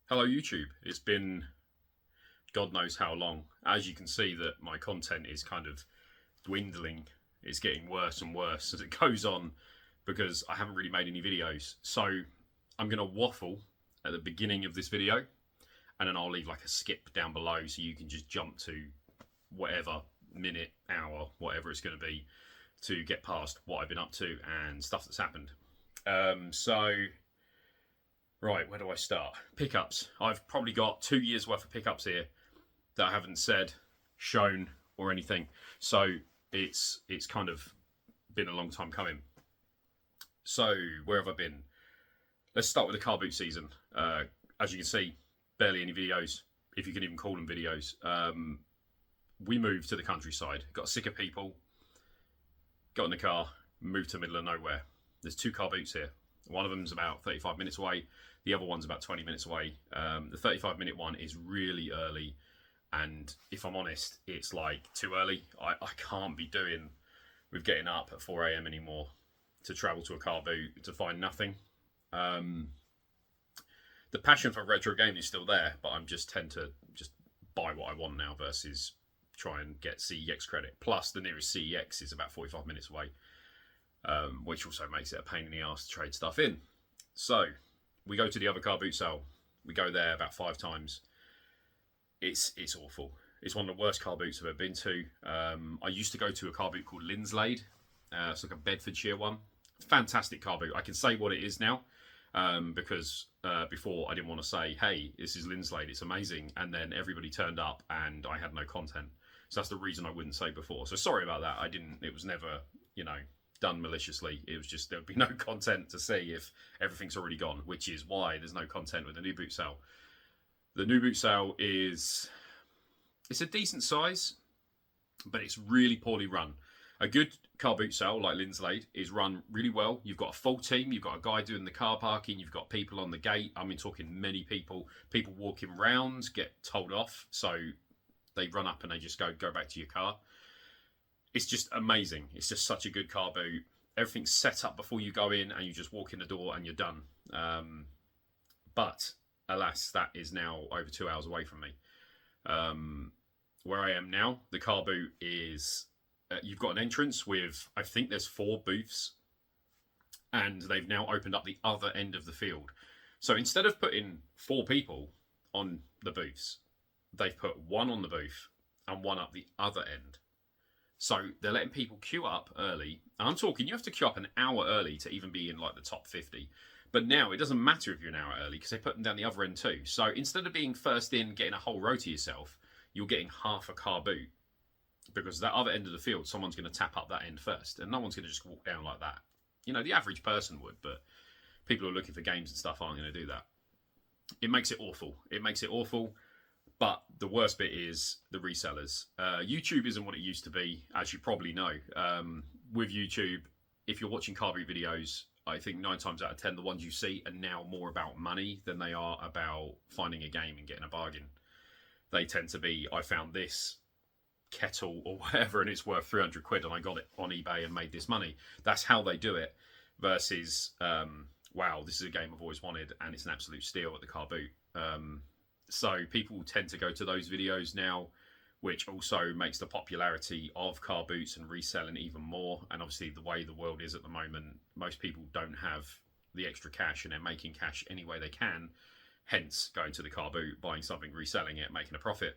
Hello YouTube. It's been God knows how long. As you can see that my content is kind of dwindling. It's getting worse and worse as it goes on because I haven't really made any videos. So I'm going to waffle at the beginning of this video and then I'll leave like a skip down below so you can just jump to whatever minute, hour, whatever it's going to be to get past what I've been up to and stuff that's happened. Right, where do I start? Pickups. I've probably got 2 years worth of pickups here that I haven't said, shown, or anything. So it's kind of been a long time coming. So where have I been? Let's start with the car boot season. As you can see, barely any videos, if you can even call them videos. We moved to the countryside, got sick of people, got in the car, moved to the middle of nowhere. There's 2 car boots here. One of them's about 35 minutes away. The other one's about 20 minutes away. The 35-minute one is really early. And if I'm honest, it's like too early. I can't be doing with getting up at 4 a.m. anymore to travel to a car boot to find nothing. The passion for retro gaming is still there, but I'm just tend to just buy what I want now versus try and get CEX credit. Plus, the nearest CEX is about 45 minutes away. Which also makes it a pain in the arse to trade stuff in. So we go to the other car boot sale. We go there about 5 times. It's awful. It's one of the worst car boots I've ever been to. I used to go to a car boot called Linslade. It's like a Bedfordshire one. Fantastic car boot. I can say what it is now because before I didn't want to say, hey, this is Linslade, it's amazing. And then everybody turned up and I had no content. So that's the reason I wouldn't say before. So sorry about that. It was never, done maliciously. It was just there would be no content to see if everything's already gone, which is why there's no content with the new boot sale. The new boot sale it's a decent size, but it's really poorly run. A good car boot sale like Linslade is run really well. You've got a full team, you've got a guy doing the car parking, you've got people on the gate. I mean, talking many people walking around, get told off, so they run up and they just go back to your car. It's just amazing. It's just such a good car boot. Everything's set up before you go in and you just walk in the door and you're done. But alas, that is now over 2 hours away from me. Where I am now, the car boot is, you've got an entrance with, I think there's 4 booths, and they've now opened up the other end of the field. So instead of putting 4 people on the booths, they've put 1 on the booth and 1 up the other end. So they're letting people queue up early. And I'm talking, you have to queue up an hour early to even be in like the top 50. But now it doesn't matter if you're an hour early because they put them down the other end too. So instead of being first in, getting a whole row to yourself, you're getting half a car boot. Because that other end of the field, someone's going to tap up that end first. And no one's going to just walk down like that. The average person would, but people who are looking for games and stuff aren't going to do that. It makes it awful. It makes it awful. But the worst bit is the resellers. YouTube isn't what it used to be, as you probably know. With YouTube, if you're watching car boot videos, I think 9 times out of 10, the ones you see are now more about money than they are about finding a game and getting a bargain. They tend to be, I found this kettle or whatever and it's worth 300 quid and I got it on eBay and made this money. That's how they do it versus, wow, this is a game I've always wanted and it's an absolute steal at the car boot. So people tend to go to those videos now, which also makes the popularity of car boots and reselling even more. And obviously the way the world is at the moment, most people don't have the extra cash and they're making cash any way they can. Hence going to the car boot, buying something, reselling it, making a profit.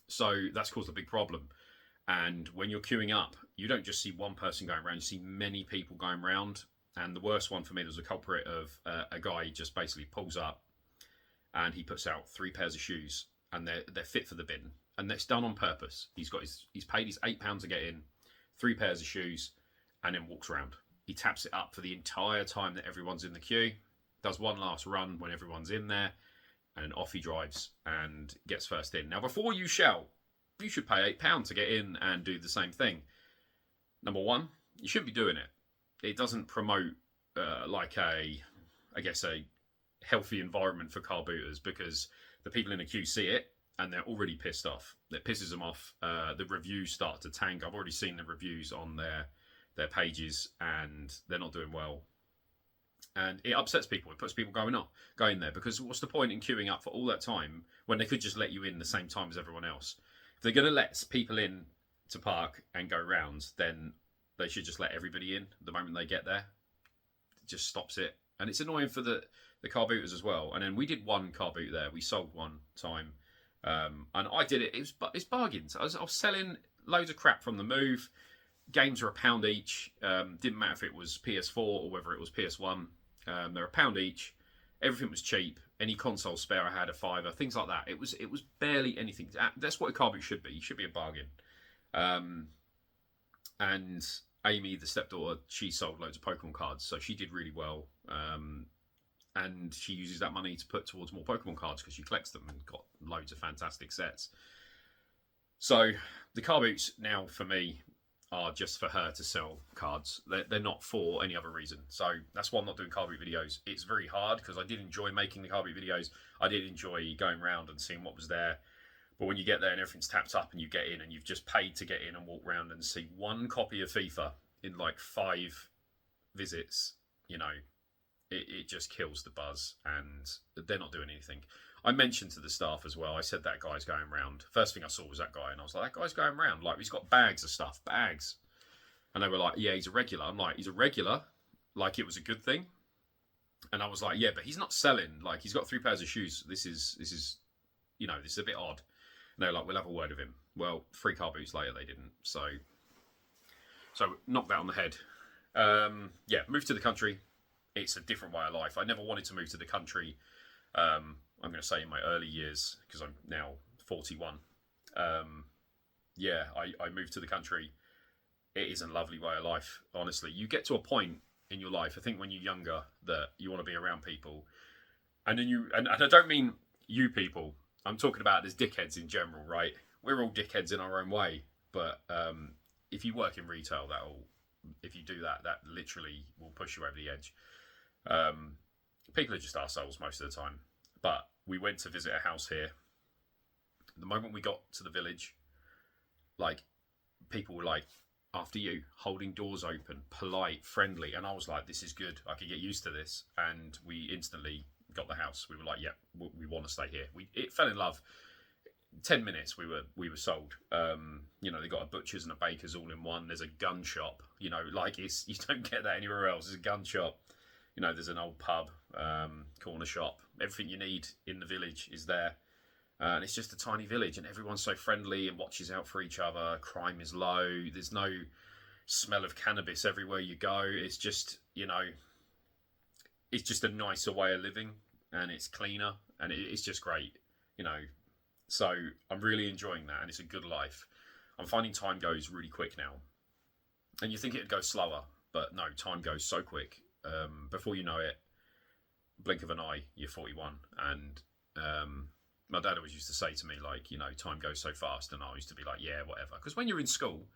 So that's caused a big problem. And when you're queuing up, you don't just see one person going around, you see many people going around. And the worst one for me was a culprit of a guy just basically pulls up, and he puts out 3 pairs of shoes, and they're fit for the bin, and that's done on purpose. He's paid his £8 to get in, 3 pairs of shoes, and then walks around. He taps it up for the entire time that everyone's in the queue, does one last run when everyone's in there, and off he drives and gets first in. Now, before you shout, you should pay £8 to get in and do the same thing. Number one, you shouldn't be doing it. It doesn't promote a healthy environment for car booters because the people in the queue see it and they're already pissed off. That pisses them off. The reviews start to tank. I've already seen the reviews on their pages and they're not doing well. And it upsets people. It puts people going there, because what's the point in queuing up for all that time when they could just let you in the same time as everyone else? If they're going to let people in to park and go round, then they should just let everybody in the moment they get there. It just stops it. And it's annoying for the car booters as well. And then we did one car boot there. We sold one time. And I did it. It's bargains. I was selling loads of crap from the move. Games are £1 each. Didn't matter if it was PS4 or whether it was PS1. They're £1 each. Everything was cheap. Any console spare I had, a £5, things like that. It was barely anything. That's what a car boot should be. It should be a bargain. And Amy, the stepdaughter, she sold loads of Pokemon cards, so she did really well. And she uses that money to put towards more Pokemon cards because she collects them and got loads of fantastic sets. So the car boots now for me are just for her to sell cards. They're not for any other reason. So that's why I'm not doing car boot videos. It's very hard because I did enjoy making the car boot videos. I did enjoy going around and seeing what was there. But when you get there and everything's tapped up and you get in and you've just paid to get in and walk around and see one copy of FIFA in like 5 visits, you know, it just kills the buzz, and they're not doing anything. I mentioned to the staff as well, I said that guy's going round. First thing I saw was that guy, and I was like, that guy's going round. Like, he's got bags of stuff, bags. And they were like, yeah, he's a regular. I'm like, he's a regular? Like, it was a good thing? And I was like, yeah, but he's not selling. Like, he's got 3 pairs of shoes. This is, you know, this is a bit odd. And they were like, we'll have a word with him. Well, 3 car boots later, they didn't. So knocked that on the head. Yeah, moved to the country. It's a different way of life. I never wanted to move to the country. I'm going to say in my early years, because I'm now 41. Yeah, I moved to the country. It is a lovely way of life, honestly. You get to a point in your life, I think when you're younger, that you want to be around people. And then and I don't mean you people. I'm talking about there's dickheads in general, right? We're all dickheads in our own way. But if you work in retail, if you do that literally will push you over the edge. People are just arseholes most of the time. But we went to visit a house here. The moment we got to the village, like, people were like, after you, holding doors open, polite, friendly. And I was like, this is good. I could get used to this. And we instantly got the house. We were like, yeah, we want to stay here. It fell in love. 10 minutes we were sold. You know, they got a butcher's and a baker's all in one. There's a gun shop. You know, like, you don't get that anywhere else. There's a gun shop. You know, there's an old pub, corner shop. Everything you need in the village is there. And it's just a tiny village, and everyone's so friendly and watches out for each other. Crime is low. There's no smell of cannabis everywhere you go. It's just, you know, it's just a nicer way of living, and it's cleaner, and it's just great, you know. So I'm really enjoying that, and it's a good life. I'm finding time goes really quick now. And you think it'd go slower, but no, time goes so quick. Before you know it, blink of an eye, you're 41. And my dad always used to say to me, like, you know, time goes so fast. And I used to be like, yeah, whatever. Because when you're in school,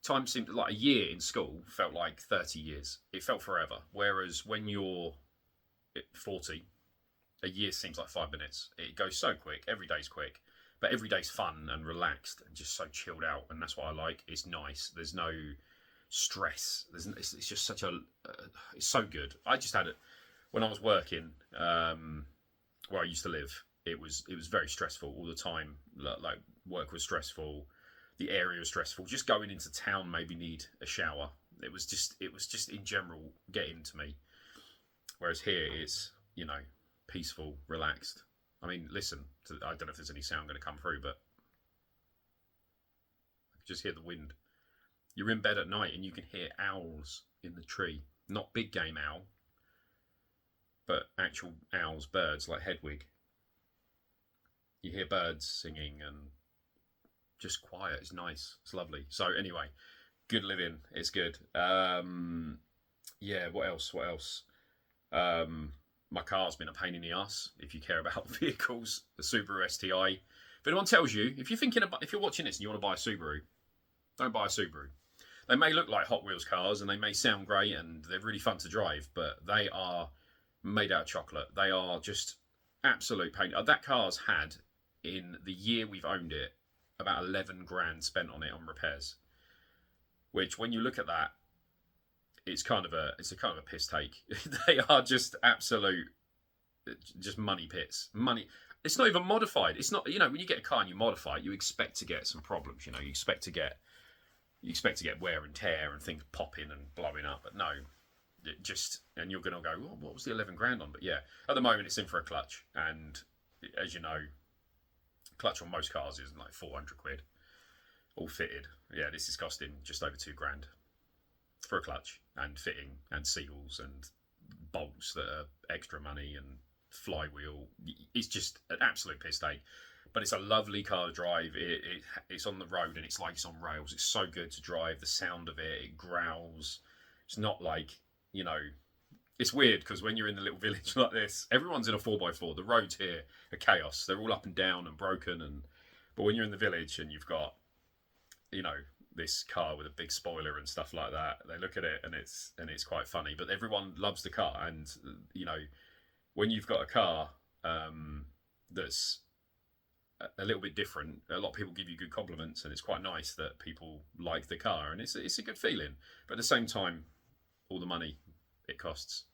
time seemed like a year in school felt like 30 years. It felt forever. Whereas when you're 40, a year seems like 5 minutes. It goes so quick. Every day's quick. But every day's fun and relaxed and just so chilled out. And that's what I like. It's nice. There's no stress. It's just such a... it's so good. I just had it... When I was working, where I used to live, it was very stressful all the time. Like, work was stressful. The area was stressful. Just going into town made me need a shower. It was just in general getting to me. Whereas here it's, you know, peaceful, relaxed. I mean, listen, I don't know if there's any sound going to come through, but I can just hear the wind. You're in bed at night and you can hear owls in the tree. Not big game owl, but actual owls, birds like Hedwig. You hear birds singing and just quiet. It's nice. It's lovely. So anyway, good living. It's good. Yeah, what else? My car's been a pain in the ass. If you care about vehicles, the Subaru STI. If anyone tells you, if you're watching this and you want to buy a Subaru, don't buy a Subaru. They may look like Hot Wheels cars and they may sound great and they're really fun to drive, but they are made out of chocolate. They are just absolute pain. That car's had, in the year we've owned it, about 11 grand spent on it on repairs. Which, when you look at that, it's a kind of a piss take. They are just absolute, just money pits. Money. It's not even modified. It's not, when you get a car and you modify it, you expect to get some problems. You expect to get wear and tear and things popping and blowing up. But no, and you're going to go, well, what was the 11 grand on? But yeah, at the moment it's in for a clutch, and as you know, clutch on most cars is like 400 quid, all fitted. Yeah, this is costing just over 2 grand for a clutch and fitting and seals and bolts that are extra money and flywheel. It's just an absolute piss take, but it's a lovely car to drive. It's on the road and it's like it's on rails. It's so good to drive. The sound of it growls. It's not like, it's weird because when you're in the little village like this, everyone's in a 4x4. The roads here are chaos. They're all up and down and broken. But when you're in the village and you've got, this car with a big spoiler and stuff like that, they look at it and it's quite funny. But everyone loves the car, and when you've got a car that's a little bit different, a lot of people give you good compliments, and it's quite nice that people like the car, and it's a good feeling. But at the same time, all the money it costs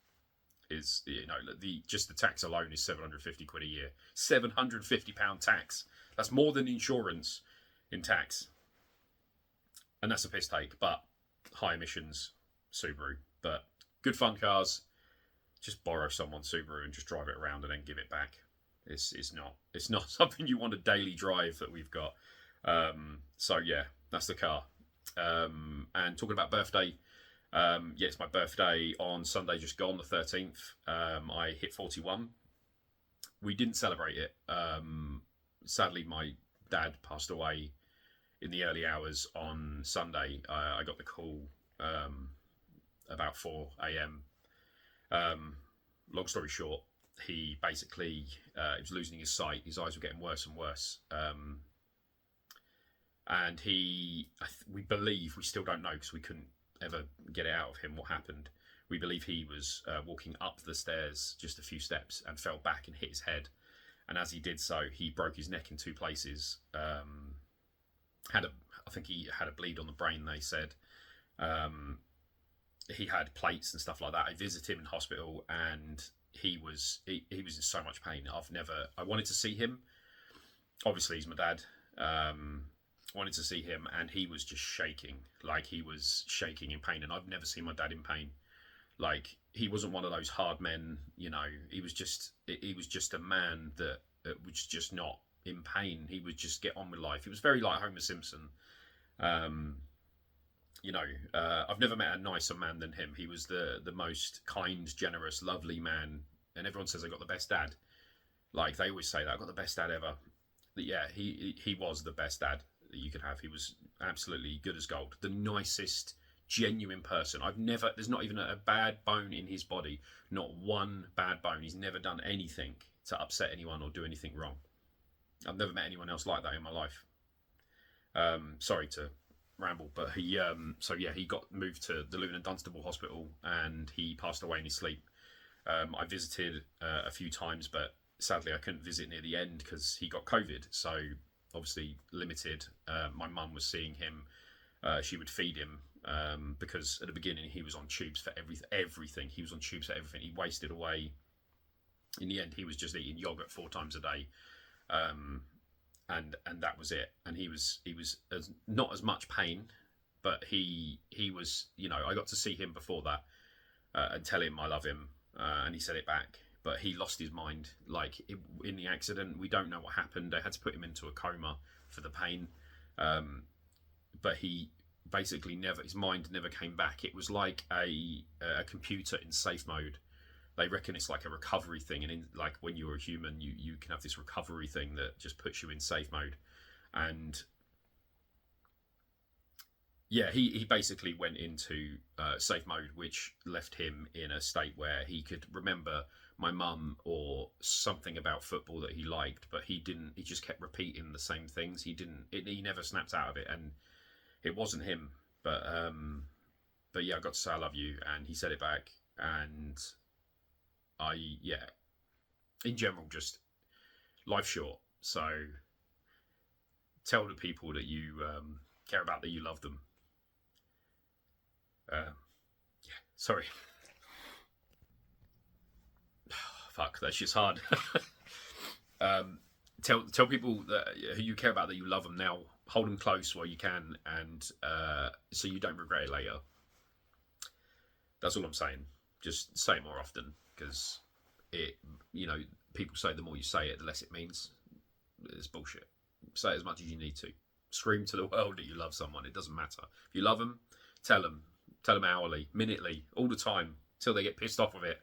is, just the tax alone is 750 quid a year. £750 tax. That's more than insurance in tax. And that's a piss take, but high emissions Subaru. But good fun cars. Just borrow someone's Subaru and just drive it around and then give it back. It's not something you want to daily drive that we've got. So yeah, that's the car. And talking about birthday, it's my birthday on Sunday just gone, the 13th. I hit 41. We didn't celebrate it. Sadly, my dad passed away in the early hours on Sunday. I got the call about 4 a.m. Long story short, he basically he was losing his sight. His eyes were getting worse and worse. And we believe, we still don't know because we couldn't ever get it out of him what happened. We believe he was walking up the stairs just a few steps and fell back and hit his head. And as he did so, he broke his neck in 2 places. I think he had a bleed on the brain, they said. He had plates and stuff like that. I visited him in hospital, and he was in so much pain. I wanted to see him. Obviously, he's my dad. Wanted to see him, and he was just shaking. Like, he was shaking in pain, and I've never seen my dad in pain. Like, he wasn't one of those hard men, he was just a man that was just not in pain. He would just get on with life. He was very like Homer Simpson. I've never met a nicer man than him. He was the most kind, generous, lovely man, and everyone says I got the best dad. Like, they always say that, I got the best dad ever. But yeah, he was the best dad that you could have. He was absolutely good as gold. The nicest, genuine person. There's not even a bad bone in his body. Not one bad bone. He's never done anything to upset anyone or do anything wrong. I've never met anyone else like that in my life. Sorry to ramble, but he got moved to the Luton and Dunstable Hospital, and he passed away in his sleep. I visited a few times, but sadly I couldn't visit near the end because he got COVID, so obviously limited. My mum was seeing him. She would feed him because at the beginning he was on tubes for everything. He was on tubes for everything. He wasted away. In the end, he was just eating yogurt 4 times a day. And that was it. And he was not as much pain, but he was, I got to see him before that and tell him I love him, and he said it back. But he lost his mind, in the accident. We don't know what happened. They had to put him into a coma for the pain, but he basically his mind never came back. It was like a computer in safe mode. They reckon it's like a recovery thing, and like when you're a human, you can have this recovery thing that just puts you in safe mode. And yeah, he basically went into safe mode, which left him in a state where he could remember my mum or something about football that he liked, but he didn't. He just kept repeating the same things. He never snapped out of it, and it wasn't him. But yeah, I got to say I love you, and he said it back, and in general, just life's short, so tell the people that you care about, that you love them. Yeah. Sorry. Fuck, that's just hard. Tell people that who you care about that you love them now. Hold them close while you can, and so you don't regret it later. That's all I'm saying. Just say it more often, because it, you know, people say the more you say it, the less it means. It's bullshit. Say it as much as you need to. Scream to the world that you love someone. It doesn't matter. If you love them, tell them. Tell them hourly, minutely, all the time, till they get pissed off with it.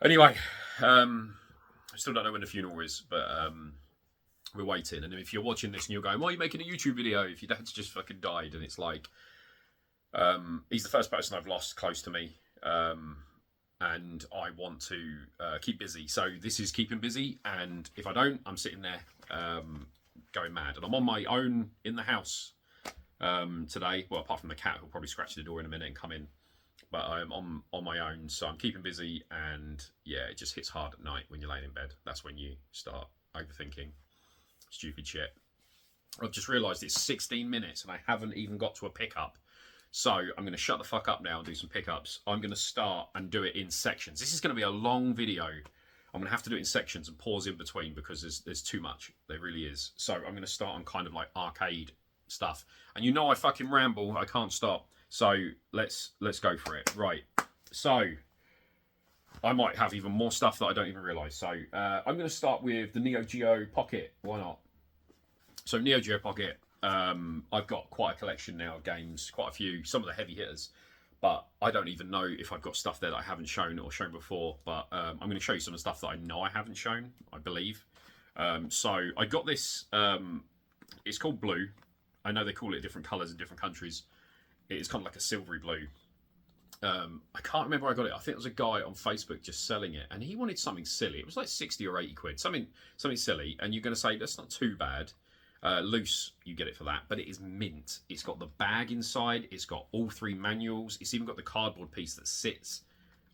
Anyway, I still don't know when the funeral is, but we're waiting. And if you're watching this and you're going, why are you making a YouTube video if your dad's just fucking died? And it's like, he's the first person I've lost close to me. And I want to keep busy. So this is keeping busy. And if I don't, I'm sitting there going mad. And I'm on my own in the house today. Well, apart from the cat who'll probably scratch the door in a minute and come in. But I'm on my own, so I'm keeping busy. And yeah, it just hits hard at night when you're laying in bed. That's when you start overthinking stupid shit. I've just realised it's 16 minutes and I haven't even got to a pickup. So I'm going to shut the fuck up now and do some pickups. I'm going to start and do it in sections. This is going to be a long video. I'm going to have to do it in sections and pause in between because there's too much. There really is. So I'm going to start on kind of like arcade stuff. And you know I fucking ramble. I can't stop. So let's go for it. Right. So I might have even more stuff that I don't even realise. So I'm going to start with the Neo Geo Pocket. Why not? So Neo Geo Pocket. I've got quite a collection now of games, quite a few, some of the heavy hitters, but I don't even know if I've got stuff there that I haven't shown or shown before, but I'm going to show you some of the stuff that I know I haven't shown, I believe. So I got this, it's called Blue. I know they call it different colours in different countries. It's kind of like a silvery blue. I can't remember where I got it. I think there was a guy on Facebook just selling it, and he wanted something silly. It was like 60 or 80 quid, something silly, and you're going to say, that's not too bad. Loose, you get it for that, but it is mint. It's got the bag inside, it's got all three manuals, it's even got the cardboard piece that sits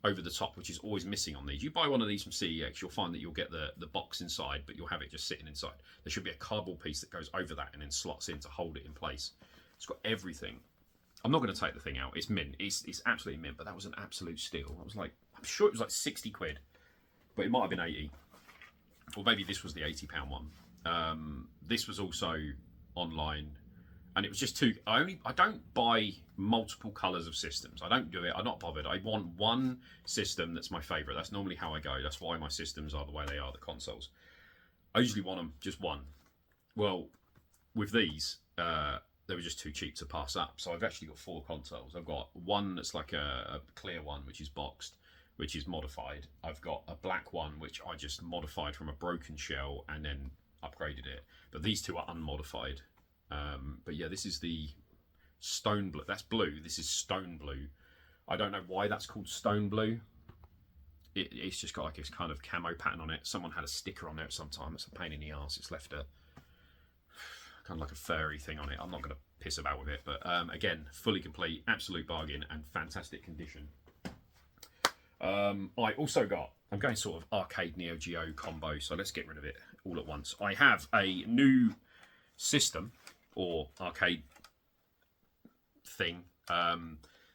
over the top, which is always missing on these. You buy one of these from CEX, you'll find that you'll get the box inside, but you'll have it just sitting inside. There should be a cardboard piece that goes over that and then slots in to hold it in place. It's got everything. I'm not going to take the thing out. It's mint. It's absolutely mint, but that was an absolute steal. I was like, I'm sure it was like 60 quid, but it might have been 80. Or maybe this was the £80 one. This was also online, and it was just two. I don't buy multiple colours of systems. I don't do it. I'm not bothered. I want one system that's my favourite. That's normally how I go. That's why my systems are the way they are, the consoles. I usually want them just one. Well, with these, they were just too cheap to pass up. So I've actually got 4 consoles. I've got one that's like a clear one, which is boxed, which is modified. I've got a black one, which I just modified from a broken shell and then upgraded it. But these two are unmodified. But yeah, this is the stone blue. That's blue. This is stone blue. I don't know why that's called stone blue. It's just got like this kind of camo pattern on it. Someone had a sticker on there at some time. It's a pain in the arse. It's left a kind of like a furry thing on it. I'm not going to piss about with it. But again, fully complete, absolute bargain, and fantastic condition. I also got, I'm going sort of arcade Neo Geo combo, so let's get rid of it all at once. I have a new system, or arcade thing.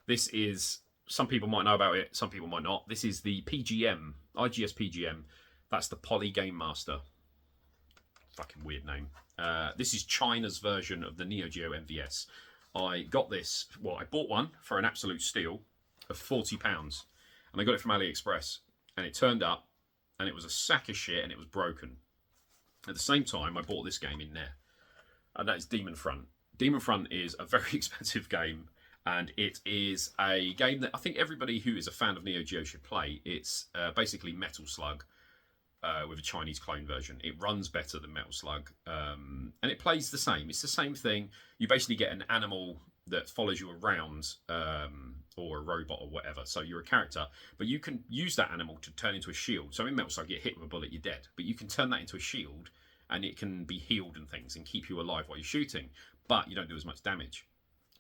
This is, some people might know about it, some people might not. This is the PGM, IGS PGM. That's the Polygame Master. Fucking weird name. This is China's version of the Neo Geo MVS. I got this, well, I bought one for an absolute steal of £40. And I got it from AliExpress, and it turned up, and it was a sack of shit, and it was broken. At the same time, I bought this game in there, and that is Demon Front. Demon Front is a very expensive game, and it is a game that I think everybody who is a fan of Neo Geo should play. It's basically Metal Slug with a Chinese clone version. It runs better than Metal Slug, and it plays the same. It's the same thing. You basically get an animal that follows you around, or a robot or whatever. So you're a character, but you can use that animal to turn into a shield. So in Metal Slug, you get hit with a bullet, you're dead. But you can turn that into a shield, and it can be healed and things and keep you alive while you're shooting. But you don't do as much damage.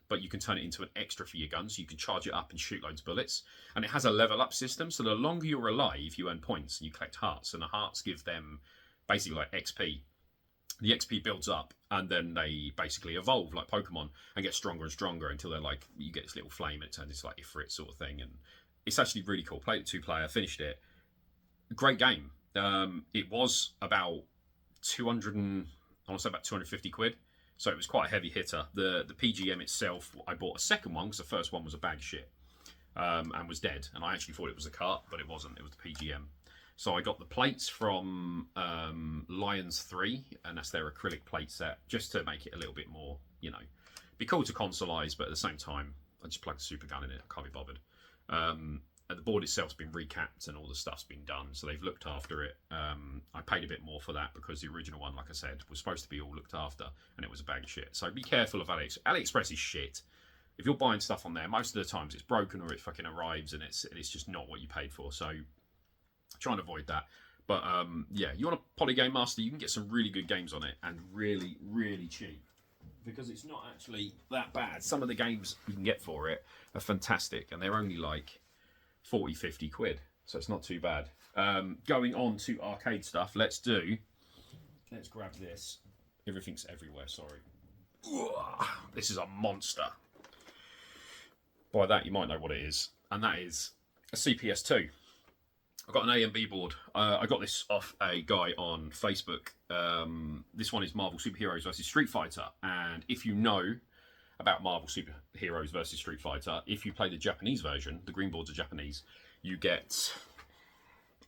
But you can turn it into an extra for your gun, so you can charge it up and shoot loads of bullets. And it has a level up system, so the longer you're alive, you earn points and you collect hearts. And the hearts give them basically like XP. the XP builds up, and then they basically evolve like Pokemon and get stronger and stronger until they're like, you get this little flame and it turns into like Ifrit sort of thing. And it's actually really cool. Played it 2-player, finished it. Great game. It was about 200 and I want to say about 250 quid. So it was quite a heavy hitter. The PGM itself, I bought a second one because the first one was a bag of shit and was dead. And I actually thought it was a cart, but it wasn't. It was the PGM. So I got the plates from Lions 3, and that's their acrylic plate set, just to make it a little bit more, you know, be cool to consoleize, but at the same time, I just plugged a super gun in it. I can't be bothered. And the board itself's been recapped and all the stuff's been done, so they've looked after it. I paid a bit more for that because the original one, like I said, was supposed to be all looked after, and it was a bag of shit. So be careful of AliExpress is shit. If you're buying stuff on there, most of the times it's broken or it fucking arrives and it's just not what you paid for. So try and avoid that. But yeah, you want a Polygame Master, you can get some really good games on it and really, really cheap. Because it's not actually that bad. Some of the games you can get for it are fantastic and they're only like 40, 50 quid. So it's not too bad. Going on to arcade stuff, let's grab this. Everything's everywhere, sorry. This is a monster. By that you might know what it is. And that is a CPS2. I've got an A and B board. I got this off a guy on Facebook. This one is Marvel Superheroes versus Street Fighter. And if you know about Marvel Superheroes versus Street Fighter, if you play the Japanese version, the green boards are Japanese, you get,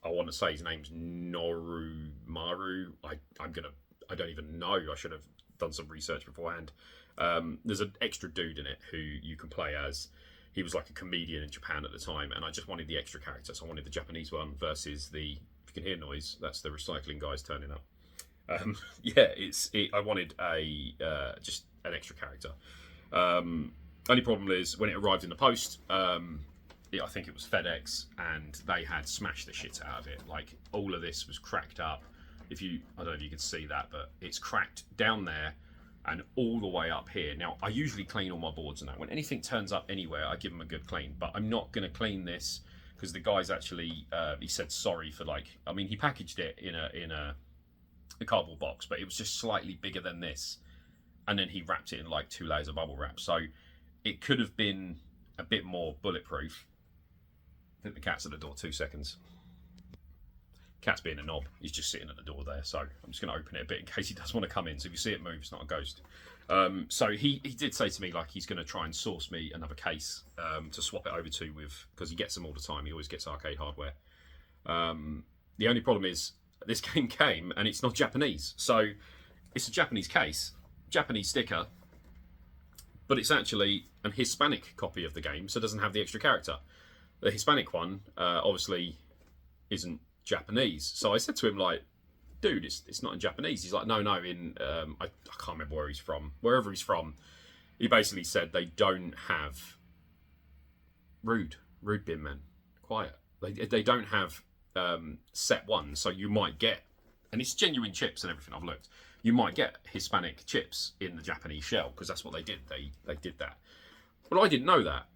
I want to say his name's Norumaru. I don't even know. I should have done some research beforehand. There's an extra dude in it who you can play as. He was like a comedian in Japan at the time, and I just wanted the extra character, so I wanted the Japanese one versus the, if you can hear noise, that's the recycling guys turning up. Yeah, I wanted just an extra character. Only problem is, when it arrived in the post, I think it was FedEx, and they had smashed the shit out of it. Like, all of this was cracked up. I don't know if you can see that, but it's cracked down there, and all the way up here. Now, I usually clean all my boards and that. When anything turns up anywhere, I give them a good clean. But I'm not going to clean this because the guy's actually, he said sorry for he packaged it in a cardboard box, but it was just slightly bigger than this. And then he wrapped it in like 2 layers of bubble wrap. So it could have been a bit more bulletproof. I think the cat's at the door, 2 seconds. Cat's being a knob. He's just sitting at the door there, so I'm just going to open it a bit in case he does want to come in. So if you see it move, it's not a ghost. So he did say to me like he's going to try and source me another case to swap it over to because he gets them all the time. He always gets arcade hardware. The only problem is this game came and it's not Japanese. So it's a Japanese case, Japanese sticker, but it's actually an Hispanic copy of the game, so it doesn't have the extra character. The Hispanic one obviously isn't Japanese. So I said to him like, dude, it's not in Japanese. He's like, no, in I can't remember where he's from. Wherever he's from, he basically said they don't have rude bin men, quiet. They don't have set ones, so you might get, and it's genuine chips and everything. I've looked. You might get Hispanic chips in the Japanese shell because that's what they did. They did that. Well, I didn't know that,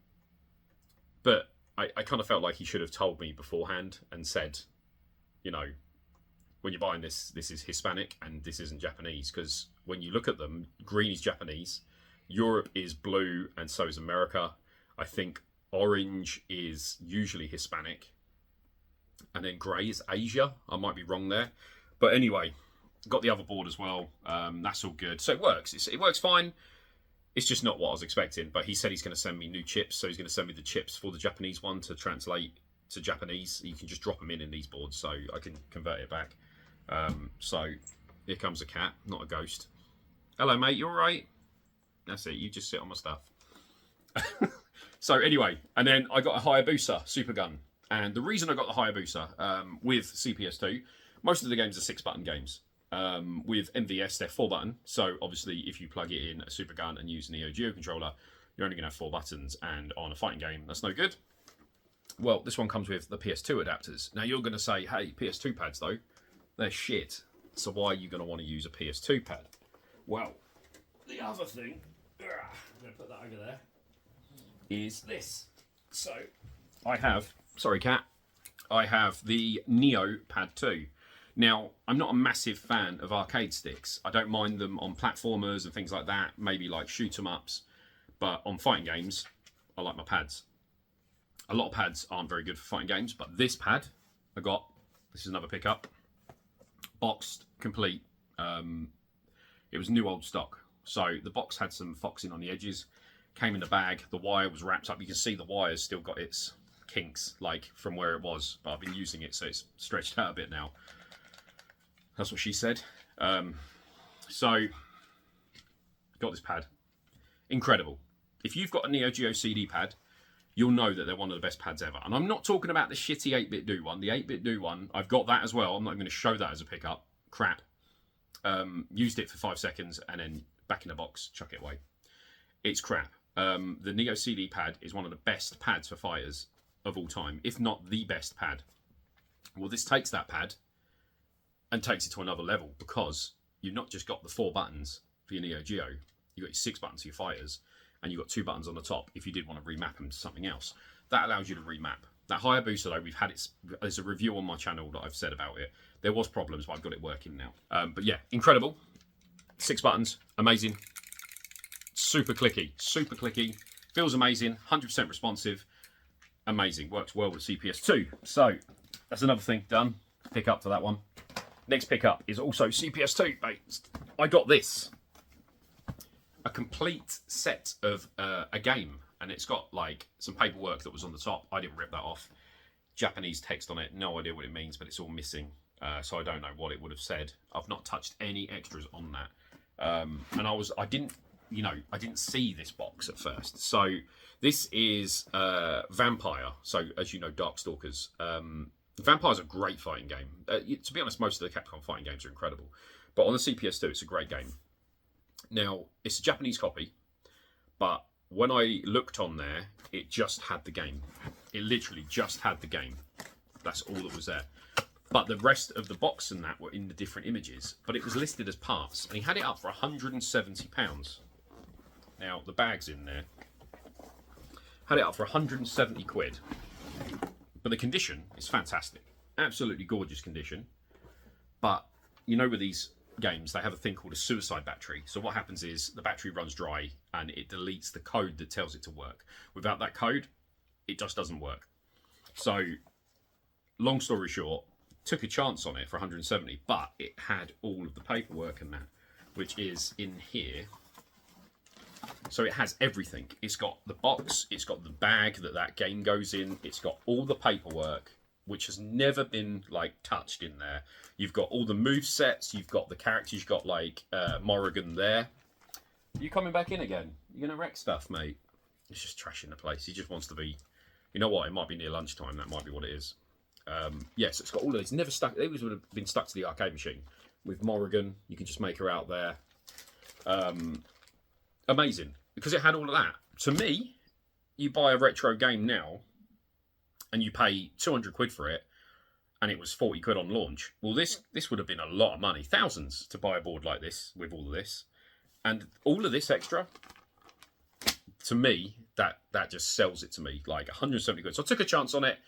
but I kind of felt like he should have told me beforehand and said, you know, when you're buying this is Hispanic and this isn't Japanese, because when you look at them, green is Japanese, Europe is blue, and so is America. I think orange is usually Hispanic, and then grey is Asia. I might be wrong there. But anyway, got the other board as well. That's all good. So it works. It works fine. It's just not what I was expecting. But he said he's going to send me new chips, so he's going to send me the chips for the Japanese one to translate to Japanese. You can just drop them in these boards, so I can convert it back. So here comes a cat, not a ghost. Hello, mate. You all right? That's it. You just sit on my stuff. So anyway, and then I got a Hayabusa super gun, and the reason I got the Hayabusa with CPS2, most of the games are 6-button games. With MVS, they're 4-button. So obviously, if you plug it in a super gun and use an Neo Geo controller, you're only going to have 4 buttons, and on a fighting game, that's no good. Well, this one comes with the PS2 adapters. Now, you're going to say, hey, PS2 pads, though, they're shit. So why are you going to want to use a PS2 pad? Well, the other thing, I'm going to put that over there, is this. So, I have, sorry, cat, I have the Neo Pad 2. Now, I'm not a massive fan of arcade sticks. I don't mind them on platformers and things like that, maybe like shoot 'em ups, but on fighting games, I like my pads. A lot of pads aren't very good for fighting games, but this pad I got, this is another pickup, boxed, complete. It was new old stock. So the box had some foxing on the edges, came in the bag, the wire was wrapped up. You can see the wire's still got its kinks, like from where it was, but I've been using it, so it's stretched out a bit now. That's what she said. So, got this pad. Incredible. If you've got a Neo Geo CD pad, you'll know that they're one of the best pads ever. And I'm not talking about the shitty 8-bit do one. The 8-bit do one, I've got that as well. I'm not going to show that as a pickup. Crap. Used it for 5 seconds and then back in the box, chuck it away. It's crap. The Neo CD pad is one of the best pads for fighters of all time, if not the best pad. Well, this takes that pad and takes it to another level, because you've not just got the 4 buttons for your Neo Geo, you've got your 6 buttons for your fighters, and you've got 2 buttons on the top if you did want to remap them to something else. That allows you to remap. That Hayabusa, though, we've had it, there's a review on my channel that I've said about it. There was problems, but I've got it working now. But yeah, incredible. 6 buttons, amazing. Super clicky, feels amazing, 100% responsive, amazing. Works well with CPS2. So that's another thing done. Pick up for that one. Next pickup is also CPS2 based. I got this. A complete set of a game, and it's got like some paperwork that was on the top. I didn't rip that off. Japanese text on it, no idea what it means, but it's all missing. So I don't know what it would have said. I've not touched any extras on that. And I didn't see this box at first. So this is Vampire. So as you know, Darkstalkers. Vampire's a great fighting game. To be honest, most of the Capcom fighting games are incredible. But on the CPS2, it's a great game. Now, it's a Japanese copy, but when I looked on there, it just had the game. It literally just had the game. That's all that was there. But the rest of the box and that were in the different images. But it was listed as parts, and he had it up for £170. Now, the bag's in there. Had it up for 170 quid. But the condition is fantastic. Absolutely gorgeous condition. But, you know, with these games, they have a thing called a suicide battery. So what happens is the battery runs dry and it deletes the code that tells it to work. Without that code, it just doesn't work. So, long story short, took a chance on it for 170, but it had all of the paperwork and that, which is in here. So it has everything. It's got the box, it's got the bag that game goes in, it's got all the paperwork, which has never been like touched in there. You've got all the move sets, you've got the characters, you've got like Morrigan there. You coming back in again? You're gonna wreck stuff, mate. It's just trashing the place. He just wants to be, you know what, it might be near lunchtime, that might be what it is. Yes, it's got all of this. Never stuck, it would have been stuck to the arcade machine. With Morrigan, you can just make her out there. Amazing, because it had all of that. To me, you buy a retro game now and you pay 200 quid for it, and it was 40 quid on launch. Well, this would have been a lot of money, thousands, to buy a board like this with all of this. And all of this extra, to me, that just sells it to me, like 170 quid. So I took a chance on it,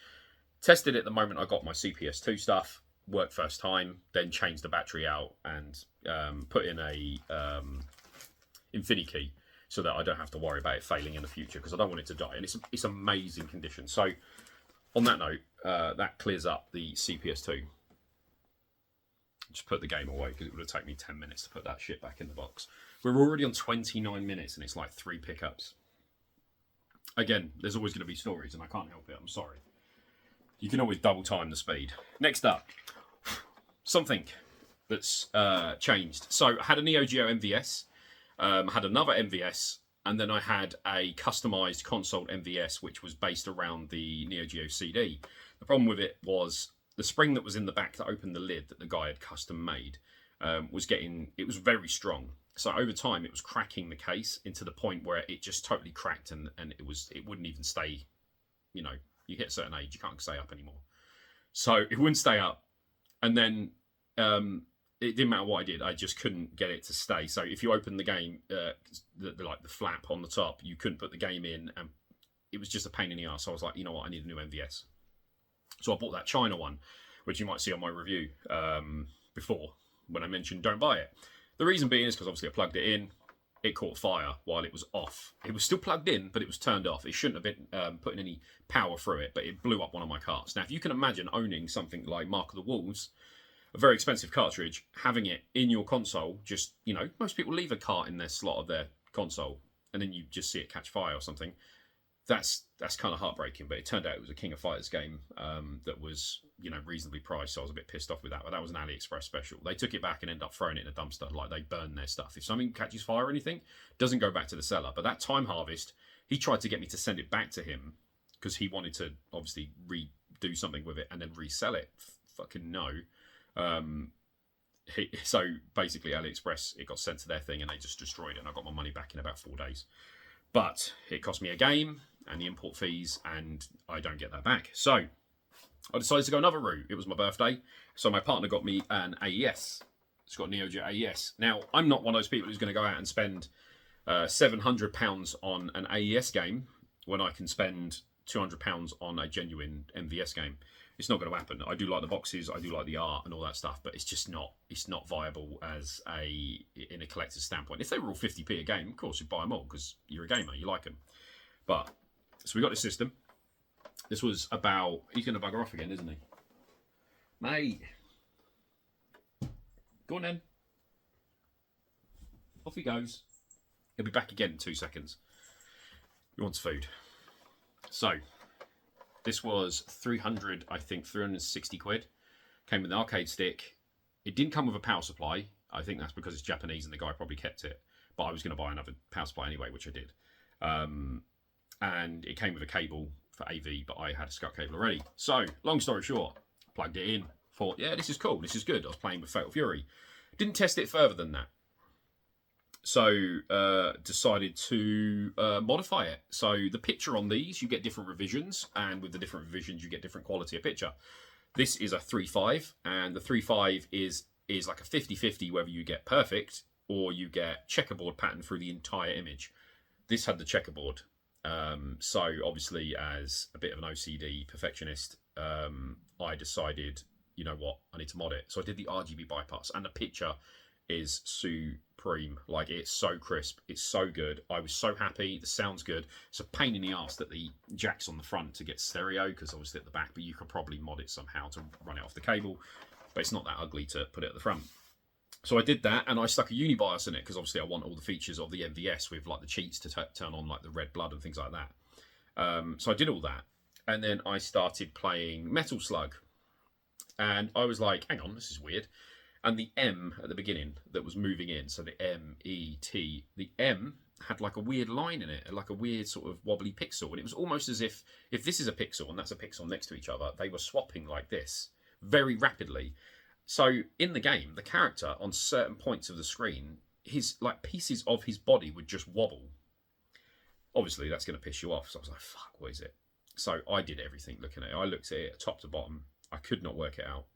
tested it the moment I got my CPS2 stuff, worked first time, then changed the battery out and put in a Infinity key so that I don't have to worry about it failing in the future, because I don't want it to die. And it's amazing condition. So on that note, that clears up the CPS2. Just put the game away, because it would have taken me 10 minutes to put that shit back in the box. We're already on 29 minutes and it's like 3 pickups. Again, there's always going to be stories and I can't help it. I'm sorry. You can always double time the speed. Next up, something that's changed. So I had a Neo Geo MVS. Had another MVS, and then I had a customized console MVS, which was based around the Neo Geo CD. The problem with it was the spring that was in the back that opened the lid that the guy had custom made it was very strong. So over time, it was cracking the case into the point where it just totally cracked, and it wouldn't even stay. You know, you hit a certain age, you can't stay up anymore. So it wouldn't stay up, and then it didn't matter what I did, I just couldn't get it to stay. So if you open the game, like the flap on the top, you couldn't put the game in, and it was just a pain in the ass. So I was like, you know what, I need a new MVS. So I bought that China one, which you might see on my review before when I mentioned don't buy it. The reason being is because obviously I plugged it in, it caught fire while it was off. It was still plugged in, but it was turned off. It shouldn't have been putting any power through it, but it blew up one of my carts. Now, if you can imagine owning something like Mark of the Wolves, a very expensive cartridge, having it in your console, just, you know, most people leave a cart in their slot of their console, and then you just see it catch fire or something. That's kind of heartbreaking, but it turned out it was a King of Fighters game that was, you know, reasonably priced, so I was a bit pissed off with that, but that was an AliExpress special. They took it back and ended up throwing it in a dumpster, like they burn their stuff. If something catches fire or anything, it doesn't go back to the seller. But that Time Harvest, he tried to get me to send it back to him because he wanted to obviously redo something with it and then resell it. Fucking no. So basically AliExpress, it got sent to their thing and they just destroyed it, and I got my money back in about 4 days. But it cost me a game and the import fees, and I don't get that back. So I decided to go another route. It was my birthday, so my partner got me an AES. It's got Neo Geo AES. Now, I'm not one of those people who's going to go out and spend £700 on an AES game when I can spend £200 on a genuine MVS game. It's not going to happen. I do like the boxes, I do like the art and all that stuff, but it's just not. It's not viable as in a collector's standpoint. If they were all 50p a game, of course you'd buy them all because you're a gamer, you like them. But so we got this system. This was about. He's going to bugger off again, isn't he, mate? Go on then. Off he goes. He'll be back again in 2 seconds. He wants food. So. This was 360 quid. Came with an arcade stick. It didn't come with a power supply. I think that's because it's Japanese and the guy probably kept it. But I was going to buy another power supply anyway, which I did. And it came with a cable for AV, but I had a SCUT cable already. So, long story short, plugged it in. Thought, yeah, this is cool. This is good. I was playing with Fatal Fury. Didn't test it further than that. So decided to modify it. So the picture on these, you get different revisions, and with the different revisions, you get different quality of picture. This is a 3.5, and the 3.5 is like a 50-50 whether you get perfect or you get checkerboard pattern through the entire image. This had the checkerboard. So obviously, as a bit of an OCD perfectionist, I decided, you know what, I need to mod it. So I did the RGB bypass, and the picture is supreme. Like, it's so crisp, it's so good. I was so happy. The sound's good. It's a pain in the arse that the jack's on the front to get stereo, because obviously at the back, but you could probably mod it somehow to run it off the cable, but it's not that ugly to put it at the front. So I did that, and I stuck a UniBIOS in it because obviously I want all the features of the MVS with like the cheats to turn on like the red blood and things like that. So I did all that, and then I started playing Metal Slug, and I was like, hang on, this is weird. And the M at the beginning that was moving in, so the M-E-T, the M had like a weird line in it, like a weird sort of wobbly pixel. And it was almost as if this is a pixel and that's a pixel next to each other, they were swapping like this very rapidly. So in the game, the character on certain points of the screen, his like pieces of his body would just wobble. Obviously, that's going to piss you off. So I was like, fuck, what is it? So I did everything looking at it. I looked at it top to bottom. I could not work it out.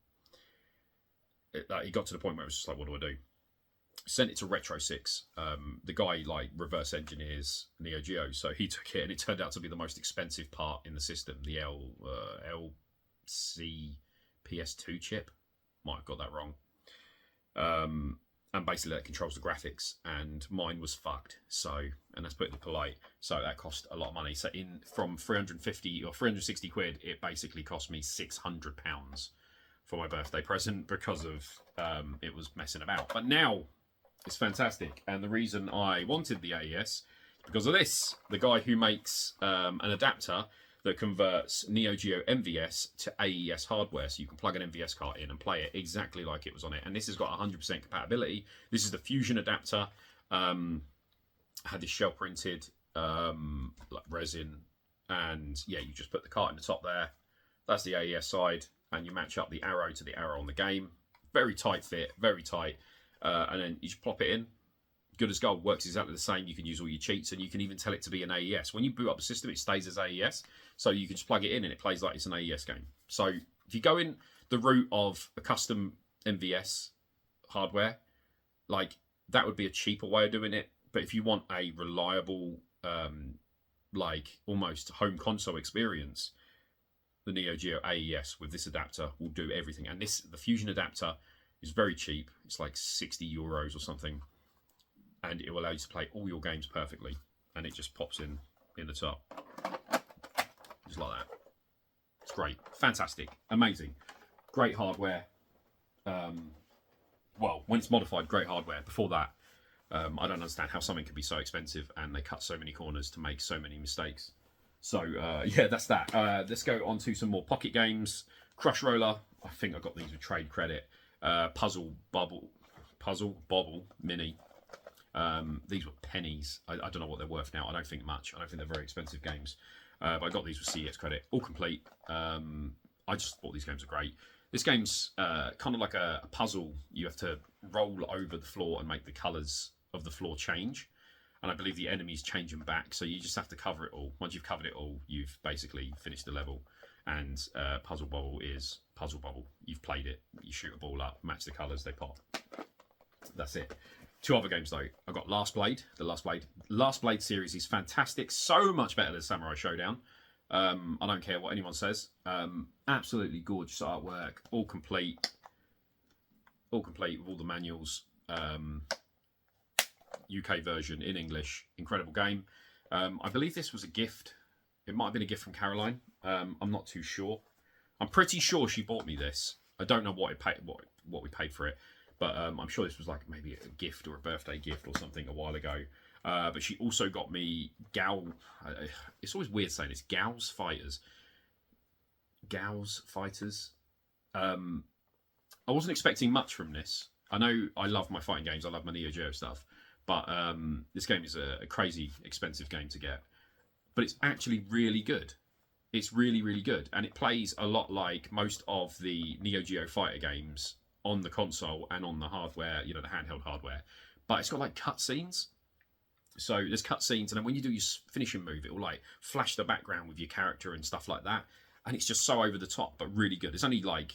It got to the point where it was just like, what do I do? Sent it to Retro 6. The guy like reverse engineers Neo Geo, so he took it, and it turned out to be the most expensive part in the system, the LCPS2 chip. Might have got that wrong. And basically that controls the graphics, and mine was fucked. So, and that's putting it polite. So that cost a lot of money. So from 350 or 360 quid, it basically cost me £600 for my birthday present because of it was messing about. But now it's fantastic, and the reason I wanted the AES is because of this. The guy who makes an adapter that converts Neo Geo MVS to AES hardware, so you can plug an MVS card in and play it exactly like it was on it. And this has got 100% compatibility. This is the Fusion adapter. I had this shell printed like resin, and yeah, you just put the cart in the top there. That's the AES side, and you match up the arrow to the arrow on the game. Very tight fit, very tight. And then you just plop it in. Good as gold. Works exactly the same. You can use all your cheats, and you can even tell it to be an AES. When you boot up the system, it stays as AES. So you can just plug it in and it plays like it's an AES game. So if you go in the route of a custom MVS hardware, like that would be a cheaper way of doing it. But if you want a reliable, like almost home console experience, the Neo Geo AES with this adapter will do everything. And the Fusion adapter is very cheap. It's like €60 or something. And it will allow you to play all your games perfectly. And it just pops in the top. Just like that. It's great. Fantastic. Amazing. Great hardware. Well, when it's modified, great hardware. Before that, I don't understand how something could be so expensive and they cut so many corners to make so many mistakes. So, yeah, that's that. Let's go on to some more pocket games. Crush Roller. I think I got these with trade credit. Puzzle Bobble Mini. These were pennies. I don't know what they're worth now. I don't think much. I don't think they're very expensive games. But I got these with CEX credit. All complete. I just thought these games are great. This game's kind of like a puzzle. You have to roll over the floor and make the colours of the floor change. And I believe the enemies change them back. So you just have to cover it all. Once you've covered it all, you've basically finished the level. And Puzzle Bobble is Puzzle Bobble. You've played it. You shoot a ball up, match the colours, they pop. That's it. Two other games though. I've got Last Blade. The Last Blade series is fantastic. So much better than Samurai Showdown. I don't care what anyone says. Absolutely gorgeous artwork. All complete. All complete with all the manuals. UK version in English. Incredible game. I believe this was a gift. It might have been a gift from Caroline. I'm not too sure. I'm pretty sure she bought me this. I don't know what we paid for it. But I'm sure this was like maybe a gift or a birthday gift or something a while ago. But she also got me Gao. It's always weird saying this. Gao's Fighters. I wasn't expecting much from this. I know I love my fighting games. I love my Neo Geo stuff. But this game is a crazy expensive game to get. But it's actually really good. It's really, really good. And it plays a lot like most of the Neo Geo fighter games on the console and on the hardware, you know, the handheld hardware. But it's got like cutscenes. So there's cutscenes, and then when you do your finishing move, it will like flash the background with your character and stuff like that. And it's just so over the top, but really good. It's only like,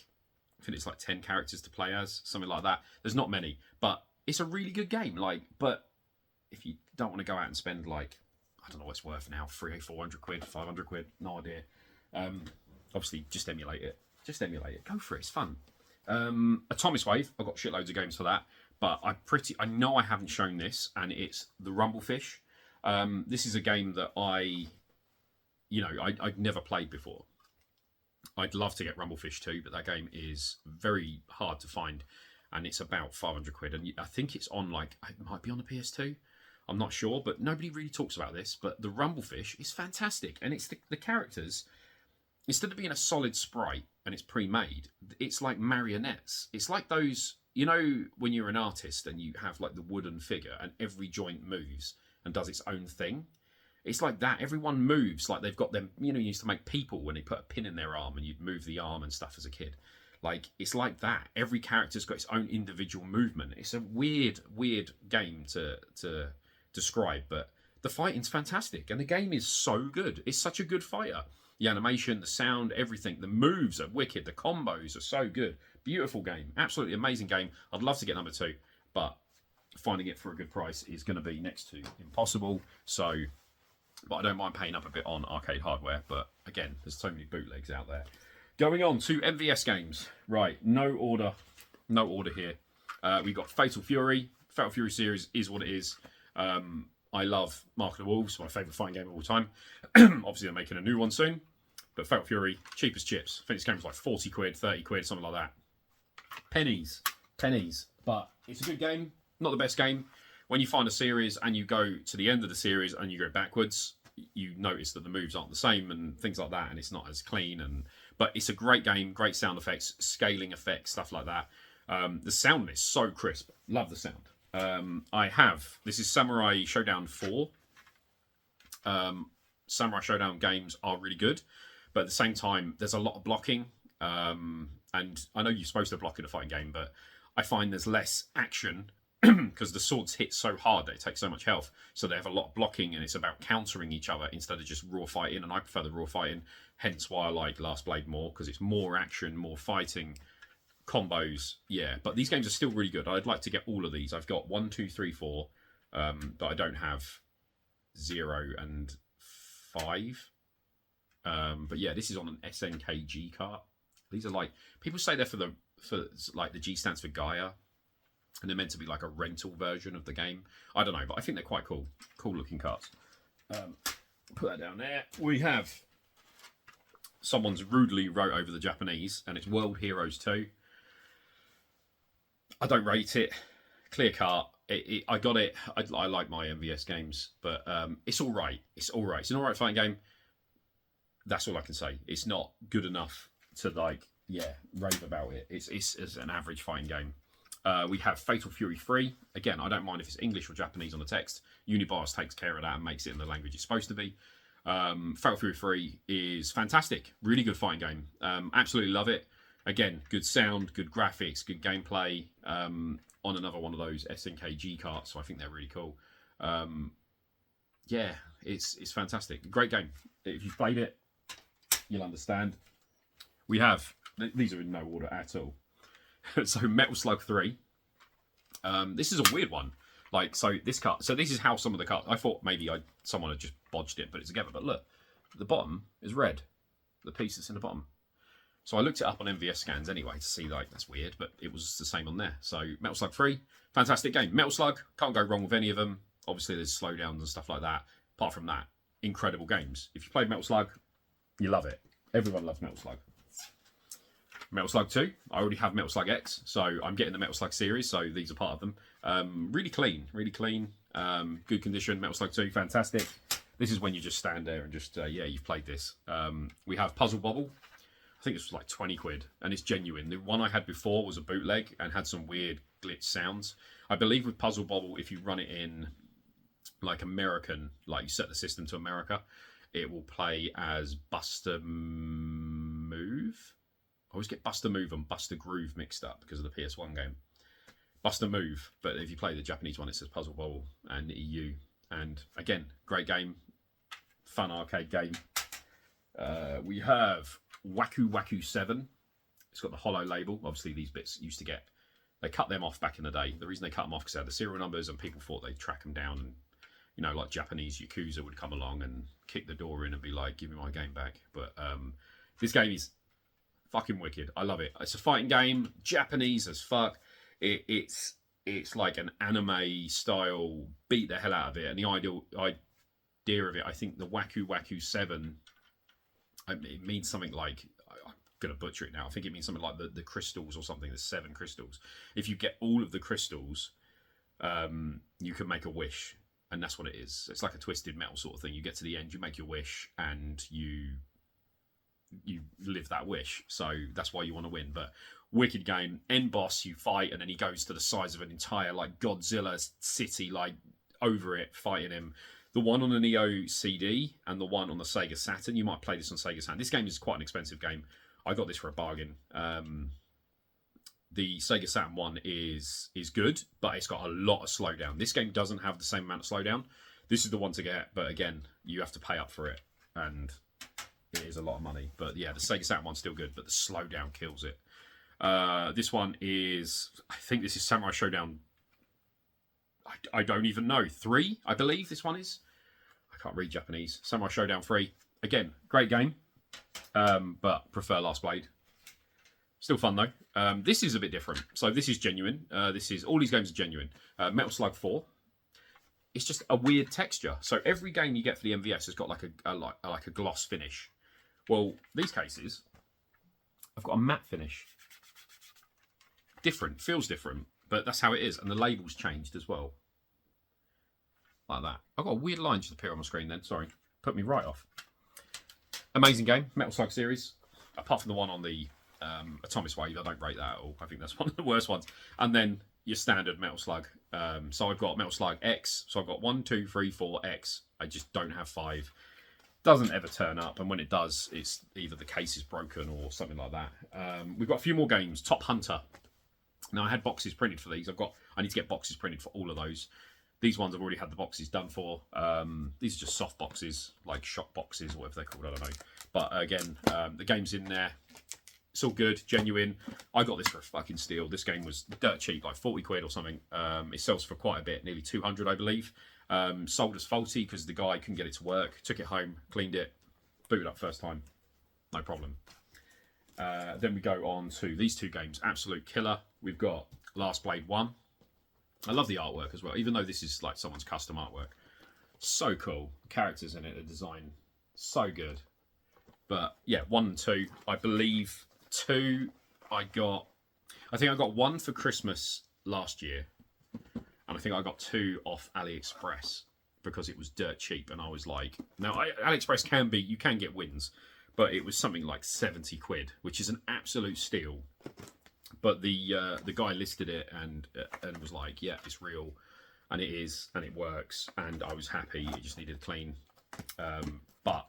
I think it's like 10 characters to play as, something like that. There's not many, but it's a really good game. Like, but if you don't want to go out and spend like, I don't know what it's worth now, 300, 400 quid, 500 quid, no idea. Obviously, just emulate it. Just emulate it. Go for it. It's fun. Atomic Wave. I've got shitloads of games for that. But I know I haven't shown this, and it's the Rumblefish. This is a game that I'd never played before. I'd love to get Rumblefish 2, but that game is very hard to find, and it's about 500 quid. And I think it's on it might be on the PS2. I'm not sure, but nobody really talks about this. But the Rumblefish is fantastic, and it's the characters. Instead of being a solid sprite and it's pre-made, it's like marionettes. It's like those, you know, when you're an artist and you have like the wooden figure and every joint moves and does its own thing. It's like that. Everyone moves like they've got them, you know, you used to make people when they put a pin in their arm and you'd move the arm and stuff as a kid. Like, it's like that. Every character's got its own individual movement. It's a weird game to describe, but the fighting's fantastic and the game is so good. It's such a good fighter. The animation, the sound, everything. The moves are wicked. The combos are so good. Beautiful game. Absolutely amazing game. I'd love to get number 2, but finding it for a good price is going to be next to impossible. So, but I don't mind paying up a bit on arcade hardware. But again, there's so many bootlegs out there. Going on to MVS games. Right, no order here. We've got Fatal Fury. Fatal Fury series is what it is. I love Mark of the Wolves, my favourite fighting game of all time. Obviously, they're making a new one soon. But Fatal Fury, cheap as chips. I think this game was like 40 quid, 30 quid, something like that. Pennies. But it's a good game, not the best game. When you find a series and you go to the end of the series and you go backwards, you notice that the moves aren't the same and things like that, and it's not as clean. But it's a great game, great sound effects, scaling effects, stuff like that. The sound is so crisp. Love the sound. This is Samurai Showdown 4. Samurai Showdown games are really good, but at the same time, there's a lot of blocking. And I know you're supposed to block in a fighting game, but I find there's less action because the swords hit so hard that it takes so much health. So they have a lot of blocking, and it's about countering each other instead of just raw fighting. And I prefer the raw fighting, hence why I like Last Blade more, because it's more action, more fighting. Combos, yeah, but these games are still really good. I'd like to get all of these. I've got 1, 2, 3, 4, but I don't have 0 and 5. But yeah, this is on an SNK cart. These are like, people say they're for like the G stands for Gaia, and they're meant to be like a rental version of the game. I don't know, but I think they're quite cool looking carts. Put that down there. We have, someone's rudely wrote over the Japanese, and it's World Heroes 2. I don't rate it. Clear cart. I got it. I like my MVS games, but it's all right. It's all right. It's an all right fighting game. That's all I can say. It's not good enough to like, yeah, rave about it. It's an average fighting game. We have Fatal Fury 3. Again, I don't mind if it's English or Japanese on the text. Unibars takes care of that and makes it in the language it's supposed to be. Fatal Fury 3 is fantastic. Really good fighting game. Absolutely love it. Again, good sound, good graphics, good gameplay. On another one of those SNK carts, so I think they're really cool. Yeah, it's fantastic. Great game. If you've played it, you'll understand. We have, these are in no order at all. So Metal Slug 3. This is a weird one. Like, so this cart, so this is how some of the carts, I thought maybe someone had just bodged it, put it together, but look, the bottom is red. The piece that's in the bottom. So I looked it up on MVS scans anyway to see, like, that's weird, but it was the same on there. So Metal Slug 3, fantastic game. Metal Slug, can't go wrong with any of them. Obviously there's slowdowns and stuff like that. Apart from that, incredible games. If you played Metal Slug, you love it. Everyone loves Metal Slug. Metal Slug 2, I already have Metal Slug X, so I'm getting the Metal Slug series, so these are part of them. Really clean, good condition. Metal Slug 2, fantastic. This is when you just stand there and just, yeah, you've played this. We have Puzzle Bobble. I think this was like 20 quid, and it's genuine. The one I had before was a bootleg and had some weird glitch sounds. I believe with Puzzle Bobble, if you run it in like American, like you set the system to America, it will play as Buster Move. I always get Buster Move and Buster Groove mixed up because of the PS1 game. Buster Move, but if you play the Japanese one, it says Puzzle Bobble and EU. And again, great game, fun arcade game. We have Waku Waku 7. It's got the hollow label. Obviously, these bits used to get, they cut them off back in the day. The reason they cut them off because they had the serial numbers and people thought they'd track them down. And, you know, like Japanese Yakuza would come along and kick the door in and be like, give me my game back. But this game is fucking wicked. I love it. It's a fighting game, Japanese as fuck. It's like an anime style, beat the hell out of it. And the idea of it, I think the Waku Waku 7, it means something like, I'm going to butcher it now, I think it means something like the crystals or something. There's 7 crystals. If you get all of the crystals, you can make a wish. And that's what it is. It's like a Twisted Metal sort of thing. You get to the end, you make your wish, and you live that wish. So that's why you want to win. But wicked game. End boss, you fight, and then he goes to the size of an entire like Godzilla city, like over it, fighting him. The one on the Neo CD and the one on the Sega Saturn, you might play this on Sega Saturn. This game is quite an expensive game. I got this for a bargain. The Sega Saturn one is good, but it's got a lot of slowdown. This game doesn't have the same amount of slowdown. This is the one to get, but again, you have to pay up for it, and it is a lot of money. But yeah, the Sega Saturn one's still good, but the slowdown kills it. This one is, I think this is Samurai Showdown. I don't even know. 3, I believe this one is. I can't read Japanese. Samurai Showdown 3. Again, great game, but prefer Last Blade. Still fun though. This is a bit different. So this is genuine. All these games are genuine. Metal Slug 4. It's just a weird texture. So every game you get for the MVS has got like a gloss finish. Well, these cases, I've got a matte finish. Different, feels different, but that's how it is. And the label's changed as well. Like that. I've got a weird line just appear on my screen then. Sorry. Put me right off. Amazing game. Metal Slug series. Apart from the one on the Atomic Wave, I don't rate that at all. I think that's one of the worst ones. And then your standard Metal Slug. So I've got Metal Slug X. So I've got 1, 2, 3, 4, X. I just don't have 5. Doesn't ever turn up, and when it does, it's either the case is broken or something like that. We've got a few more games. Top Hunter. Now, I had boxes printed for these. I need to get boxes printed for all of those. These ones I've already had the boxes done for. These are just soft boxes, like shop boxes or whatever they're called, I don't know. But again, the game's in there. It's all good, genuine. I got this for a fucking steal. This game was dirt cheap, like 40 quid or something. It sells for quite a bit, nearly 200, I believe. Sold as faulty because the guy couldn't get it to work. Took it home, cleaned it, booted up first time, no problem. Then we go on to these two games, absolute killer. We've got Last Blade 1. I love the artwork as well, even though this is like someone's custom artwork. So cool. Characters in it, the design, so good. But yeah, 1 and 2. I believe 2 I think I got 1 for Christmas last year. And I think I got 2 off AliExpress because it was dirt cheap. And I was like, now AliExpress you can get wins, but it was something like 70 quid, which is an absolute steal. But the guy listed it and was like, yeah, it's real. And it is, and it works. And I was happy. It just needed clean. But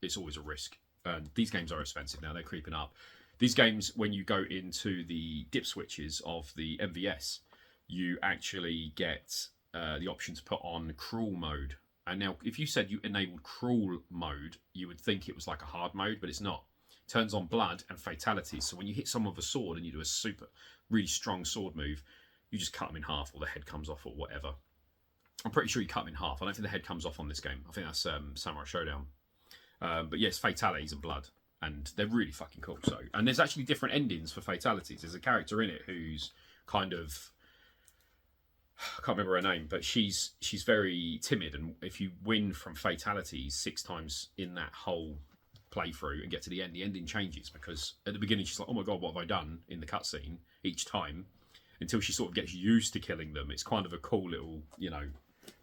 it's always a risk. And these games are expensive now. They're creeping up. These games, when you go into the dip switches of the MVS, you actually get the option to put on cruel mode. And now, if you said you enabled cruel mode, you would think it was like a hard mode, but it's not. It turns on blood and fatalities. So when you hit someone with a sword and you do a really strong sword move, you just cut them in half, or the head comes off, or whatever. I'm pretty sure you cut them in half. I don't think the head comes off on this game. I think that's Samurai Showdown. But yes, fatalities and blood. And they're really fucking cool. So, and there's actually different endings for fatalities. There's a character in it who's kind of, I can't remember her name, but she's very timid. And if you win from fatalities 6 times in that whole playthrough and get to the ending changes, because at the beginning she's like, oh my god, what have I done in the cutscene each time, until she sort of gets used to killing them. It's kind of a cool little,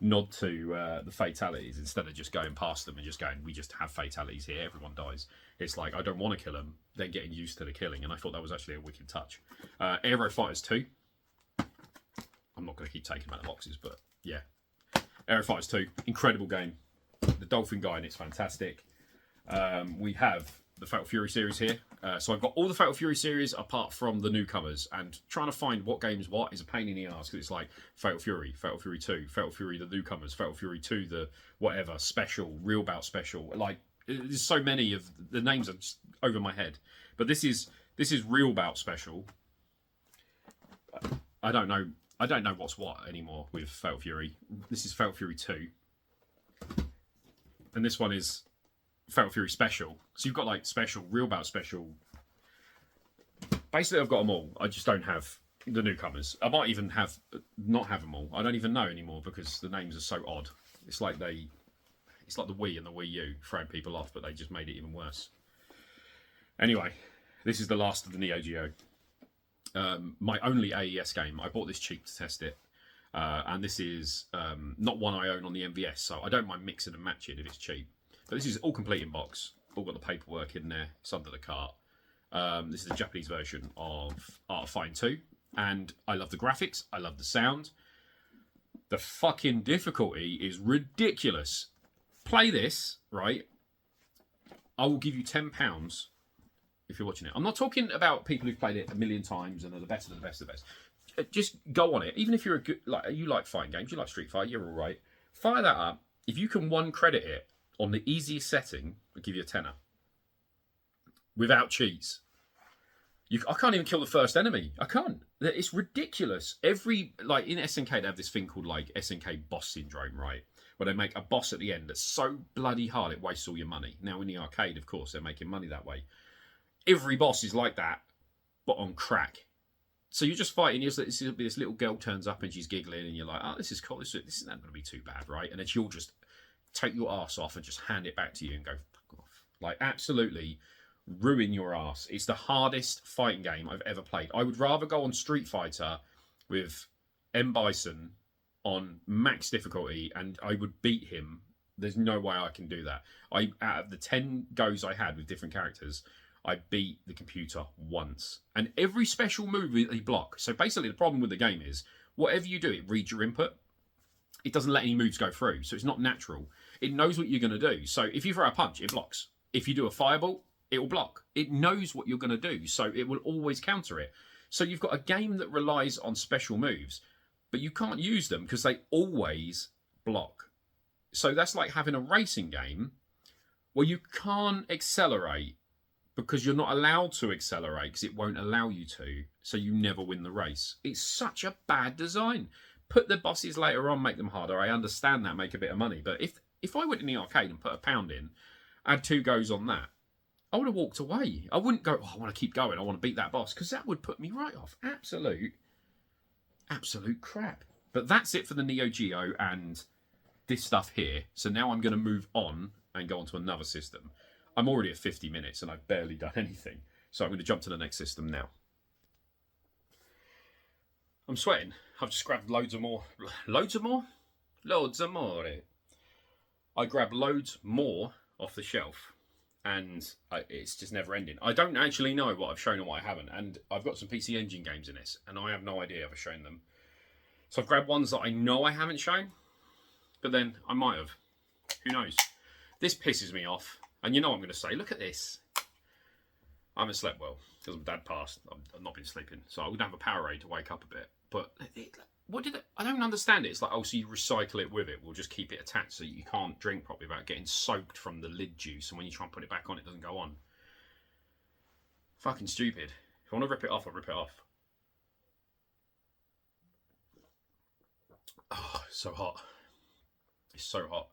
nod to the fatalities, instead of just going past them and just going, we just have fatalities here, everyone dies. It's like, I don't want to kill them, then getting used to the killing. And I thought that was actually a wicked touch. Aero Fighters 2. I'm not going to keep taking them out of boxes, but yeah. Aero Fighters 2, incredible game. The dolphin guy in it's fantastic. We have the Fatal Fury series here. So I've got all the Fatal Fury series apart from the newcomers, and trying to find what game's what is a pain in the ass, because it's like Fatal Fury 2, Fatal Fury the newcomers, Fatal Fury 2 the whatever, special, real bout special. Like, there's so many of the names are just over my head. But this is real bout special. I don't know what's what anymore with Fatal Fury. This is Fatal Fury 2. And this one is Fatal Fury Special. So you've got like special, real bout special. Basically, I've got them all. I just don't have the newcomers. I might even not have them all. I don't even know anymore because the names are so odd. It's like the Wii and the Wii U throwing people off, but they just made it even worse. Anyway, this is the last of the Neo Geo. My only AES game. I bought this cheap to test it. And this is not one I own on the MVS, so I don't mind mixing and matching if it's cheap. But this is all complete in box. All got the paperwork in there. It's under the cart. This is the Japanese version of Art of Fighting 2. And I love the graphics. I love the sound. The fucking difficulty is ridiculous. Play this, right? I will give you £10 if you're watching it. I'm not talking about people who've played it a million times and are the best of the best of the best. Just go on it. Even if you're you like fighting games, you like Street Fighter, you're all right. Fire that up. If you can one credit it on the easiest setting, I'll give you a tenner. Without cheats. I can't even kill the first enemy. I can't. It's ridiculous. In SNK, they have this thing called like SNK boss syndrome, right? Where they make a boss at the end that's so bloody hard it wastes all your money. Now in the arcade, of course, they're making money that way. Every boss is like that, but on crack. So you're just fighting. This little girl turns up and she's giggling, and you're like, "Oh, this is cool. This is not going to be too bad, right?" And then she'll just take your ass off and just hand it back to you and go, "Fuck off!" Like, absolutely ruin your ass. It's the hardest fighting game I've ever played. I would rather go on Street Fighter with M. Bison on max difficulty, and I would beat him. There's no way I can do that. Out of the 10 goes I had with different characters, I beat the computer once. And every special move they block. So basically the problem with the game is, whatever you do, it reads your input. It doesn't let any moves go through. So it's not natural. It knows what you're going to do. So if you throw a punch, it blocks. If you do a fireball, it will block. It knows what you're going to do. So it will always counter it. So you've got a game that relies on special moves, but you can't use them because they always block. So that's like having a racing game where you can't accelerate because you're not allowed to accelerate because it won't allow you to. So you never win the race. It's such a bad design. Put the bosses later on, make them harder. I understand that, make a bit of money. But if I went in the arcade and put £1 in had 2 goes on that, I would have walked away. I wouldn't go, oh, I want to keep going, I want to beat that boss, because that would put me right off. Absolute crap. But that's it for the Neo Geo and this stuff here. So now I'm going to move on and go on to another system. I'm already at 50 minutes and I've barely done anything. So I'm going to jump to the next system now. I'm sweating. I've just grabbed loads of more. Loads of more? Loads of more. I grabbed loads more off the shelf. And it's just never ending. I don't actually know what I've shown and what I haven't. And I've got some PC Engine games in this. And I have no idea if I've shown them. So I've grabbed ones that I know I haven't shown. But then I might have. Who knows? This pisses me off. And you know what I'm going to say. Look at this. I haven't slept well. Because my dad passed. I've not been sleeping. So I would have a Powerade to wake up a bit. But what did it? I don't understand it. It's like, oh, so you recycle it with it. We'll just keep it attached so you can't drink properly without getting soaked from the lid juice. And when you try and put it back on, it doesn't go on. Fucking stupid. If I want to rip it off, I'll rip it off. Oh, it's so hot. It's so hot.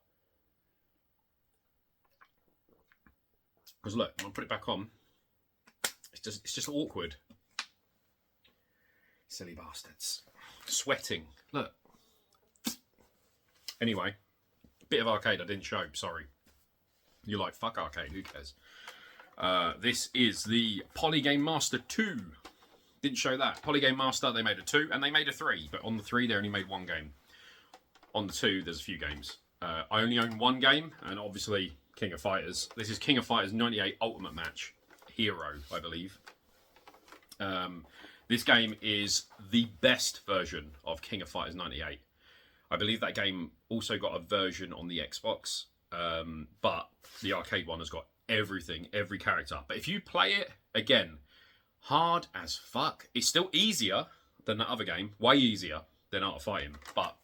Because look, when I put it back on, it's just awkward. Silly bastards. Sweating. Look. Anyway, bit of arcade I didn't show, sorry. You're like, fuck arcade, who cares? This is the Polygame Master 2. Didn't show that. Polygame Master, they made a 2 and they made a 3. But on the 3, they only made 1 game. On the 2, there's a few games. I only own 1 game, and obviously King of Fighters. This is King of Fighters 98 Ultimate Match. Hero, I believe. This game is the best version of King of Fighters 98. I believe that game also got a version on the Xbox, but the arcade one has got everything, every character. But if you play it, again, hard as fuck. It's still easier than that other game, way easier than Art of Fighting, but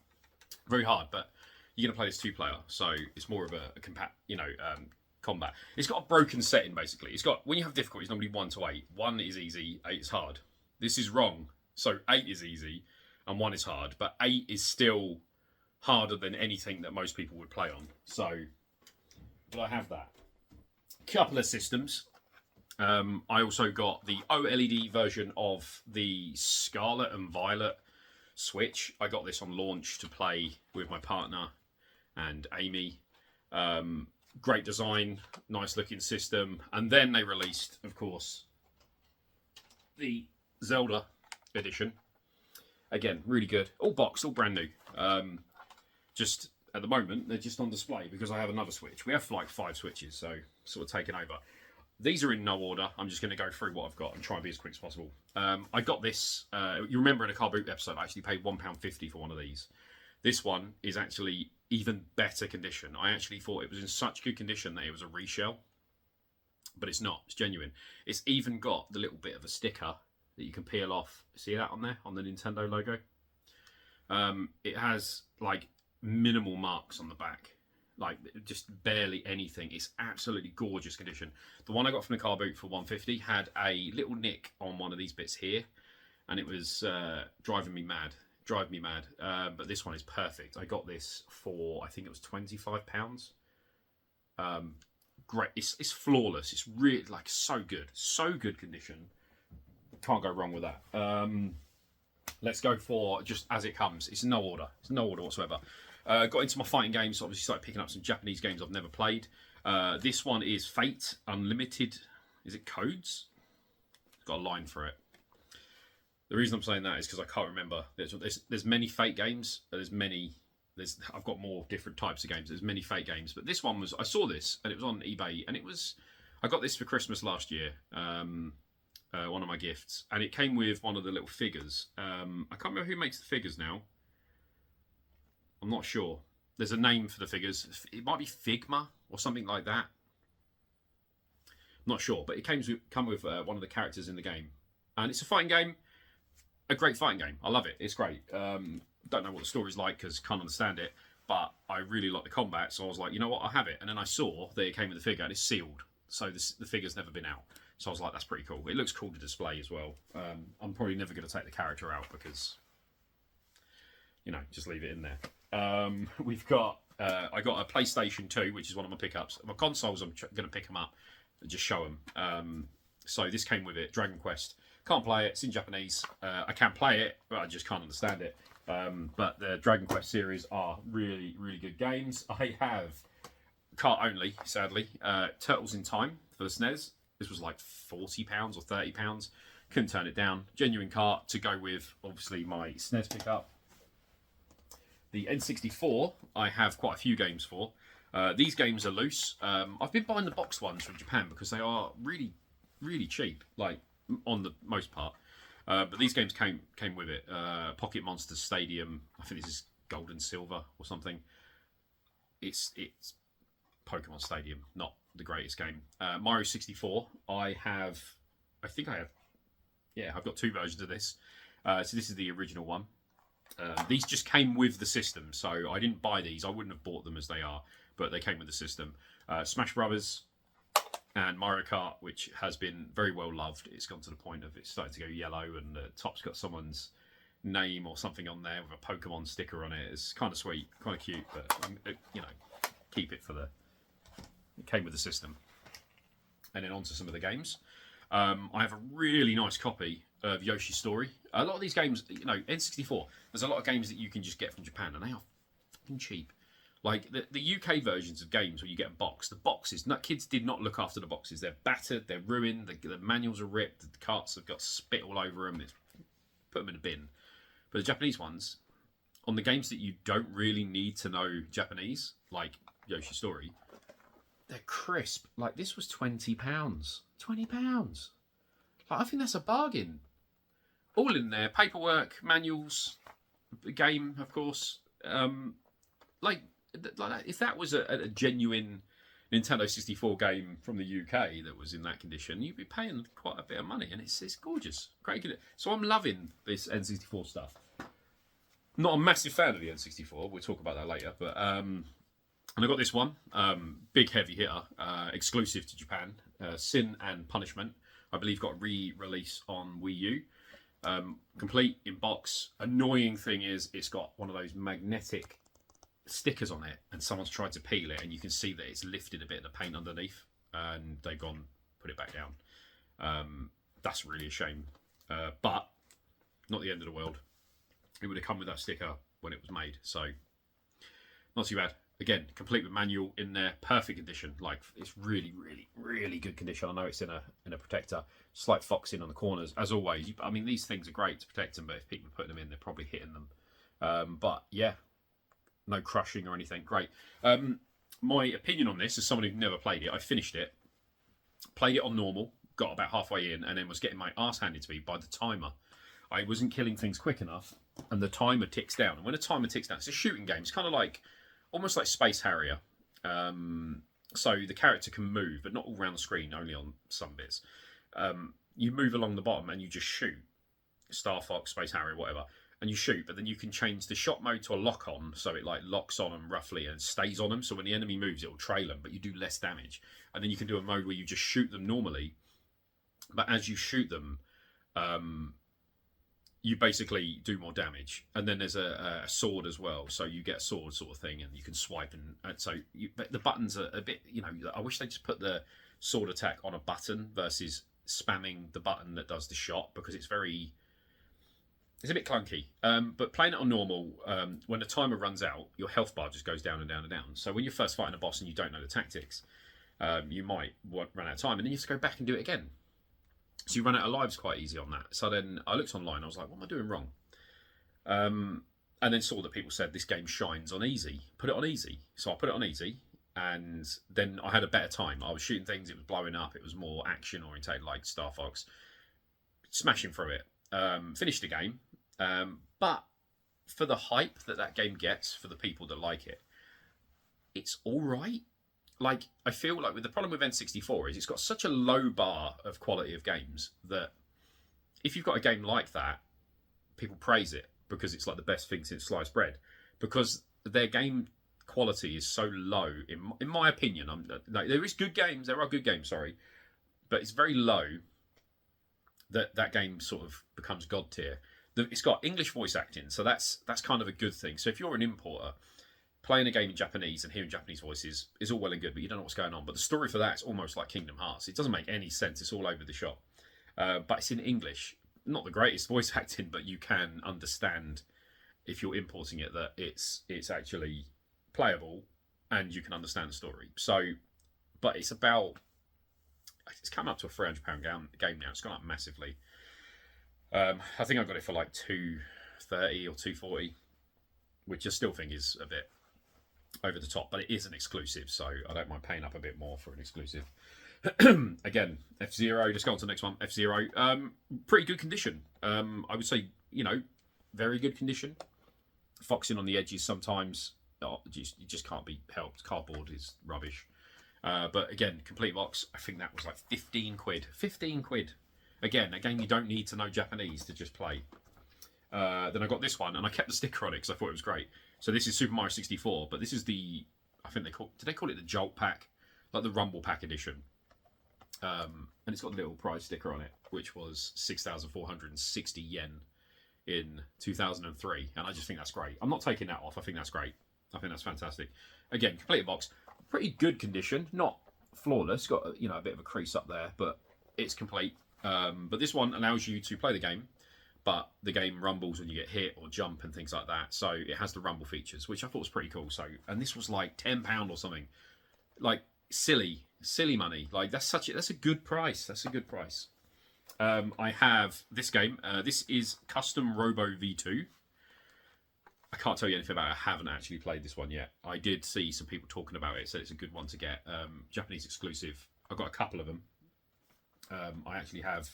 very hard. But you're going to play this 2-player, so it's more of a combat. It's got a broken setting, basically. It's got, when you have difficulty, it's normally 1 to 8. 1 is easy, 8 is hard. This is wrong. So 8 is easy and 1 is hard, but 8 is still harder than anything that most people would play on. So, but I have that. Couple of systems. I also got the OLED version of the Scarlet and Violet Switch. I got this on launch to play with my partner and Amy. Great design, nice looking system. And then they released, of course, the Zelda edition. Again, really good. All boxed, all brand new. Just at the moment, they're just on display because I have another Switch. We have like 5 Switches, so sort of taken over. These are in no order. I'm just going to go through what I've got and try and be as quick as possible. I got this. You remember in a Car Boot episode, I actually paid £1.50 for one of these. This one is actually even better condition. I actually thought it was in such good condition that it was a reshell. But it's not. It's genuine. It's even got the little bit of a sticker that you can peel off. See that on there? On the Nintendo logo? It has, like, minimal marks on the back. Like, just barely anything. It's absolutely gorgeous condition. The one I got from the Car Boot for £1.50 had a little nick on one of these bits here. And it was driving me mad. But this one is perfect. I got this for, I think it was £25. Great. It's flawless. It's really, like, so good. So good condition. Can't go wrong with that. Let's go for just as it comes. It's no order. It's no order whatsoever. Got into my fighting games. Obviously started picking up some Japanese games I've never played. This one is Fate Unlimited. Is it Codes? It's got a line for it. The reason I'm saying that is because I can't remember. There's many Fate games. I've got more different types of games. There's many Fate games, but this one was. I saw this and it was on eBay, and it was. I got this for Christmas last year. One of my gifts, and it came with one of the little figures. I can't remember who makes the figures now. I'm not sure. There's a name for the figures. It might be Figma or something like that. I'm not sure, but it come with one of the characters in the game, and it's a fighting game. A great fighting game. I love it. It's great. Don't know what the story's like because can't understand it, but I really like the combat, so I was like, you know what, I'll have it. And then I saw that it came with the figure and it's sealed, so the figure's never been out. So I was like, that's pretty cool. It looks cool to display as well. I'm probably never going to take the character out because, you know, just leave it in there. We've got I got a PlayStation 2, which is one of my pickups. My consoles, I'm going to pick them up and just show them. So this came with it, Dragon Quest. Can't play it, it's in Japanese. I can play it, but I just can't understand it. But the Dragon Quest series are really, really good games. I have cart only, sadly. Turtles in Time for the SNES. This was like £40 or £30. Couldn't turn it down. Genuine cart to go with, obviously, my SNES pickup. The N64, I have quite a few games for. These games are loose. I've been buying the boxed ones from Japan because they are really, really cheap, like on the most part. But these games came with it. Pocket Monsters Stadium. I think this is Gold and Silver or something. It's Pokemon Stadium, not the greatest game. Mario 64. I've got 2 versions of this. So this is the original one. These just came with the system, so I didn't buy these. I wouldn't have bought them as they are, but they came with the system. Smash Brothers and Mario Kart, which has been very well loved. It's gone to the point of it's starting to go yellow, and the top's got someone's name or something on there with a Pokemon sticker on it. It's kind of sweet, kind of cute, but keep it for the. It came with the system. And then on to some of the games. I have a really nice copy of Yoshi's Story. A lot of these games, N64, there's a lot of games that you can just get from Japan, and they are fucking cheap. Like the UK versions of games where you get a box, the boxes, kids did not look after the boxes. They're battered, they're ruined, the manuals are ripped, the carts have got spit all over them. Put them in a bin. But the Japanese ones, on the games that you don't really need to know Japanese, like Yoshi's Story, they're crisp. Like this was £20. £20. Like, I think that's a bargain. All in there, paperwork, manuals, the game, of course. Like that, if that was a genuine Nintendo 64 game from the UK that was in that condition, you'd be paying quite a bit of money, and it's gorgeous, great. So I'm loving this N64 stuff. Not a massive fan of the N64. We'll talk about that later, but and I got this one, big heavy hitter, exclusive to Japan, Sin and Punishment. I believe got re-release on Wii U. Complete in box. Annoying thing is it's got one of those magnetic stickers on it, and someone's tried to peel it, and you can see that it's lifted a bit of the paint underneath, and they've gone put it back down. That's really a shame, but not the end of the world. It would have come with that sticker when it was made, so not too bad. Again, complete with manual in there, perfect condition. Like it's really, really, really good condition. I know it's in a protector, slight foxing on the corners, as always. I mean, these things are great to protect them, but if people are putting them in, they're probably hitting them. But yeah, no crushing or anything. Great. My opinion on this, as someone who'd never played it, I finished it, played it on normal, got about halfway in, and then was getting my arse handed to me by the timer. I wasn't killing things quick enough, and the timer ticks down. And when a timer ticks down, it's a shooting game. It's kind of like almost like Space Harrier. So the character can move, but not all around the screen, only on some bits. You move along the bottom and you just shoot. Star Fox, Space Harrier, whatever. And you shoot, but then you can change the shot mode to a lock on, so it like locks on them roughly and stays on them. So when the enemy moves, it will trail them, but you do less damage. And then you can do a mode where you just shoot them normally, but as you shoot them, you basically do more damage. And then there's a sword as well, so you get a sword sort of thing, and you can swipe. And so but the buttons are a bit, I wish they just put the sword attack on a button versus spamming the button that does the shot, because it's a bit clunky. But playing it on normal, when the timer runs out, your health bar just goes down and down and down. So when you're first fighting a boss and you don't know the tactics, you might run out of time, and then you have to go back and do it again. So you run out of lives quite easy on that. So then I looked online, I was like, what am I doing wrong? And then saw that people said this game shines on easy. Put it on easy. So I put it on easy, and then I had a better time. I was shooting things, it was blowing up, it was more action orientated like Star Fox. Smashing through it. Finished the game. But for the hype that game gets for the people that like it, it's all right. Like, I feel like the problem with N64 is it's got such a low bar of quality of games that if you've got a game like that, people praise it because it's like the best thing since sliced bread. Because their game quality is so low, in my opinion. There are good games, sorry, but it's very low that game sort of becomes god tier. It's got English voice acting, so that's kind of a good thing. So if you're an importer, playing a game in Japanese and hearing Japanese voices is all well and good, but you don't know what's going on. But the story for that is almost like Kingdom Hearts. It doesn't make any sense. It's all over the shop. But it's in English. Not the greatest voice acting, but you can understand if you're importing it that it's actually playable and you can understand the story. So, but it's it's come up to a £300 game now. It's gone up massively. I think I got it for like $230 or $240, which I still think is a bit over the top, but it is an exclusive, so I don't mind paying up a bit more for an exclusive. Again, F-Zero, just go on to the next one. F-Zero, pretty good condition. I would say, very good condition. Foxing on the edges sometimes, you just can't be helped. Cardboard is rubbish. But again, complete box, I think that was like 15 quid. 15 quid. Again, a game you don't need to know Japanese to just play. Then I got this one, and I kept the sticker on it because I thought it was great. So this is Super Mario 64, but this is did they call it the Jolt Pack? Like the Rumble Pack edition. And it's got a little prize sticker on it, which was 6,460 yen in 2003. And I just think that's great. I'm not taking that off. I think that's great. I think that's fantastic. Again, complete box. Pretty good condition. Not flawless. Got, a bit of a crease up there, but it's complete. But this one allows you to play the game, but the game rumbles when you get hit or jump and things like that. So it has the rumble features, which I thought was pretty cool. So, and this was like £10 or something. Like, silly money. Like, that's a good price. That's a good price. I have this game. This is Custom Robo V2. I can't tell you anything about it. I haven't actually played this one yet. I did see some people talking about it, so it's a good one to get. Japanese exclusive. I've got a couple of them. I actually have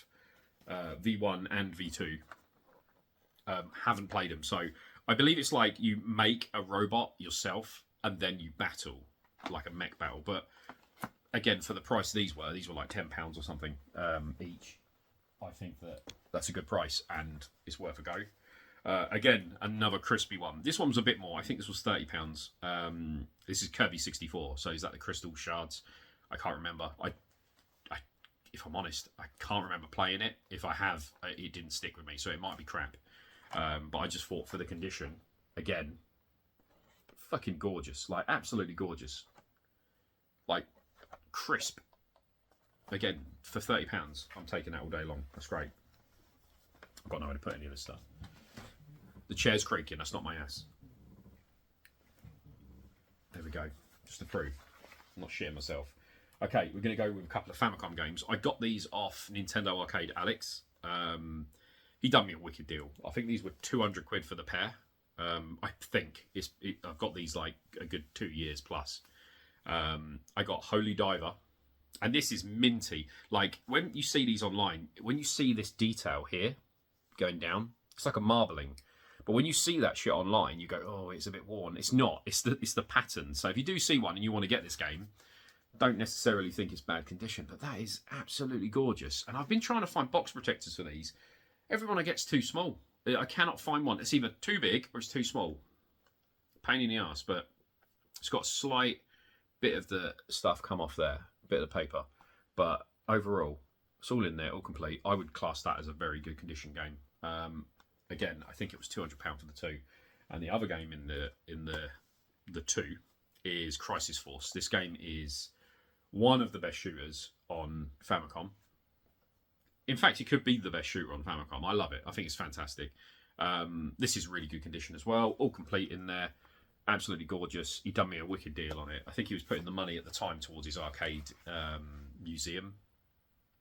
V1 and V2. Haven't played them. So I believe it's like you make a robot yourself and then you battle, like a mech battle. But again, for the price these were like £10 or something each. I think that's a good price and it's worth a go. Again, another crispy one. This one was a bit more. I think this was £30. This is Kirby 64. So is that the crystal shards? I can't remember. If I'm honest, I can't remember playing it. If I have, it didn't stick with me, so it might be crap. But I just thought for the condition, again, fucking gorgeous. Like, absolutely gorgeous. Like, crisp. Again, for £30, I'm taking that all day long. That's great. I've got nowhere to put any of this stuff. The chair's creaking, that's not my ass. There we go. Just to prove. I'm not shitting myself. Okay, we're going to go with a couple of Famicom games. I got these off Nintendo Arcade Alex. He done me a wicked deal. I think these were 200 quid for the pair. I think I've got these like a good 2 years plus. I got Holy Diver. And this is minty. Like, when you see these online, when you see this detail here going down, it's like a marbling. But when you see that shit online, you go, oh, it's a bit worn. It's not. It's the pattern. So if you do see one and you want to get this game, don't necessarily think it's bad condition, but that is absolutely gorgeous. And I've been trying to find box protectors for these. Every one I get's too small. I cannot find one. It's either too big or it's too small. Pain in the ass, but it's got a slight bit of the stuff come off there, a bit of the paper. But overall, it's all in there, all complete. I would class that as a very good condition game. Again, I think it was £200 for the two. And the other game in the two is Crisis Force. This game is one of the best shooters on Famicom. In fact, it could be the best shooter on Famicom. I love it. I think it's fantastic. This is really good condition as well. All complete in there. Absolutely gorgeous. He done me a wicked deal on it. I think he was putting the money at the time towards his arcade museum,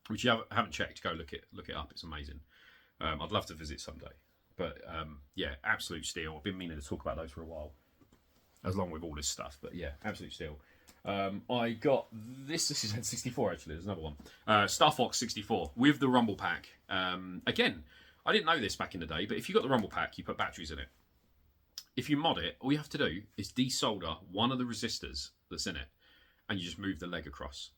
which you haven't checked. Go look it up. It's amazing. I'd love to visit someday. But yeah, absolute steal. I've been meaning to talk about those for a while, along with all this stuff. But yeah, absolute steal. I got this. This is N64 actually. There's another one. Star Fox 64 with the Rumble Pack. Again, I didn't know this back in the day, but if you got the Rumble Pack, you put batteries in it. If you mod it, all you have to do is desolder one of the resistors that's in it, and you just move the leg across.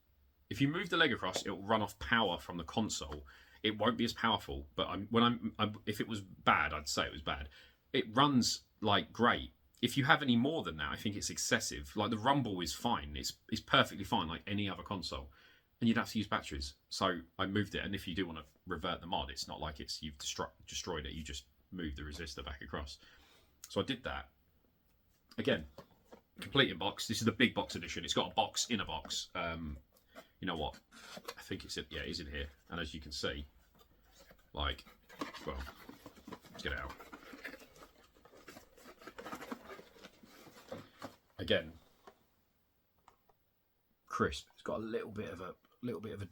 If you move the leg across, it will run off power from the console. It won't be as powerful, but if it was bad, I'd say it was bad. It runs like great. If you have any more than that, I think it's excessive. Like the Rumble is fine. It's perfectly fine, like any other console. And you'd have to use batteries. So I moved it. And if you do want to revert the mod, it's not like you've destroyed it. You just move the resistor back across. So I did that. Again, complete in box. This is the big box edition. It's got a box in a box. You know what? I think it's yeah, it is in here. And as you can see, like, well, let's get it out. Again, crisp. It's got a little bit of a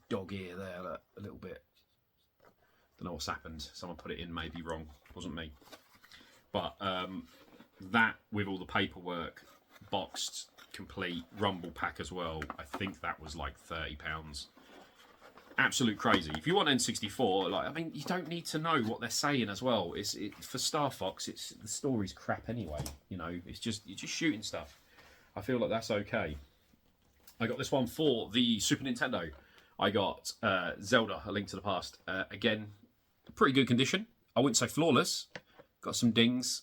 dog ear there. A little bit. Don't know what's happened. Someone put it in maybe wrong. Wasn't me. But that with all the paperwork, boxed, complete, rumble pack as well. I think that was like £30. Absolute crazy. If you want N64, like, I mean, you don't need to know what they're saying as well. For Star Fox. The story's crap anyway. You know, you're just shooting stuff. I feel like that's okay. I got this one for the Super Nintendo. I got Zelda: A Link to the Past. Again, pretty good condition. I wouldn't say flawless. Got some dings,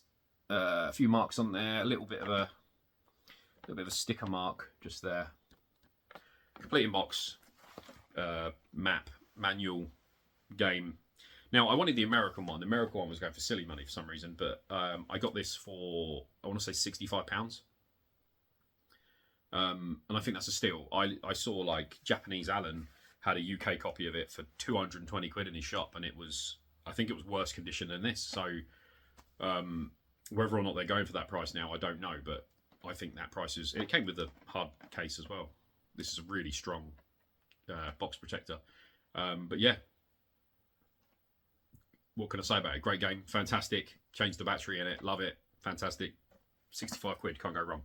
a few marks on there, a little bit of a sticker mark just there. Complete in box, map, manual, game. Now I wanted the American one. The American one was going for silly money for some reason, but I got this for, I want to say £65. And I think that's a steal. I saw like Japanese Alan had a UK copy of it for 220 quid in his shop, and I think it was worse condition than this. So whether or not they're going for that price now, I don't know, but I think that price is. It came with a hard case as well. This is a really strong box protector. But yeah, what can I say about it? Great game, fantastic. Changed the battery in it, love it, fantastic. 65 quid, can't go wrong.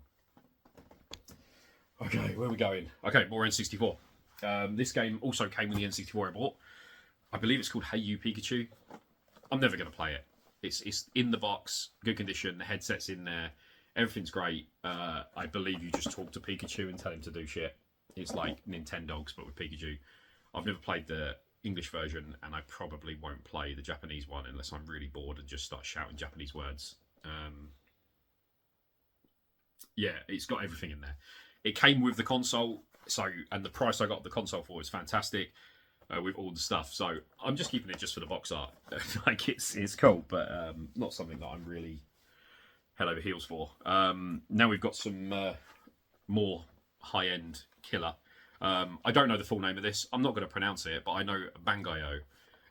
Okay, where are we going? Okay, more N64. This game also came with the N64 I bought. I believe it's called Hey You Pikachu. I'm never going to play it. It's in the box, good condition, the headset's in there, everything's great. I believe you just talk to Pikachu and tell him to do shit. It's like Nintendogs, but with Pikachu. I've never played the English version, and I probably won't play the Japanese one unless I'm really bored and just start shouting Japanese words. Yeah, it's got everything in there. It came with the console, and the price I got the console for is fantastic, with all the stuff. So I'm just keeping it just for the box art. Like it's cool, but not something that I'm really head over heels for. Now we've got some more high-end killer. I don't know the full name of this. I'm not going to pronounce it, but I know Bangayo.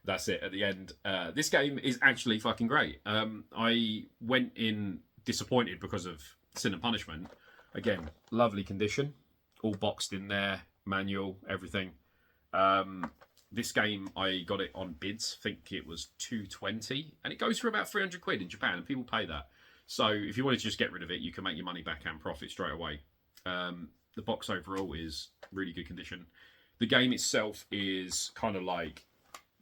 That's it at the end. This game is actually fucking great. I went in disappointed because of Sin and Punishment. Again, lovely condition, all boxed in there, manual, everything. This game, I got it on bids. I think it was 220, and it goes for about 300 quid in Japan, and people pay that. So if you wanted to just get rid of it, you can make your money back and profit straight away. The box overall is really good condition. The game itself is kind of like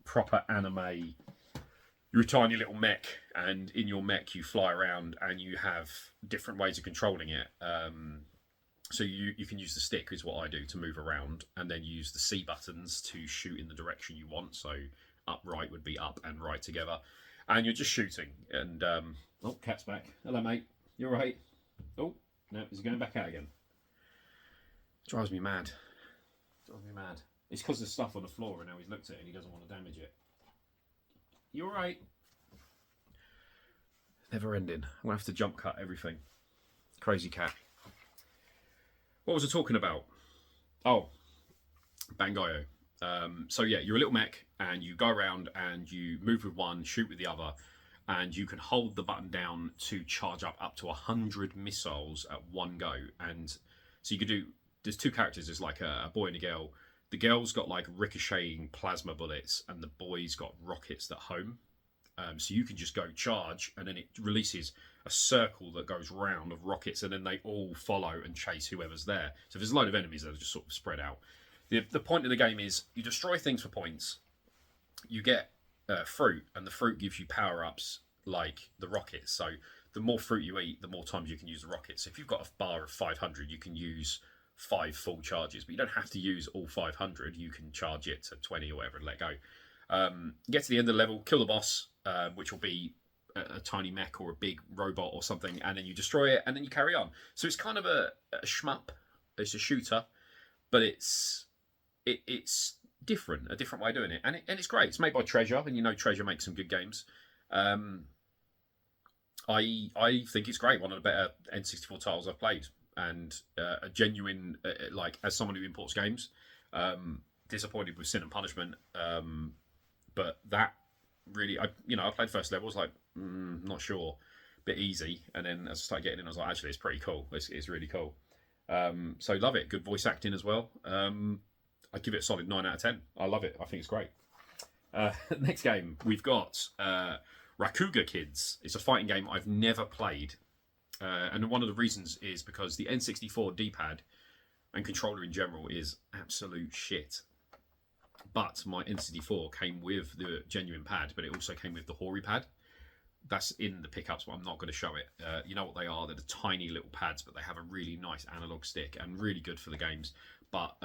proper anime. You're a tiny little mech, and in your mech you fly around, and you have different ways of controlling it. So you can use the stick, is what I do, to move around, and then use the C buttons to shoot in the direction you want. So up, right would be up and right together. And you're just shooting. And, oh, cat's back. Hello, mate. You all right? Oh, no, he's going back out again. Drives me mad. Drives me mad. It's because there's stuff on the floor, and now he's looked at it and he doesn't want to damage it. You all right? Never ending. I'm going to have to jump cut everything. Crazy cat. What was I talking about? Oh, Bangayo. So yeah, you're a little mech, and you go around and you move with one, shoot with the other, and you can hold the button down to charge up to 100 missiles at one go. And so you could do, there's two characters, there's like a boy and a girl. The girl's got like ricocheting plasma bullets, and the boy's got rockets that home. So you can just go charge, and then it releases a circle that goes round of rockets, and then they all follow and chase whoever's there. So if there's a load of enemies, they'll just sort of spread out. The point of the game is you destroy things for points. You get fruit, and the fruit gives you power-ups like the rockets. So the more fruit you eat, the more times you can use the rockets. So if you've got a bar of 500, you can use 5 full charges, but you don't have to use all 500. You can charge it to 20 or whatever and let go. Get to the end of the level, kill the boss, which will be a tiny mech or a big robot or something, and then you destroy it, and then you carry on. So it's kind of a shmup. It's a shooter, but it's different, a different way of doing it, and it's great. It's made by Treasure, and you know Treasure makes some good games. I think it's great. One of the better N64 titles I've played. and a genuine, like, as someone who imports games, disappointed with Sin and Punishment. But that really, I played first level, I was like, not sure, bit easy, and then as I started getting in, I was like, actually, it's pretty cool. It's really cool. So love it. Good voice acting as well. I give it a solid 9 out of 10. I love it. I think it's great. Next game, we've got Rakuga Kids. It's a fighting game I've never played. And one of the reasons is because the N64 D-pad and controller in general is absolute shit. But my N64 came with the genuine pad, but it also came with the Hori pad. That's in the pickups, but I'm not going to show it. You know what they are? They're the tiny little pads, but they have a really nice analog stick and really good for the games. But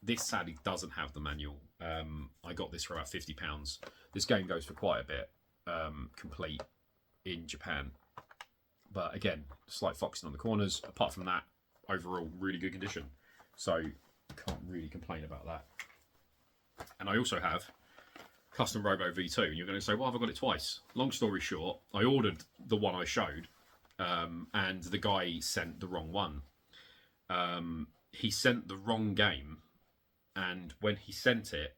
this sadly doesn't have the manual. I got this for about £50. This game goes for quite a bit, complete in Japan. But again, slight foxing on the corners. Apart from that, overall, really good condition. So, can't really complain about that. And I also have Custom Robo V2. And you're going to say, well, have I got it twice? Long story short, I ordered the one I showed, and the guy sent the wrong one. He sent the wrong game. And when he sent it,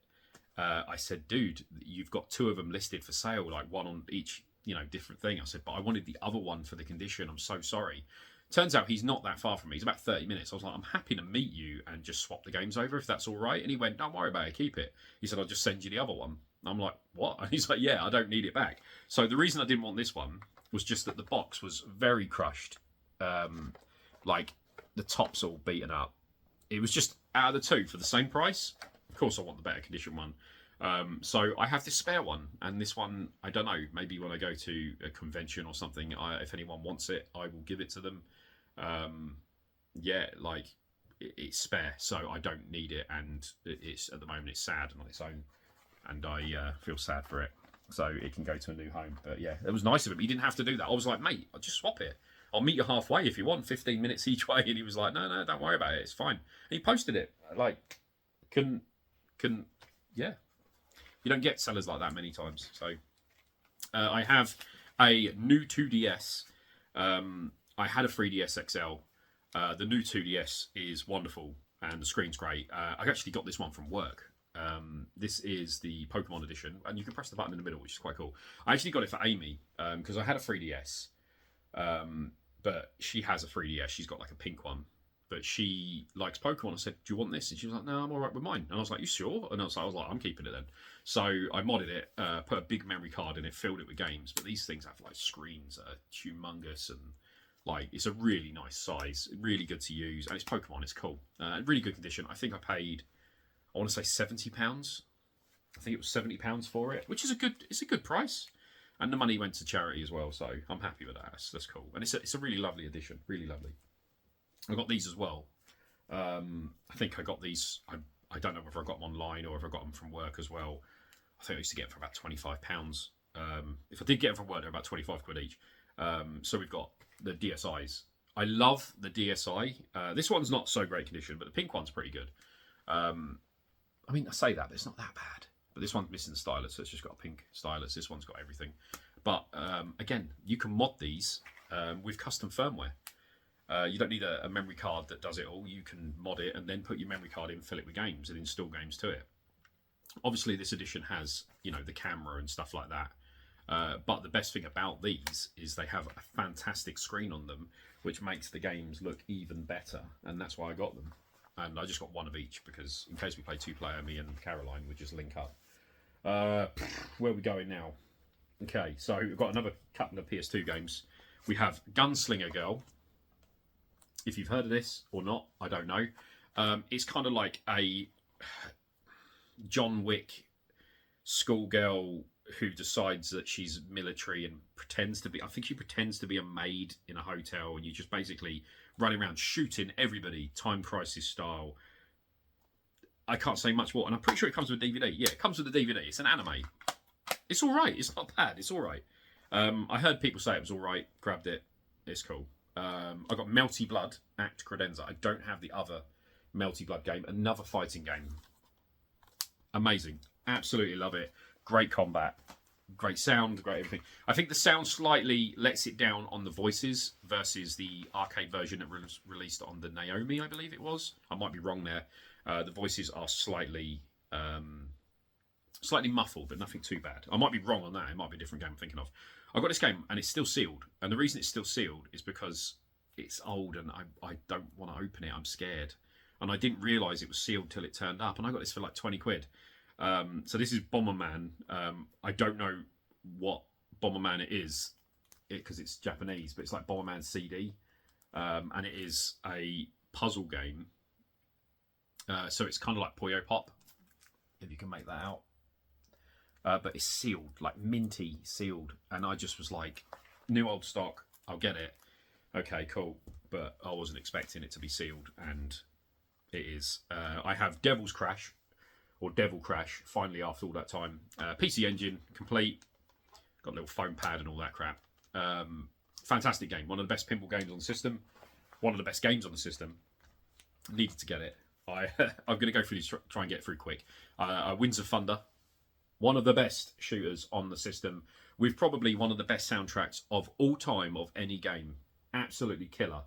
I said, dude, you've got 2 of them listed for sale, like one on each, different thing. I said, but I wanted the other one for the condition. I'm so sorry. Turns out he's not that far from me. He's about 30 minutes. I was like, I'm happy to meet you and just swap the games over if that's all right. And he went, don't worry about it, keep it. He said, I'll just send you the other one. And I'm like, what? And he's like, yeah, I don't need it back. So the reason I didn't want this one was just that the box was very crushed. Like the top's all beaten up. It was just out of the 2 for the same price. Of course, I want the better condition one. So I have this spare one, and this one, I don't know, maybe when I go to a convention or something, if anyone wants it, I will give it to them. Yeah, like, it's spare, so I don't need it, and it's at the moment it's sad and on its own, and I feel sad for it. So it can go to a new home. But yeah, it was nice of him. He didn't have to do that. I was like, mate, I'll just swap it. I'll meet you halfway if you want, 15 minutes each way. And he was like, no, don't worry about it. It's fine. And he posted it. Like, couldn't, yeah. You don't get sellers like that many times. So I have a new 2DS. I had a 3DS XL. The new 2DS is wonderful and the screen's great. I actually got this one from work. This is the Pokemon edition, and you can press the button in the middle, which is quite cool. I actually got it for Amy because I had a 3DS, but she has a 3DS. She's got like a pink one, but she likes Pokemon. I said, do you want this? And she was like, no, I'm all right with mine. And I was like, you sure? And I was like, I'm keeping it then. So I modded it, put a big memory card in it, filled it with games. But these things have like screens that are humongous, and like it's a really nice size, really good to use, and it's Pokemon. It's cool, really good condition. I think I paid, I want to say £70. I think it was £70 for it, which is it's a good price. And the money went to charity as well, so I'm happy with that. That's cool. And it's a really lovely edition, really lovely. I got these as well. I think I got these, I don't know whether I got them online or if I got them from work as well. I think I used to get them for about £25. If I did get them from work, they're about 25 quid each. So we've got the DSIs. I love the DSI. This one's not so great condition, but the pink one's pretty good. I mean, I say that, but it's not that bad. But this one's missing the stylus, so it's just got a pink stylus. This one's got everything. But again, you can mod these with custom firmware. You don't need a memory card that does it all. You can mod it and then put your memory card in, fill it with games, and install games to it. Obviously, this edition has, the camera and stuff like that. But the best thing about these is they have a fantastic screen on them, which makes the games look even better. And that's why I got them. And I just got one of each because in case we play 2-player, me and Caroline would just link up. Where are we going now? Okay, so we've got another couple of PS2 games. We have Gunslinger Girl. If you've heard of this or not, I don't know. It's kind of like a John Wick schoolgirl who decides that she's military and pretends to be, I think she pretends to be a maid in a hotel, and you just basically running around shooting everybody, Time Crisis style. I can't say much more, and I'm pretty sure it comes with a DVD. Yeah, it comes with a DVD. It's an anime. It's all right. It's not bad. It's all right. I heard people say it was all right. Grabbed it. It's cool. I got Melty Blood, Act Credenza. I don't have the other Melty Blood game. Another fighting game. Amazing. Absolutely love it. Great combat. great sound, great everything. I think the sound slightly lets it down on the voices versus the arcade version that was released on the Naomi, I believe it was. I might be wrong there. The voices are slightly muffled, but nothing too bad. I might be wrong on that. It might be a different game I'm thinking of. I got this game and it's still sealed. And the reason it's still sealed is because it's old and I don't want to open it. I'm scared. And I didn't realise it was sealed till it turned up. And I got this for like 20 quid. So this is Bomberman. I don't know what Bomberman it is because it's Japanese, but it's like Bomberman CD. And it is a puzzle game. So it's kind of like Puyo Pop, if you can make that out. But it's sealed, like minty sealed. And I just was like, new old stock, I'll get it. Okay, cool. But I wasn't expecting it to be sealed, and it is. I have Devil's Crash, or Devil Crash, finally after all that time. PC Engine, complete. Got a little foam pad and all that crap. Fantastic game. One of the best pinball games on the system. One of the best games on the system. Needed to get it. I'm going to go through these, try and get through quick. Winds of Thunder. One of the best shooters on the system. With probably one of the best soundtracks of all time of any game. Absolutely killer.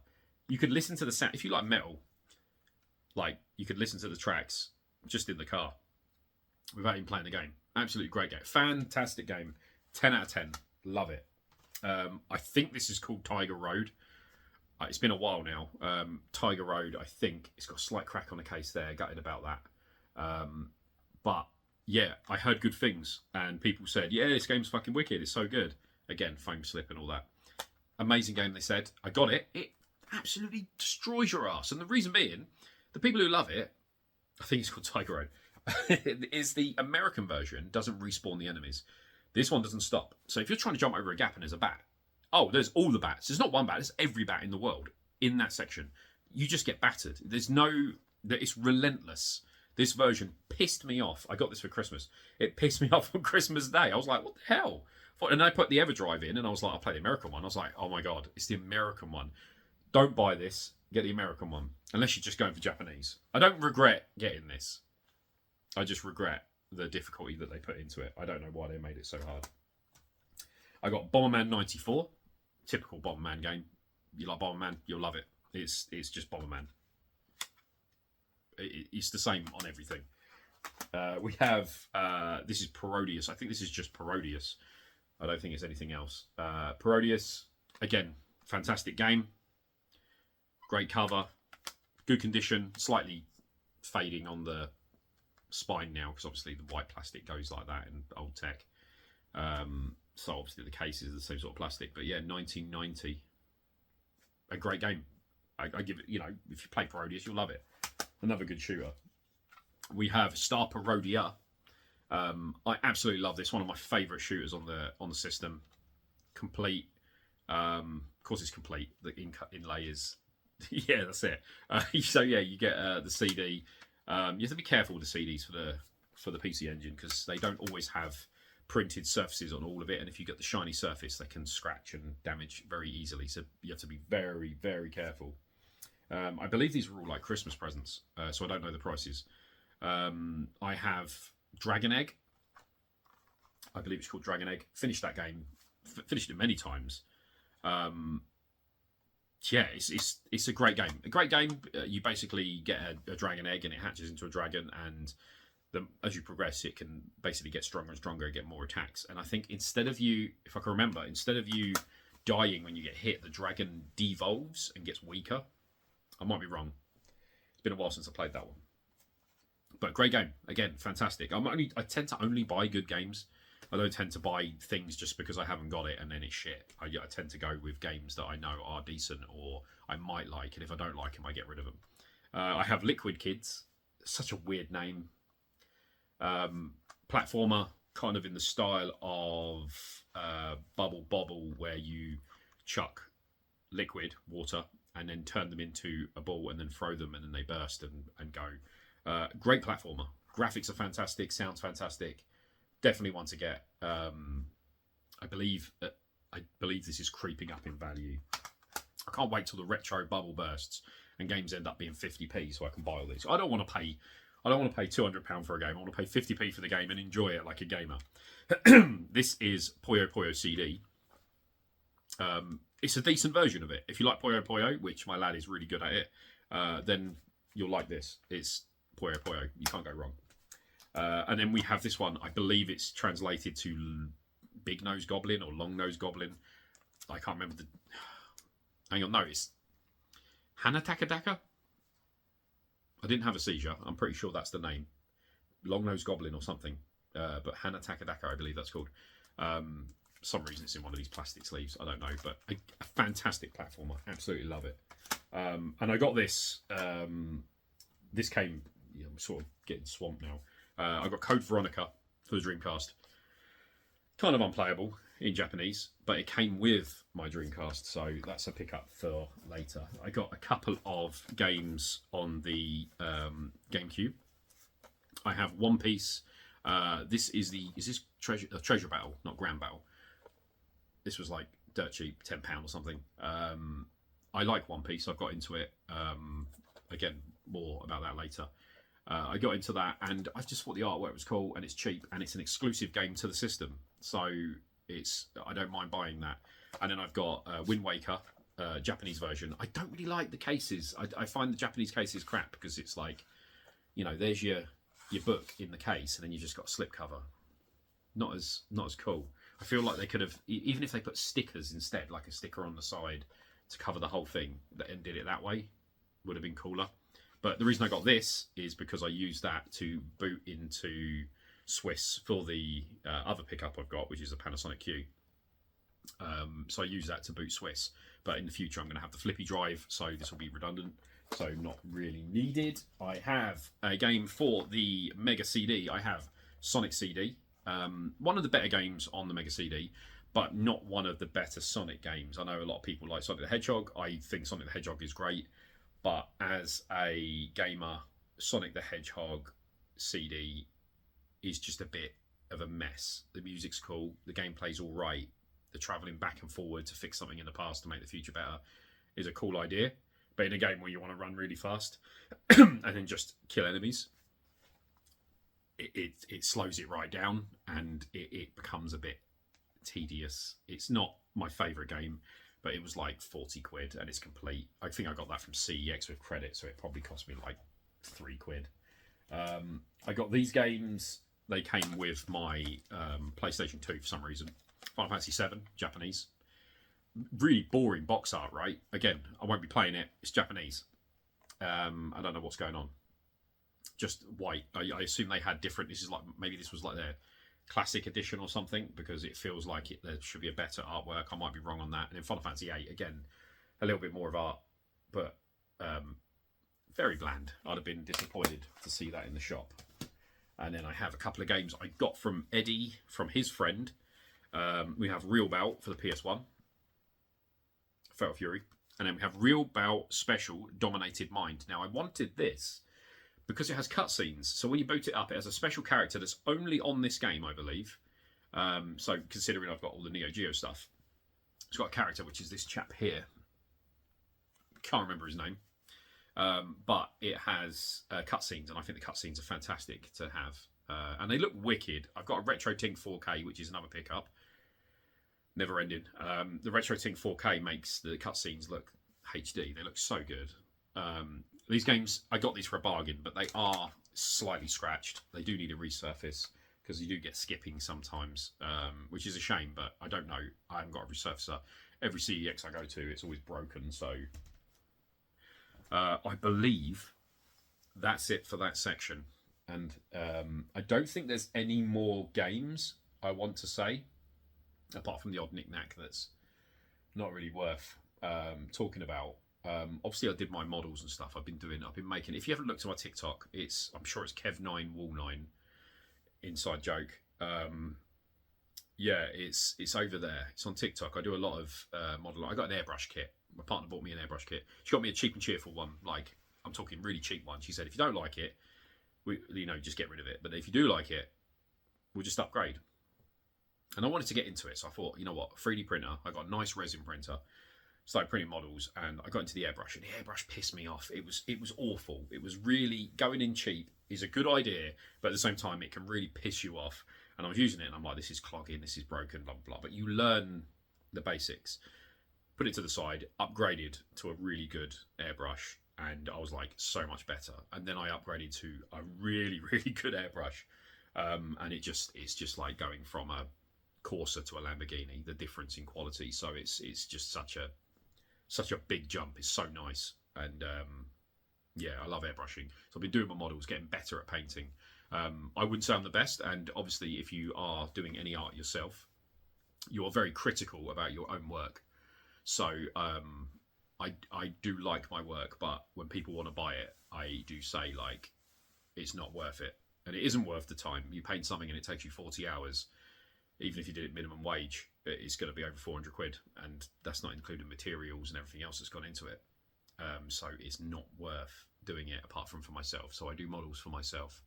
You could listen to the sound. If you like metal, like, you could listen to the tracks just in the car without even playing the game. Absolutely great game. Fantastic game. 10 out of 10. Love it. I think this is called Tiger Road. It's been a while now. Tiger Road, I think. It's got a slight crack on the case there. Gutted about that. But, yeah, I heard good things. And people said, yeah, this game's fucking wicked. It's so good. Again, foam slip and all that. Amazing game, they said. I got it. It absolutely destroys your ass. And the reason being, the people who love it, I think it's called Tiger Road, is the American version doesn't respawn the enemies. This one doesn't stop. So if you're trying to jump over a gap and there's a bat, there's all the bats. There's not one bat, there's every bat in the world in that section. You just get battered. It's relentless. This version pissed me off. I got this for Christmas. It pissed me off on Christmas Day. I was like, what the hell? And I put the EverDrive in and I was like, I'll play the American one. I was like, oh my God, it's the American one. Don't buy this. Get the American one. Unless you're just going for Japanese. I don't regret getting this. I just regret the difficulty that they put into it. I don't know why they made it so hard. I got Bomberman 94. Typical Bomberman game. You like Bomberman, you'll love it. It's just Bomberman. It's the same on everything. We have, this is Parodius. I think this is just Parodius. I don't think it's anything else. Parodius, again, fantastic game. Great cover. Good condition. Slightly fading on the spine now because obviously the white plastic goes like that in old tech. So obviously the case is the same sort of plastic. But yeah, 1990. A great game. I give it, if you play Parodius, you'll love it. Another good shooter. We have Star Parodia. I absolutely love this. One of my favourite shooters on the system. Complete. Of course, it's complete. The inlay is, yeah, that's it. So yeah, you get the CD. You have to be careful with the CDs for the PC Engine because they don't always have printed surfaces on all of it, and if you get the shiny surface, they can scratch and damage very easily. So you have to be very, very careful. I believe these are all like Christmas presents, so I don't know the prices. I have Dragon Egg. I believe it's called Dragon Egg. Finished that game. Finished it many times. Yeah, it's a great game. A great game. You basically get a dragon egg and it hatches into a dragon, and as you progress, it can basically get stronger and stronger and get more attacks. And I think instead of you dying when you get hit, the dragon devolves and gets weaker. I might be wrong. It's been a while since I played that one. But great game. Again, fantastic. I tend to only buy good games. I don't tend to buy things just because I haven't got it and then it's shit. I tend to go with games that I know are decent or I might like, and if I don't like them, I get rid of them. I have Liquid Kids. Such a weird name. Platformer, kind of in the style of Bubble Bobble, where you chuck liquid, water, and then turn them into a ball and then throw them and then they burst and go. Great platformer. Graphics are fantastic. Sounds fantastic. Definitely one to get. I believe this is creeping up in value. I can't wait till the retro bubble bursts and games end up being 50p so I can buy all these. I don't want to pay I don't want to pay £200 for a game. I want to pay 50p for the game and enjoy it like a gamer. This is Puyo Puyo CD. It's a decent version of it. If you like Puyo Puyo, which my lad is really good at it, then you'll like this. It's Puyo Puyo. You can't go wrong. And then we have this one. I believe it's translated to Big Nose Goblin or Long Nose Goblin. I can't remember the... Hang on, no, it's Hanatakadaka? I didn't have a seizure. I'm pretty sure that's the name. Long Nose Goblin or something. But Hanatakadaka, I believe that's called. For some reason it's in one of these plastic sleeves. I don't know. But a fantastic platformer. Absolutely love it. And I got this. This came... Yeah, I'm sort of getting swamped now. I got Code Veronica for the Dreamcast. Kind of unplayable in Japanese, but it came with my Dreamcast, so that's a pickup for later. I got a couple of games on the GameCube. I have One Piece. This is this Treasure Battle, not Grand Battle. This was like dirt cheap, £10 or something. I like One Piece. I've got into it. Again, more about that later. I got into that, and I just thought the artwork was cool, and it's cheap, and it's an exclusive game to the system, so I don't mind buying that. And then I've got Wind Waker, Japanese version. I don't really like the cases. I find the Japanese cases crap because it's like, you know, there's your book in the case, and then you just got a slipcover. Not as cool. I feel like they could have, even if they put stickers instead, like a sticker on the side to cover the whole thing, and did it that way, would have been cooler. But the reason I got this is because I used that to boot into Swiss for the other pickup I've got, which is a Panasonic Q. So I use that to boot Swiss. But in the future, I'm going to have the flippy drive, so this will be redundant. So not really needed. I have a game for the Mega CD. I have Sonic CD. One of the better games on the Mega CD, but not one of the better Sonic games. I know a lot of people like Sonic the Hedgehog. I think Sonic the Hedgehog is great. But as a gamer, Sonic the Hedgehog CD is just a bit of a mess. The music's cool, the gameplay's all right, the travelling back and forward to fix something in the past to make the future better is a cool idea. But in a game where you want to run really fast and then just kill enemies, it slows it right down, and it becomes a bit tedious. It's not my favourite game, but it was like 40 quid and it's complete. I think I got that from CEX with credit, so it probably cost me like £3. I got these games. They came with my PlayStation 2 for some reason. Final Fantasy 7, Japanese. Really boring box art, right? Again, I won't be playing it. It's Japanese. I don't know what's going on. Just white. I assume they had different. This is like, maybe this was like their classic edition or something, because it feels like there should be a better artwork. I might be wrong on that. And in Final Fantasy 8, again, a little bit more of art, but very bland. I'd have been disappointed to see that in the shop. And then I have a couple of games I got from Eddie, from his friend. We have Real Bout for the PS1, Fatal Fury, and then we have Real Bout Special Dominated Mind. Now, I wanted this because it has cutscenes. So when you boot it up, it has a special character that's only on this game, I believe. So considering I've got all the Neo Geo stuff, it's got a character which is this chap here. Can't remember his name. But it has cutscenes, and I think the cutscenes are fantastic to have. And they look wicked. I've got a Retro Ting 4K, which is another pickup. Never ending. The Retro Ting 4K makes the cutscenes look HD. They look so good. These games, I got these for a bargain, but they are slightly scratched. They do need a resurface, because you do get skipping sometimes, which is a shame, but I don't know. I haven't got a resurfacer. Every CEX I go to, it's always broken, so... I believe that's it for that section. And I don't think there's any more games I want to say, apart from the odd knick-knack that's not really worth talking about. Obviously, I did my models and stuff. I've been making. If you haven't looked at my TikTok, I'm sure it's Kev9Wall9. Inside joke. Yeah, it's over there. It's on TikTok. I do a lot of modeling. I got an airbrush kit. My partner bought me an airbrush kit. She got me a cheap and cheerful one. Like, I'm talking really cheap one. She said, if you don't like it, just get rid of it. But if you do like it, we'll just upgrade. And I wanted to get into it, so I thought, you know what, 3D printer. I got a nice resin printer. started printing models, and I got into the airbrush, and the airbrush pissed me off. It was awful. It was really, going in cheap is a good idea, but at the same time it can really piss you off. And I was using it, and I'm like, this is clogging, this is broken, blah blah blah. But you learn the basics. Put it to the side, upgraded to a really good airbrush, and I was like, so much better. And then I upgraded to a really really good airbrush, and it's just like going from a Corsa to a Lamborghini. The difference in quality, so it's just such a big jump. It's so nice. And yeah, I love airbrushing. So I've been doing my models, getting better at painting. I wouldn't say I'm the best, and obviously if you are doing any art yourself, you're very critical about your own work. So I do like my work, but when people want to buy it, I do say, like, it's not worth it. And it isn't worth the time. You paint something and it takes you 40 hours. Even if you did it minimum wage, it's going to be over 400 quid, and that's not including materials and everything else that's gone into it. So it's not worth doing it, apart from for myself. So I do models for myself,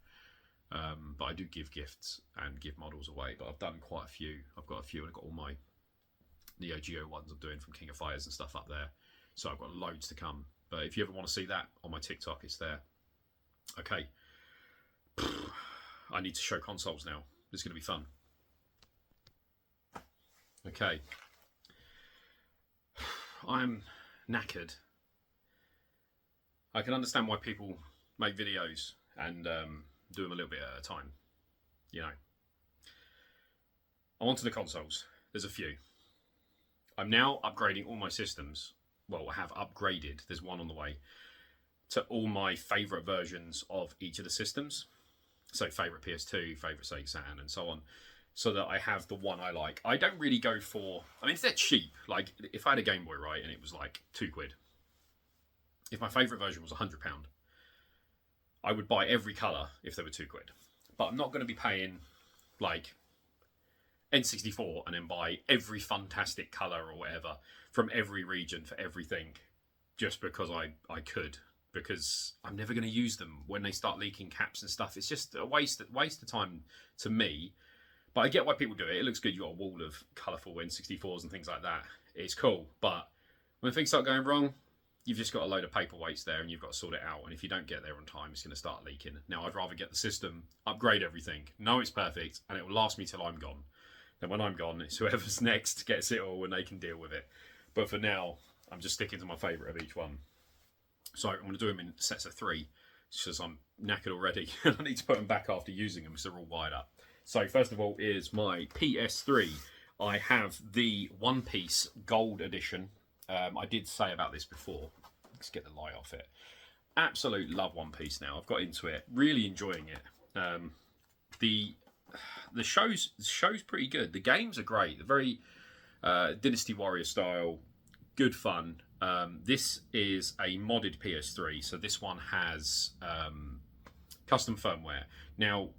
but I do give gifts and give models away. But I've done quite a few. I've got a few, and I've got all my Neo Geo ones I'm doing from King of Fighters and stuff up there. So I've got loads to come. But if you ever want to see that on my TikTok, it's there. Okay. I need to show consoles now. This is going to be fun. Okay. I'm knackered. I can understand why people make videos and do them a little bit at a time. You know. I'm onto the consoles. There's a few. I'm now upgrading all my systems. Well, I have upgraded. There's one on the way. To all my favourite versions of each of the systems. So favourite PS2, favourite Sega Saturn, and so on. So that I have the one I like. I don't really go for... I mean, if they're cheap, like if I had a Game Boy, right, and it was like £2, if my favourite version was £100, I would buy every colour if they were £2. But I'm not going to be paying like N64 and then buy every fantastic colour or whatever from every region for everything just because I could. Because I'm never going to use them when they start leaking caps and stuff. It's just a waste of time to me. But I get why people do it. It looks good. You've got a wall of colourful N64s and things like that. It's cool. But when things start going wrong, you've just got a load of paperweights there and you've got to sort it out. And if you don't get there on time, it's going to start leaking. Now, I'd rather get the system, upgrade everything, know it's perfect, and it will last me till I'm gone. Then when I'm gone, it's whoever's next gets it all and they can deal with it. But for now, I'm just sticking to my favourite of each one. So I'm going to do them in sets of 3, because I'm knackered already. And I need to put them back after using them because they're all wired up. So first of all is my PS3. I have the One Piece Gold Edition. I did say about this before. Let's get the light off it. Absolute love One Piece now. I've got into it. Really enjoying it. The show's pretty good. The games are great. They're very Dynasty Warrior style. Good fun. This is a modded PS3. So this one has custom firmware. Now,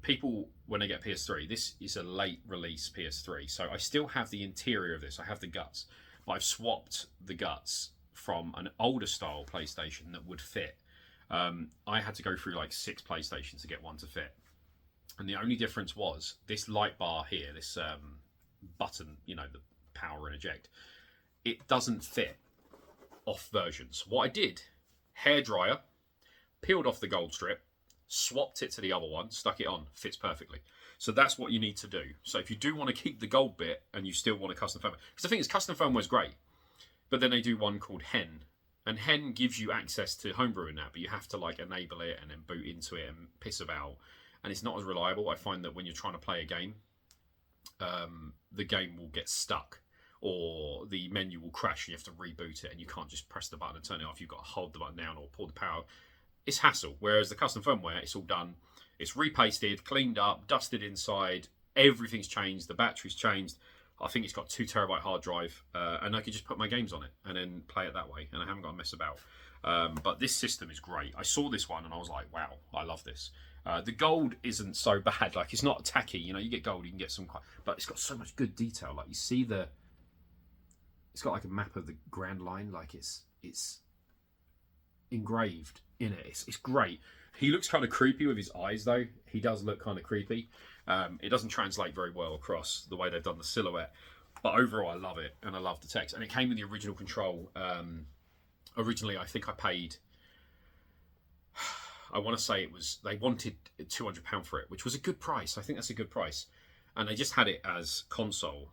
people, when they get PS3, this is a late release PS3. So I still have the interior of this. I have the guts. But I've swapped the guts from an older style PlayStation that would fit. I had to go through like 6 PlayStations to get one to fit. And the only difference was this light bar here, this button, you know, the power and eject. It doesn't fit off versions. What I did, hairdryer, peeled off the gold strip, swapped it to the other one, stuck it on, fits perfectly. So that's what you need to do. So if you do want to keep the gold bit and you still want a custom firmware, because the thing is, custom firmware is great, but then they do one called Hen, and Hen gives you access to homebrewing that, but you have to like enable it and then boot into it and piss about, and it's not as reliable. I find that when you're trying to play a game, the game will get stuck, or the menu will crash and you have to reboot it, and you can't just press the button and turn it off. You've got to hold the button down or pull the power. It's hassle. Whereas the custom firmware, it's all done. It's repasted, cleaned up, dusted inside. Everything's changed. The battery's changed. I think it's got 2 terabyte hard drive, and I could just put my games on it and then play it that way, and I haven't got to mess about. But this system is great. I saw this one and I was like, wow, I love this. The gold isn't so bad. Like, it's not tacky. You know, you get gold, you can get some, but it's got so much good detail. Like, you see it's got like a map of the Grand Line. Like, it's engraved in it. It's great. He looks kind of creepy with his eyes, though. He does look kind of creepy. It doesn't translate very well across the way they've done the silhouette. But overall, I love it, and I love the text. And it came with the original control. Originally, I think I paid, I want to say it was, they wanted £200 for it, which was a good price. I think that's a good price. And they just had it as console.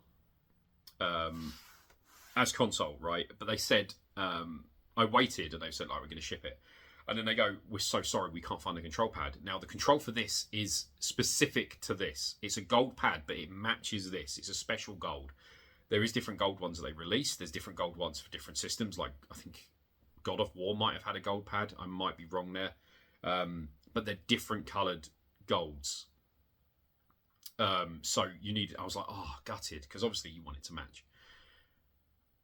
Right? But they said, I waited, and they said, like, we're going to ship it. And then they go, we're so sorry, we can't find the control pad. Now, the control for this is specific to this. It's a gold pad, but it matches this. It's a special gold. There is different gold ones that they release. There's different gold ones for different systems. Like, I think God of War might have had a gold pad. I might be wrong there. But they're different coloured golds. So you need, I was like, oh, gutted, because obviously you want it to match.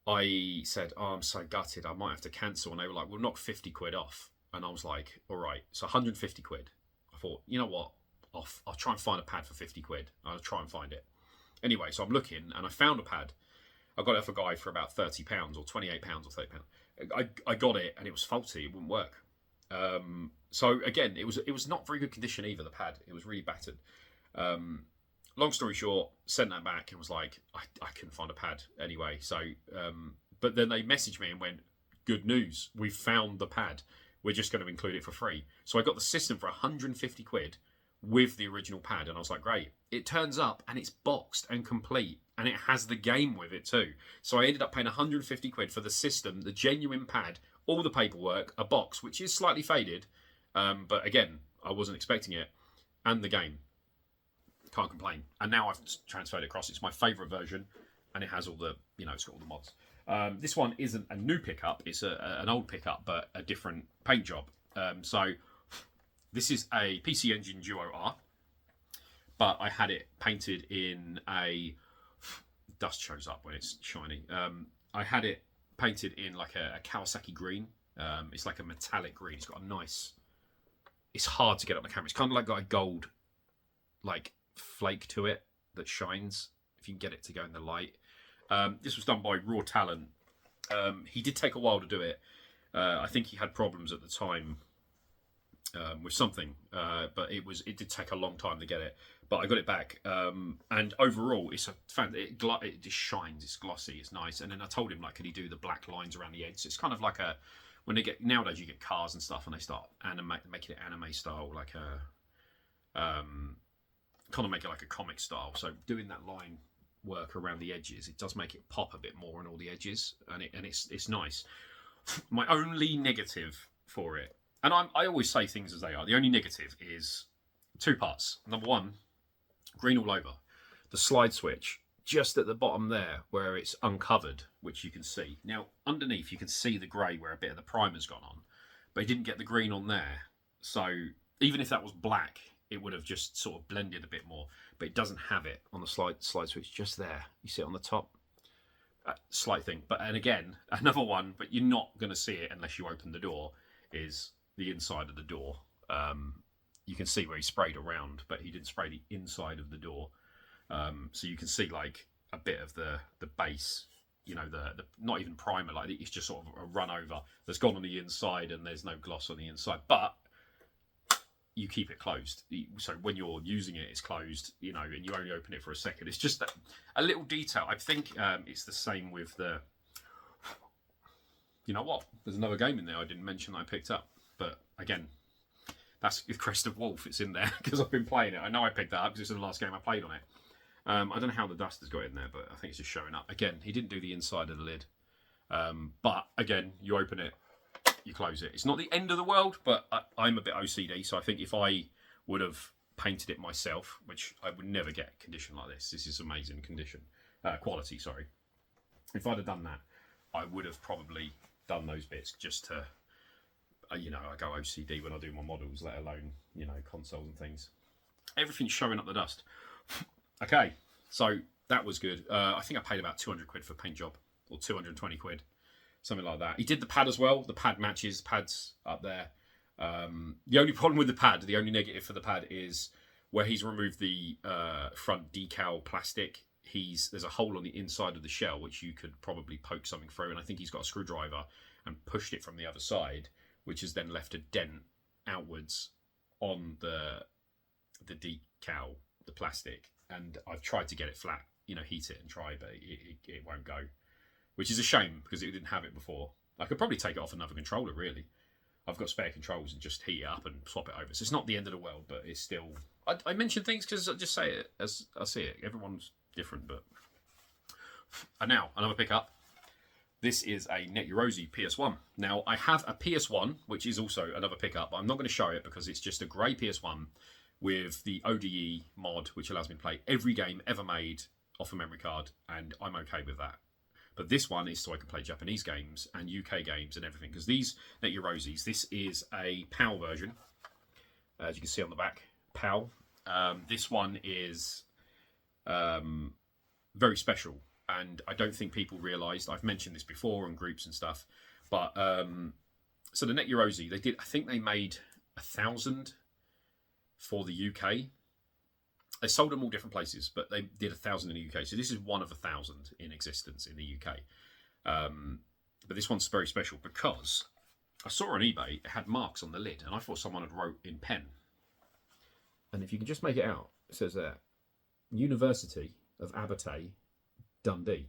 I said, oh, I'm so gutted, I might have to cancel. And they were like, we'll knock 50 quid off. And I was like, all right, so 150 quid. I thought, you know what? I'll try and find a pad for 50 quid. I'll try and find it. Anyway, so I'm looking, and I found a pad. I got it off a guy for about £30 or £28 or £30. I got it, and it was faulty. It wouldn't work. So again, it was not very good condition either, the pad. It was really battered. Long story short, sent that back and was like, I couldn't find a pad anyway. So, but then they messaged me and went, good news, we've found the pad. We're just going to include it for free. So I got the system for 150 quid with the original pad. And I was like, great. It turns up and it's boxed and complete. And it has the game with it too. So I ended up paying 150 quid for the system, the genuine pad, all the paperwork, a box, which is slightly faded. But again, I wasn't expecting it. And the game. Can't complain. And now I've transferred it across. It's my favourite version. And it has all the, it's got all the mods. This one isn't a new pickup. It's an old pickup, but a different paint job. So this is a PC Engine Geo R. But I had it painted in a... Dust shows up when it's shiny. I had it painted in like a Kawasaki green. It's like a metallic green. It's got a nice... It's hard to get on the camera. It's kind of like got a gold like flake to it that shines if you can get it to go in the light. This was done by Raw Talent. He did take a while to do it. I think he had problems at the time with something, but it did take a long time to get it. But I got it back, and overall, it's a fan. It just shines. It's glossy. It's nice. And then I told him, like, could he do the black lines around the edge? It's kind of like a when they get nowadays you get cars and stuff, and they start making it anime style, like a kind of make it like a comic style. So doing that line work around the edges, it does make it pop a bit more on all the edges, and it's nice. My only negative for it, and I always say things as they are. The only negative is two parts. Number one, green all over. The slide switch just at the bottom there where it's uncovered, which you can see. Now underneath you can see the grey where a bit of the primer's gone on, but it didn't get the green on there. So even if that was black, it would have just sort of blended a bit more, but it doesn't have it on the slide switch just there. You see it on the top. Slight thing. And again, another one, but you're not going to see it unless you open the door, is the inside of the door. You can see where he sprayed around, but he didn't spray the inside of the door. So you can see like a bit of the base, the not even primer, like it's just sort of a run over that's gone on the inside, and there's no gloss on the inside. But you keep it closed, so when you're using it, it's closed, and you only open it for a second. It's just a little detail. I think it's the same with the... You know what? There's another game in there I didn't mention that I picked up, but again, that's the Crest of Wolf. It's in there because I've been playing it. I know I picked that up because it's the last game I played on it. I don't know how the dust has got in there, but I think it's just showing up. Again, he didn't do the inside of the lid, but again, you open it, you close it. It's not the end of the world, but I'm a bit OCD, so I think if I would have painted it myself, which I would never get condition like this. This is amazing condition, quality, sorry. If I'd have done that, I would have probably done those bits just to, I go OCD when I do my models, let alone, consoles and things. Everything's showing up the dust. Okay, so that was good. I think I paid about 200 quid for a paint job, or 220 quid. Something like that. He did the pad as well. The pad matches. Pad's up there. The only problem with the pad, the only negative for the pad is where he's removed the front decal plastic. There's a hole on the inside of the shell which you could probably poke something through, and I think he's got a screwdriver and pushed it from the other side, which has then left a dent outwards on the decal, the plastic. And I've tried to get it flat, you know, heat it and try, but it won't go, which is a shame because it didn't have it before. I could probably take it off another controller, really. I've got spare controls and just heat it up and swap it over. So it's not the end of the world, but it's still... I mention things because I just say it as I see it. Everyone's different, but... And now, another pickup. This is a Net-Eurozzi PS1. Now, I have a PS1, which is also another pickup, but I'm not going to show it because it's just a grey PS1 with the ODE mod, which allows me to play every game ever made off a memory card, and I'm okay with that. But this one is so I can play Japanese games and UK games and everything, because these Net-Eurozzis, this is a PAL version, as you can see on the back, PAL. This one is very special. And I don't think people realised, I've mentioned this before in groups and stuff, but so the Net-Eurozzi, they did, I think they made 1,000 for the UK. They sold them all different places, but they did 1,000 in the UK. So this is one of 1,000 in existence in the UK. But this one's very special because I saw on eBay, it had marks on the lid, and I thought someone had wrote in pen. And if you can just make it out, it says there, University of Abertay, Dundee,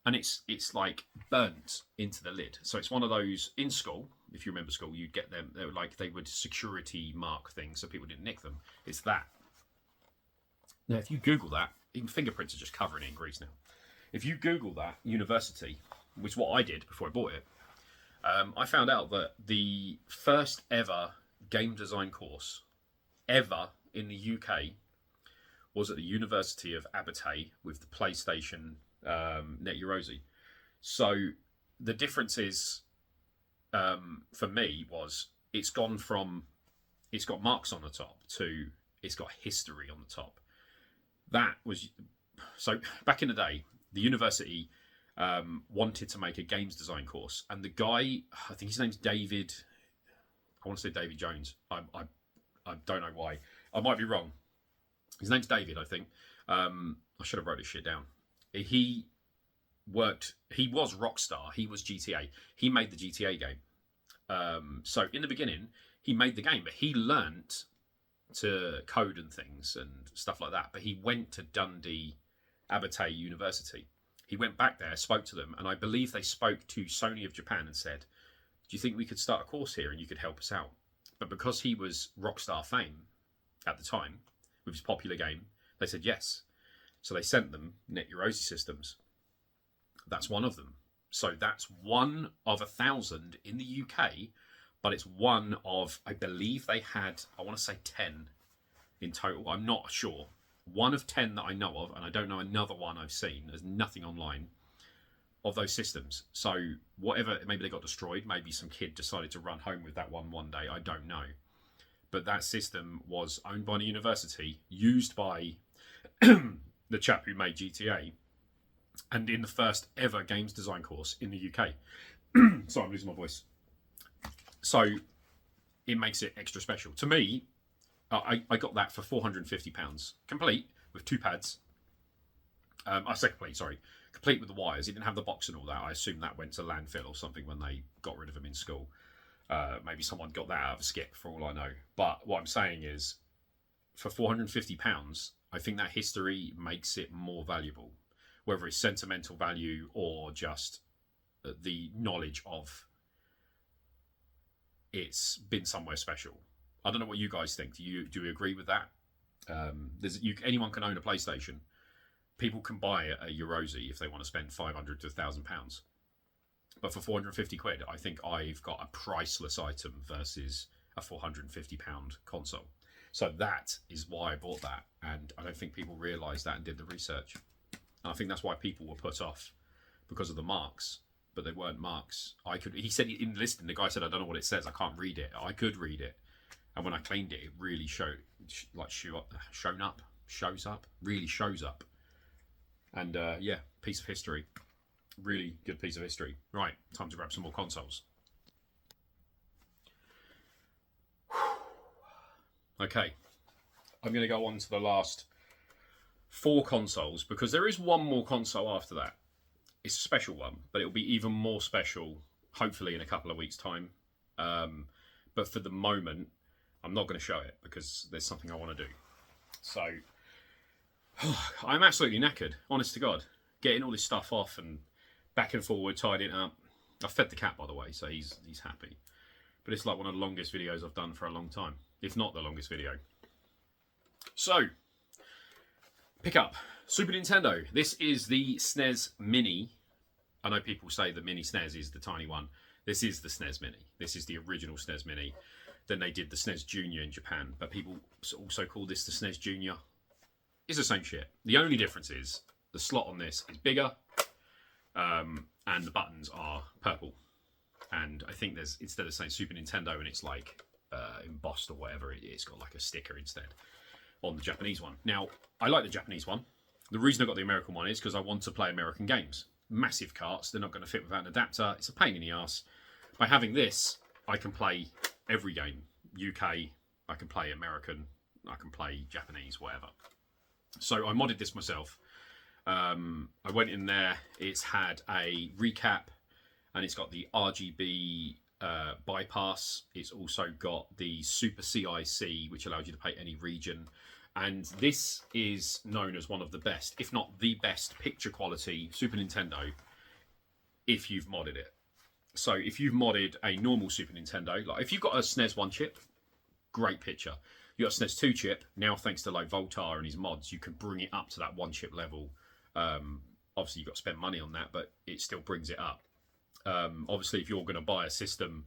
and it's like burnt into the lid. So it's one of those in school. If you remember school, you'd get them. They would security mark things so people didn't nick them. It's that. Now, if you Google that, even fingerprints are just covering it in grease now. If you Google that university, which is what I did before I bought it, I found out that the first ever game design course ever in the UK was at the University of Abertay with the PlayStation Net-Eurozzi. So the difference is, for me, was it's gone from it's got marks on the top to it's got history on the top. That was so back in the day, the university wanted to make a games design course, and the guy, I think his name's David. I want to say David Jones. I don't know why. I might be wrong. His name's David, I think. I should have wrote this shit down. He was Rockstar. He was GTA. He made the GTA game. So in the beginning, he made the game, but he learnt to code and things and stuff like that. But he went to Dundee Abertay University. He went back there, spoke to them, and I believe they spoke to Sony of Japan and said, do you think we could start a course here and you could help us out? But because he was Rockstar fame at the time, with his popular game, they said yes. So they sent them Net-Eurozzi systems. That's one of them. So that's one of 1,000 in the UK, but it's one of, I believe they had, I want to say 10 in total. I'm not sure. One of 10 that I know of, and I don't know another one I've seen. There's nothing online of those systems. So whatever, maybe they got destroyed. Maybe some kid decided to run home with that one day. I don't know. But that system was owned by the university, used by the chap who made GTA, and in the first ever games design course in the UK. Sorry, I'm losing my voice. So it makes it extra special. To me, I got that for £450, complete with 2 pads. I say complete, sorry. Complete with the wires. It didn't have the box and all that. I assume that went to landfill or something when they got rid of them in school. Maybe someone got that out of a skip for all I know. But what I'm saying is, for £450, I think that history makes it more valuable. Whether it's sentimental value or just the knowledge of it's been somewhere special. I don't know what you guys think. Do you agree with that? Anyone can own a PlayStation. People can buy a Eurozzi if they want to spend £500 to £1,000. But for 450 quid, I think I've got a priceless item versus a £450 console. So that is why I bought that. And I don't think people realised that and did the research. And I think that's why people were put off because of the marks. But they weren't marks. He said in the listing, the guy said, I don't know what it says. I can't read it. I could read it. And when I cleaned it, it really shows up. Really shows up. And yeah, piece of history. Really good piece of history. Right, time to grab some more consoles. Okay, I'm going to go on to the last 4 consoles because there is one more console after that. It's a special one, but it'll be even more special, hopefully in a couple of weeks' time. But for the moment, I'm not going to show it because there's something I want to do. So I'm absolutely knackered, honest to God. Getting all this stuff off and back and forward, tidying it up. I fed the cat, by the way, so he's happy. But it's like one of the longest videos I've done for a long time, if not the longest video. So, pick up Super Nintendo. This is the SNES Mini. I know people say the Mini SNES is the tiny one. This is the SNES Mini. This is the original SNES Mini. Then they did the SNES Junior in Japan, but people also call this the SNES Junior. It's the same shit. The only difference is the slot on this is bigger, and the buttons are purple. And I think there's, instead of saying Super Nintendo and it's like embossed or whatever, it's got like a sticker instead on the Japanese one. Now, I like the Japanese one. The reason I got the American one is because I want to play American games. Massive carts, they're not going to fit without an adapter. It's a pain in the ass. By having this, I can play every game. UK, I can play American, I can play Japanese, whatever. So I modded this myself. I went in there, it's had a recap, and it's got the RGB bypass. It's also got the Super CIC, which allows you to play any region. And this is known as one of the best, if not the best, picture quality Super Nintendo if you've modded it. So if you've modded a normal Super Nintendo, like if you've got a SNES 1 chip, great picture. You've got a SNES 2 chip, now thanks to like Voltar and his mods, you can bring it up to that 1 chip level. Obviously you've got to spend money on that, but it still brings it up. Obviously if you're going to buy a system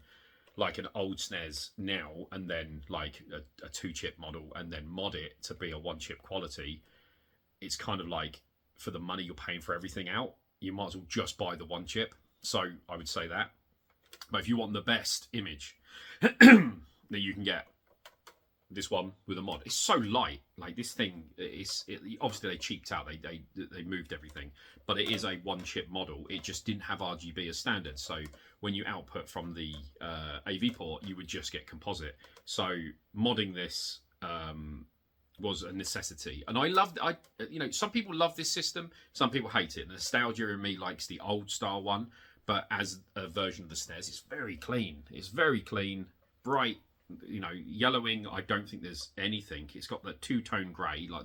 like an old SNES now and then like a 2 chip model and then mod it to be a 1 chip quality, it's kind of like for the money you're paying for everything out, you might as well just buy the 1 chip. So I would say that. But if you want the best image that you can get, this one with a mod, it's so light. Like this thing is, obviously they cheaped out, they moved everything, but it is a 1 chip model. It just didn't have RGB as standard, so when you output from the AV port, you would just get composite. So modding this was a necessity, and I loved. You know, some people love this system, some people hate it. Nostalgia in me likes the old style one, but as a version of the SNES, it's very clean. It's very clean, bright. You know, yellowing, I don't think there's anything. It's got the 2-tone grey, like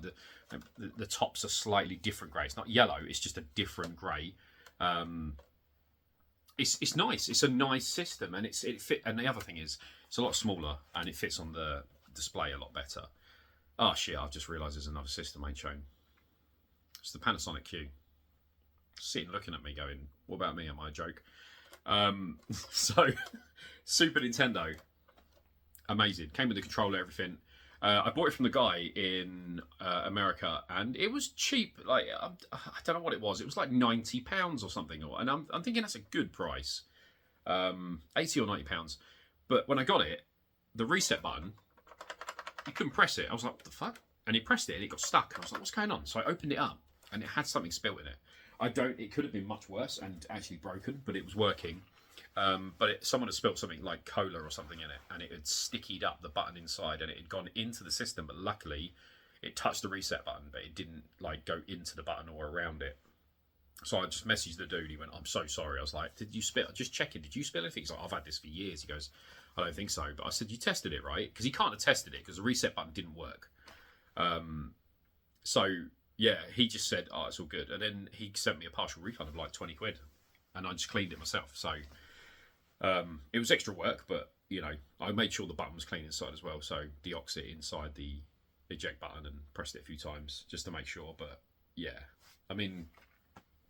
the tops are slightly different grey. It's not yellow, it's just a different grey. It's nice. It's a nice system, and it fit. And the other thing is, it's a lot smaller, and it fits on the display a lot better. Oh shit! I've just realised there's another system I ain't shown. It's the Panasonic Q. Sitting looking at me, going, "What about me? Am I a joke?" So, Super Nintendo. Amazing. Came with the controller, everything. I bought it from the guy in America, and it was cheap. Like I don't know what it was. It was like £90 or something. And I'm thinking that's a good price, £80 or £90. But when I got it, the reset button, you couldn't press it. I was like, what the fuck? And he pressed it, and it got stuck. And I was like, what's going on? So I opened it up, and it had something spilt in it. It could have been much worse and actually broken, but it was working. But someone had spilt something like cola or something in it, and it had stickied up the button inside, and it had gone into the system. But luckily, it touched the reset button, but it didn't like go into the button or around it. So I just messaged the dude. He went, "I'm so sorry." I was like, "Did you spill? Just checking. Did you spill anything?" He's like, "I've had this for years." He goes, "I don't think so." But I said, "You tested it, right?" Because he can't have tested it because the reset button didn't work. So yeah, he just said, "Oh, it's all good," and then he sent me a partial refund of like 20 quid, and I just cleaned it myself. So. It was extra work, but you know, I made sure the button was clean inside as well. So deoxed it inside the eject button and pressed it a few times just to make sure. But yeah, I mean,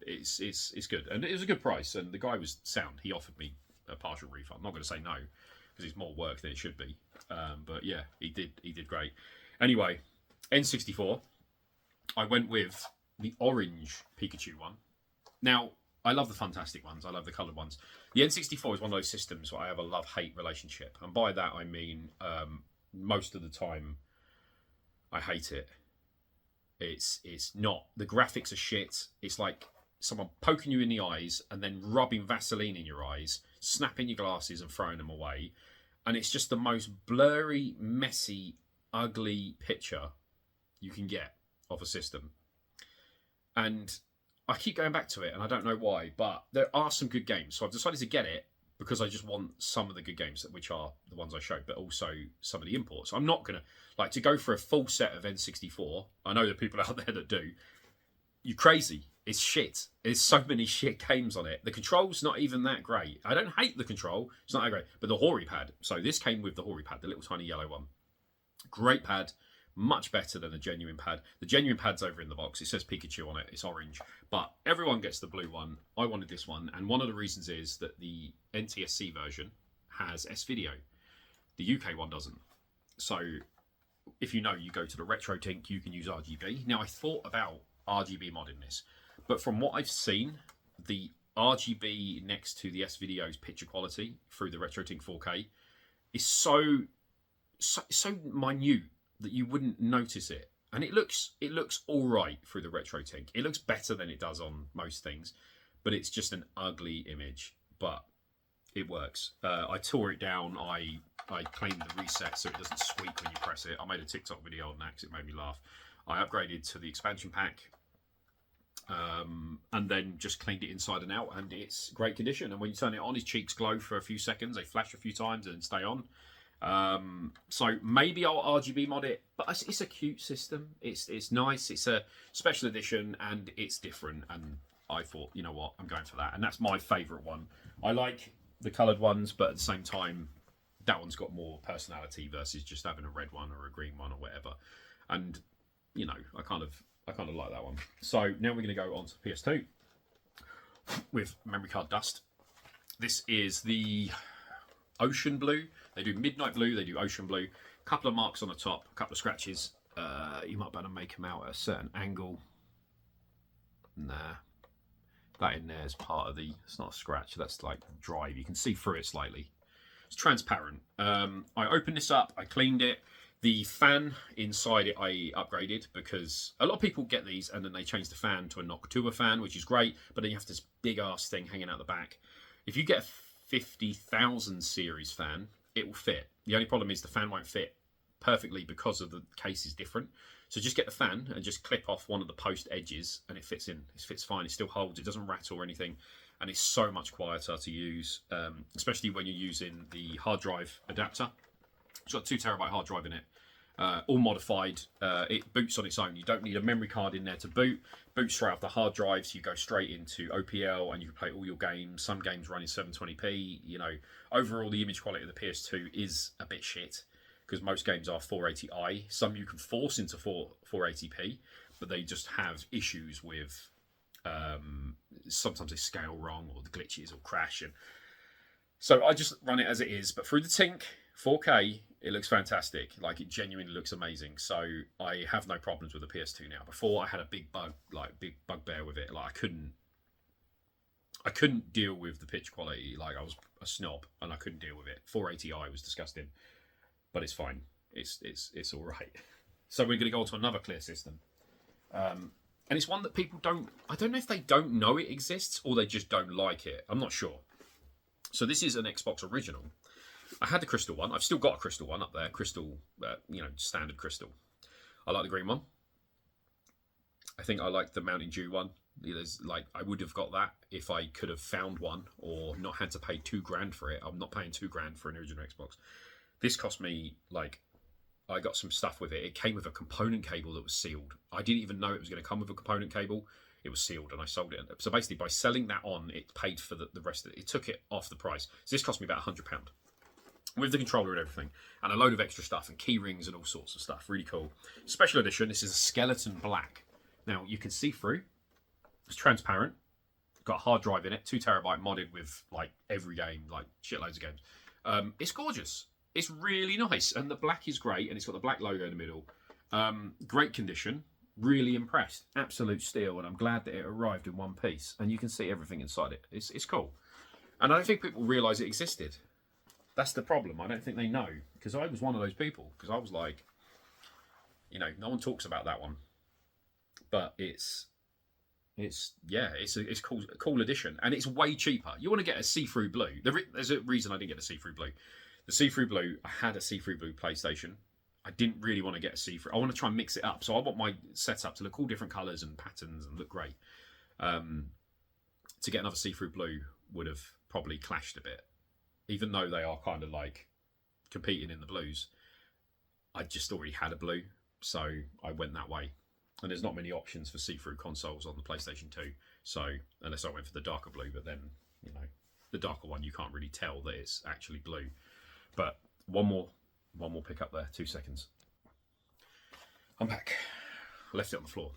it's good, and it was a good price. And the guy was sound. He offered me a partial refund. I'm not going to say no because it's more work than it should be. But yeah, he did great. Anyway, N64. I went with the orange Pikachu one. Now. I love the fantastic ones. I love the coloured ones. The N64 is one of those systems where I have a love-hate relationship. And by that, I mean most of the time, I hate it. It's not... The graphics are shit. It's like someone poking you in the eyes and then rubbing Vaseline in your eyes, snapping your glasses and throwing them away. And it's just the most blurry, messy, ugly picture you can get of a system. And... I keep going back to it, and I don't know why, but there are some good games. So I've decided to get it because I just want some of the good games, which are the ones I showed, but also some of the imports. I'm not going to, like, to go for a full set of N64. I know there are people out there that do. You're crazy. It's shit. There's so many shit games on it. The control's not even that great. I don't hate the control. It's not that great. But the Hori pad. So this came with the Hori pad, the little tiny yellow one. Great pad. Much better than the genuine pad. The genuine pad's over in the box. It says Pikachu on it. It's orange. But everyone gets the blue one. I wanted this one. And one of the reasons is that the NTSC version has S-Video. The UK one doesn't. So if you know, you go to the RetroTink, you can use RGB. Now, I thought about RGB modding this. But from what I've seen, the RGB next to the S-Video's picture quality through the RetroTink 4K is so minute that you wouldn't notice it. And it looks all right through the RetroTink. It looks better than it does on most things, but it's just an ugly image. But it works. I tore it down. I cleaned the reset so it doesn't squeak when you press it. I made a TikTok video on that because it made me laugh. I upgraded to the expansion pack. And then just cleaned it inside and out, and it's great condition. And when you turn it on, his cheeks glow for a few seconds. They flash a few times and stay on. So maybe I'll RGB mod it, but it's a cute system. It's nice. It's a special edition and it's different. And I thought, you know what, I'm going for that. And that's my favourite one. I like the coloured ones, but at the same time, that one's got more personality versus just having a red one or a green one or whatever. And you know, I kind of like that one. So now we're going to go on to PS2 with memory card dust. This is the Ocean Blue. They do Midnight Blue, they do Ocean Blue. A couple of marks on the top, a couple of scratches. You might be able to make them out at a certain angle. Nah. That in there is part of the... It's not a scratch, that's like drive. You can see through it slightly. It's transparent. I opened this up, I cleaned it. The fan inside it I upgraded because a lot of people get these and then they change the fan to a Noctua fan, which is great, but then you have this big ass thing hanging out the back. If you get a 50,000 series fan, it will fit. The only problem is the fan won't fit perfectly because of the case is different. So just get the fan and just clip off one of the post edges and it fits in. It fits fine, it still holds, it doesn't rattle or anything. And it's so much quieter to use, especially when you're using the hard drive adapter. It's got a 2 terabyte hard drive in it, all modified. It boots on its own. You don't need a memory card in there to boot. Boots straight off the hard drive, so you go straight into OPL and you can play all your games. Some games run in 720p. You know, overall the image quality of the PS2 is a bit shit because most games are 480i. Some you can force into 480p, but they just have issues with sometimes they scale wrong or the glitches or crash. And so I just run it as it is, but through the Tink 4K, it looks fantastic. Like, it genuinely looks amazing. So I have no problems with the PS2 now. Before, I had a big bugbear with it. Like, I couldn't deal with the pitch quality. Like, I was a snob and I couldn't deal with it. 480i was disgusting, but it's fine. It's all right. So we're going to go on to another clear system. And it's one that people don't... I don't know if they don't know it exists or they just don't like it. I'm not sure. So this is an Xbox original. I had the crystal one. I've still got a crystal one up there. Crystal, standard crystal. I like the green one. I think I like the Mountain Dew one. I would have got that if I could have found one or not had to pay $2,000 for it. I'm not paying $2,000 for an original Xbox. This cost me, I got some stuff with it. It came with a component cable that was sealed. I didn't even know it was going to come with a component cable. It was sealed and I sold it. So basically by selling that on, it paid for the rest of it. It took it off the price. So this cost me about £100. With the controller and everything, and a load of extra stuff, and key rings and all sorts of stuff. Really cool. Special edition, this is a skeleton black. Now, you can see through. It's transparent. Got a hard drive in it, 2 terabyte modded with, every game, shitloads of games. It's gorgeous. It's really nice, and the black is great, and it's got the black logo in the middle. Great condition. Really impressed. Absolute steal, and I'm glad that it arrived in one piece, and you can see everything inside it. It's cool. And I don't think people realise it existed. That's the problem. I don't think they know, because I was one of those people. Because I was like, no one talks about that one, but it's a cool addition, and it's way cheaper. You want to get a see-through blue. There's a reason I didn't get a see-through blue. The see-through blue, I had a see-through blue PlayStation. I didn't really want to get a see-through. I want to try and mix it up, so I want my setup to look all different colours and patterns and look great. To get another see-through blue would have probably clashed a bit. even though they are kind of like competing in the blues, I just already had a blue, so I went that way. And there's not many options for see-through consoles on the PlayStation 2, so unless I went for the darker blue, but then, you know, the darker one, you can't really tell that it's actually blue. But one more pick up there, 2 seconds. I'm back. I left it on the floor.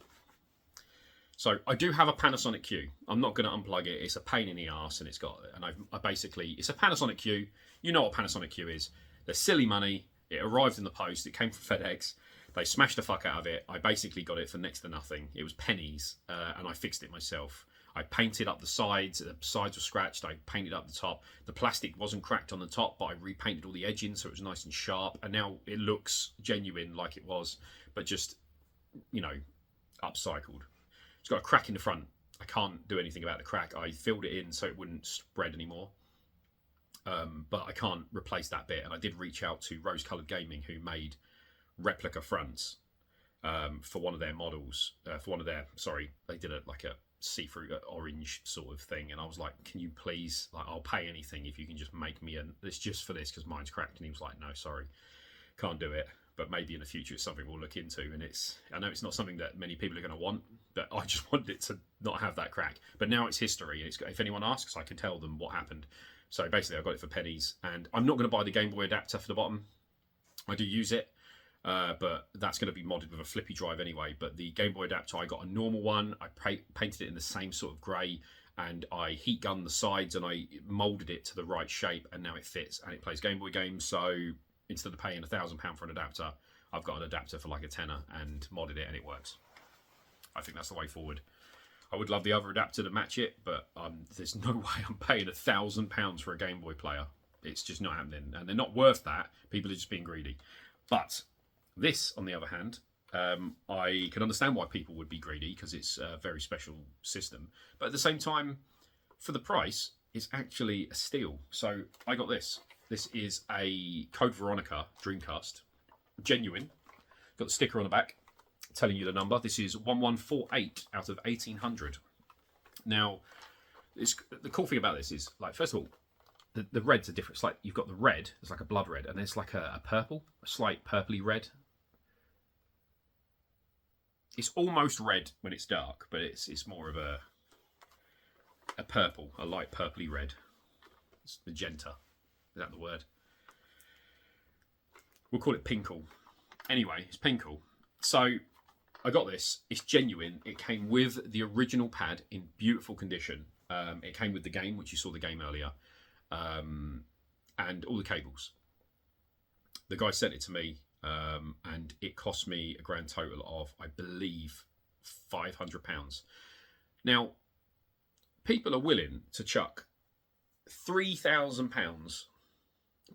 So I do have a Panasonic Q. I'm not going to unplug it. It's a pain in the arse, and it's a Panasonic Q. You know what Panasonic Q is. They're silly money. It arrived in the post. It came from FedEx. They smashed the fuck out of it. I basically got it for next to nothing. It was pennies, and I fixed it myself. I painted up the sides. The sides were scratched. I painted up the top. The plastic wasn't cracked on the top, but I repainted all the edging so it was nice and sharp. And now it looks genuine like it was, but just, you know, upcycled. It's got a crack in the front. I can't do anything about the crack. I filled it in so it wouldn't spread anymore. But I can't replace that bit. And I did reach out to Rose Coloured Gaming, who made replica fronts for one of their models. They did like a see-through orange sort of thing. And I was like, can you please, like, I'll pay anything if you can just make me it's just for this because mine's cracked. And he was like, no, sorry, can't do it. But maybe in the future it's something we'll look into. And I know it's not something that many people are going to want, but I just wanted it to not have that crack. But now it's history. If anyone asks, I can tell them what happened. So basically I got it for pennies, and I'm not going to buy the Game Boy adapter for the bottom. I do use it, but that's going to be modded with a flippy drive anyway. But the Game Boy adapter, I got a normal one. I painted it in the same sort of grey, and I heat gunned the sides, and I moulded it to the right shape, and now it fits, and it plays Game Boy games. So instead of paying £1,000 for an adapter, I've got an adapter for like a tenner and modded it, and it works. I think that's the way forward. I would love the other adapter to match it, but there's no way I'm paying £1,000 for a Game Boy player. It's just not happening, and they're not worth that. People are just being greedy. But this, on the other hand, I can understand why people would be greedy, because it's a very special system. But at the same time, for the price, it's actually a steal. So I got this. This is a Code Veronica Dreamcast. Genuine. Got the sticker on the back telling you the number. This is 1148 out of 1800. Now, the cool thing about this is, like, first of all, the reds are different. It's like you've got the red, it's like a blood red, and there's like a purple, a slight purpley red. It's almost red when it's dark, but it's more of a purple, a light purpley red. It's magenta. Is that the word? We'll call it pinkle. Anyway, it's pinkle. So I got this. It's genuine. It came with the original pad in beautiful condition. It came with the game, which you saw the game earlier, and all the cables. The guy sent it to me, and it cost me a grand total of, I believe, £500. Now, people are willing to chuck £3,000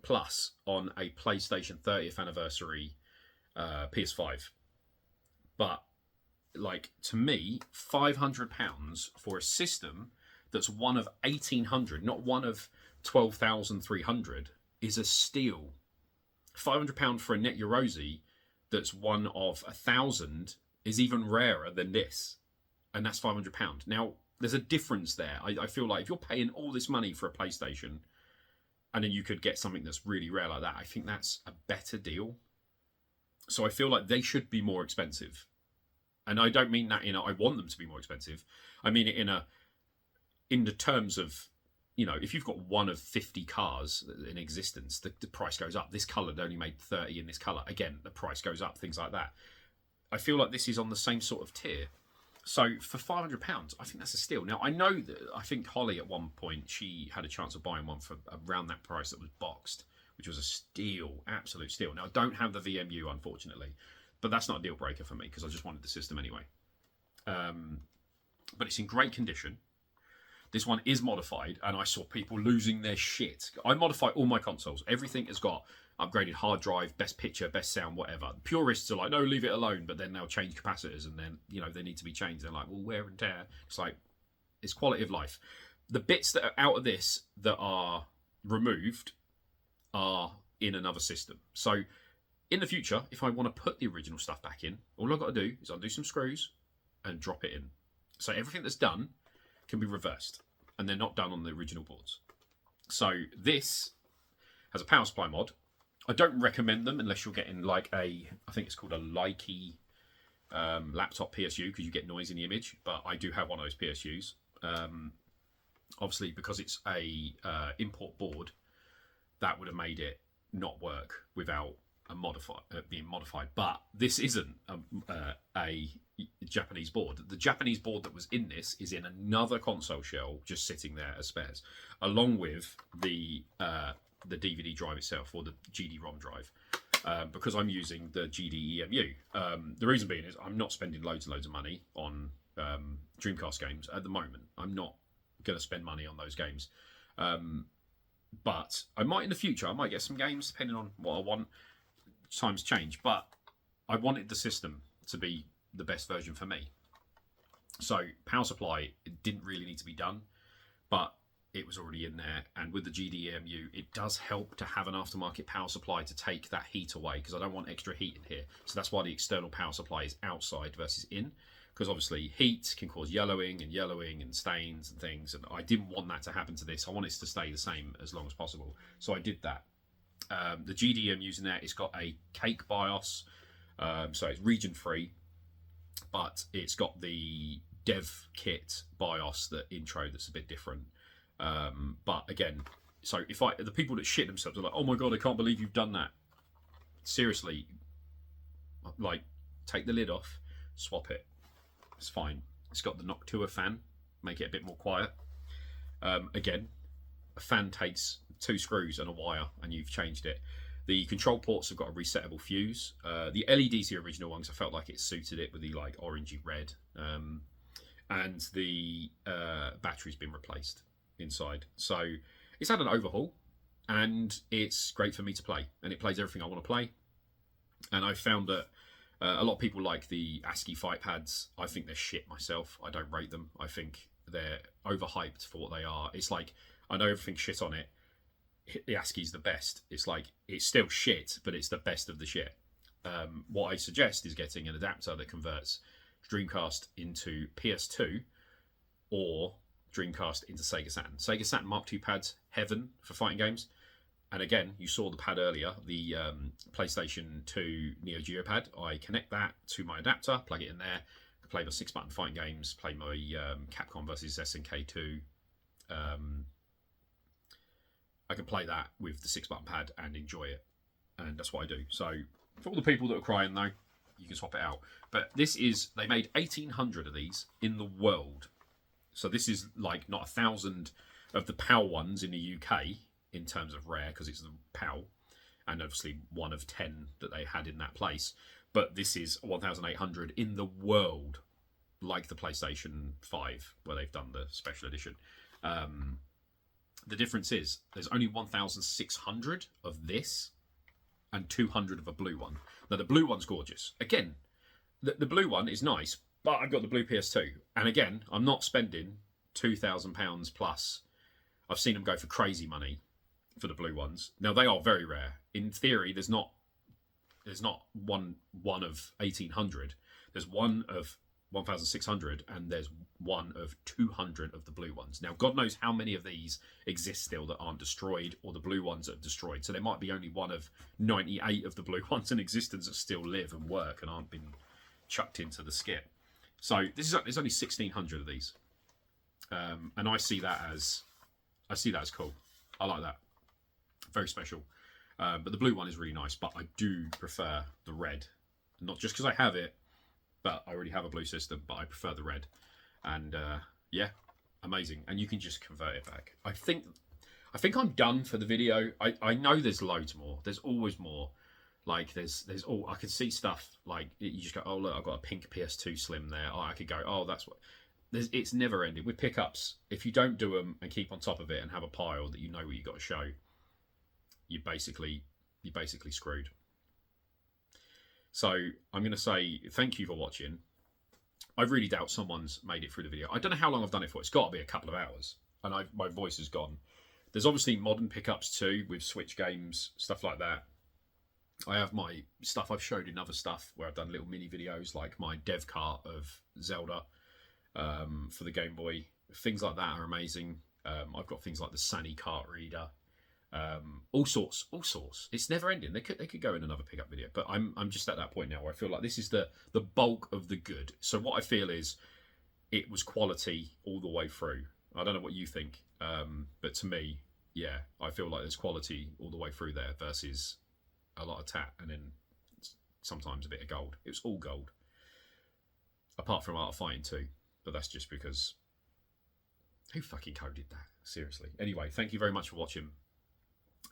plus on a PlayStation 30th anniversary PS5. But, like, to me, £500 for a system that's one of 1,800, not one of 12,300, is a steal. £500 for a Net Eurosi that's one of 1,000 is even rarer than this. And that's £500. Now, there's a difference there. I feel like if you're paying all this money for a PlayStation, and then you could get something that's really rare like that, I think that's a better deal. So I feel like they should be more expensive. And I don't mean that I want them to be more expensive. I mean it in the terms of, you know, if you've got one of 50 cars in existence, the price goes up. This colour only made 30 in this colour. Again, the price goes up, things like that. I feel like this is on the same sort of tier. So for £500, I think that's a steal. Now, I think Holly at one point, she had a chance of buying one for around that price that was boxed, which was a steal, absolute steal. Now, I don't have the VMU, unfortunately, but that's not a deal breaker for me because I just wanted the system anyway. But it's in great condition. This one is modified, and I saw people losing their shit. I modify all my consoles. Everything has got upgraded hard drive, best picture, best sound, whatever. Purists are like, no, leave it alone, but then they'll change capacitors, and then, you know, they need to be changed. They're like, well, wear and tear. It's like, it's quality of life. The bits that are out of this that are removed are in another system. So in the future, if I want to put the original stuff back in, all I've got to do is undo some screws and drop it in. So everything that's done can be reversed, and they're not done on the original boards. So this has a power supply mod. I don't recommend them unless you're getting like I think it's called a Likey laptop PSU, because you get noise in the image. But I do have one of those PSUs. Obviously, because it's a import board, that would have made it not work without being modified. But this isn't a Japanese board. The Japanese board that was in this is in another console shell, just sitting there as spares, along with the DVD drive itself, or the GD-ROM drive, because I'm using the GD-EMU. The reason being is I'm not spending loads and loads of money on Dreamcast games at the moment. I'm not going to spend money on those games. But I might in the future. I might get some games, depending on what I want. Times change, but I wanted the system to be the best version for me. So power supply, it didn't really need to be done, but it was already in there. And with the GDEMU, it does help to have an aftermarket power supply to take that heat away, because I don't want extra heat in here. So that's why the external power supply is outside versus in, because obviously heat can cause yellowing and stains and things. And I didn't want that to happen to this. I want it to stay the same as long as possible. So I did that. The GD I'm using there, it's got a cake BIOS, so it's region free, but it's got the dev kit BIOS, the intro, that's a bit different. But again, so if the people that shit themselves are like, oh my god, I can't believe you've done that. Seriously, like, take the lid off, swap it. It's fine. It's got the Noctua fan, make it a bit more quiet. Again, a fan takes 2 screws and a wire, and you've changed it. The control ports have got a resettable fuse. The LEDs, the original ones, I felt like it suited it with the like orangey red. And the battery's been replaced inside. So it's had an overhaul, and it's great for me to play. And it plays everything I want to play. And I found that a lot of people like the ASCII fight pads. I think they're shit myself. I don't rate them. I think they're overhyped for what they are. It's like, I know everything's shit on it. The ASCII's the best. It's like, it's still shit, but it's the best of the shit. What I suggest is getting an adapter that converts Dreamcast into PS2 or Dreamcast into Sega Saturn. Sega Saturn Mark II pads, heaven for fighting games. And again, you saw the pad earlier, the PlayStation 2 Neo Geo pad. I connect that to my adapter, plug it in there, play my 6-button fighting games, play my Capcom versus SNK 2. I can play that with the 6-button pad and enjoy it. And that's what I do. So for all the people that are crying though, you can swap it out. But this is, they made 1,800 of these in the world. So this is like not 1,000 of the PAL ones in the UK in terms of rare, because it's the PAL, and obviously one of 10 that they had in that place. But this is 1,800 in the world, like the PlayStation 5, where they've done the special edition. The difference is there's only 1,600 of this and 200 of a blue one. Now, the blue one's gorgeous. Again, the blue one is nice, but I've got the blue PS2. And again, I'm not spending £2,000 plus. I've seen them go for crazy money for the blue ones. Now, they are very rare. In theory, there's not one of 1,800. There's one of 1,600, and there's one of 200 of the blue ones. Now, God knows how many of these exist still that aren't destroyed, or the blue ones that are destroyed. So there might be only one of 98 of the blue ones in existence that still live and work and aren't been chucked into the skip. So there's only 1,600 of these, and I see that as cool. I like that, very special. But the blue one is really nice. But I do prefer the red, not just because I have it, but I already have a blue system, but I prefer the red. And yeah, amazing. And you can just convert it back. I think I'm done for the video. I know there's loads more. There's always more. Like there's all, I can see stuff like you just go, oh look, I've got a pink PS2 Slim there. Oh, I could go, oh that's what. It's never ending with pickups. If you don't do them and keep on top of it and have a pile that you know what you got to show, you're basically screwed. So I'm going to say thank you for watching. I really doubt someone's made it through the video. I don't know how long I've done it for. It's got to be a couple of hours. And my voice is gone. There's obviously modern pickups too, with Switch games, stuff like that. I have my stuff I've showed in other stuff where I've done little mini videos, like my dev cart of Zelda for the Game Boy. Things like that are amazing. I've got things like the Sani cart reader. all sorts. It's never ending. They could go in another pickup video, but I'm just at that point now where I feel like this is the bulk of the good. So what I feel is it was quality all the way through. I don't know what you think, but to me, yeah, I feel like there's quality all the way through there versus a lot of tat and then sometimes a bit of gold. It was all gold, apart from Art of Fighting 2, but that's just because who fucking coded that? Seriously. Anyway, thank you very much for watching.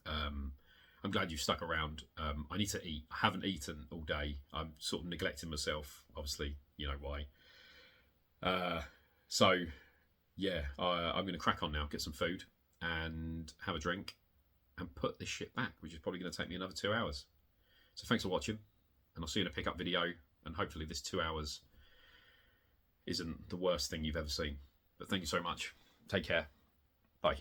I'm glad you've stuck around. I need to eat. I haven't eaten all day. I'm sort of neglecting myself. Obviously, you know why. So, yeah, I'm going to crack on now, get some food and have a drink and put this shit back, which is probably going to take me another 2 hours. So thanks for watching, and I'll see you in a pickup video, and hopefully this 2 hours isn't the worst thing you've ever seen. But thank you so much. Take care. Bye.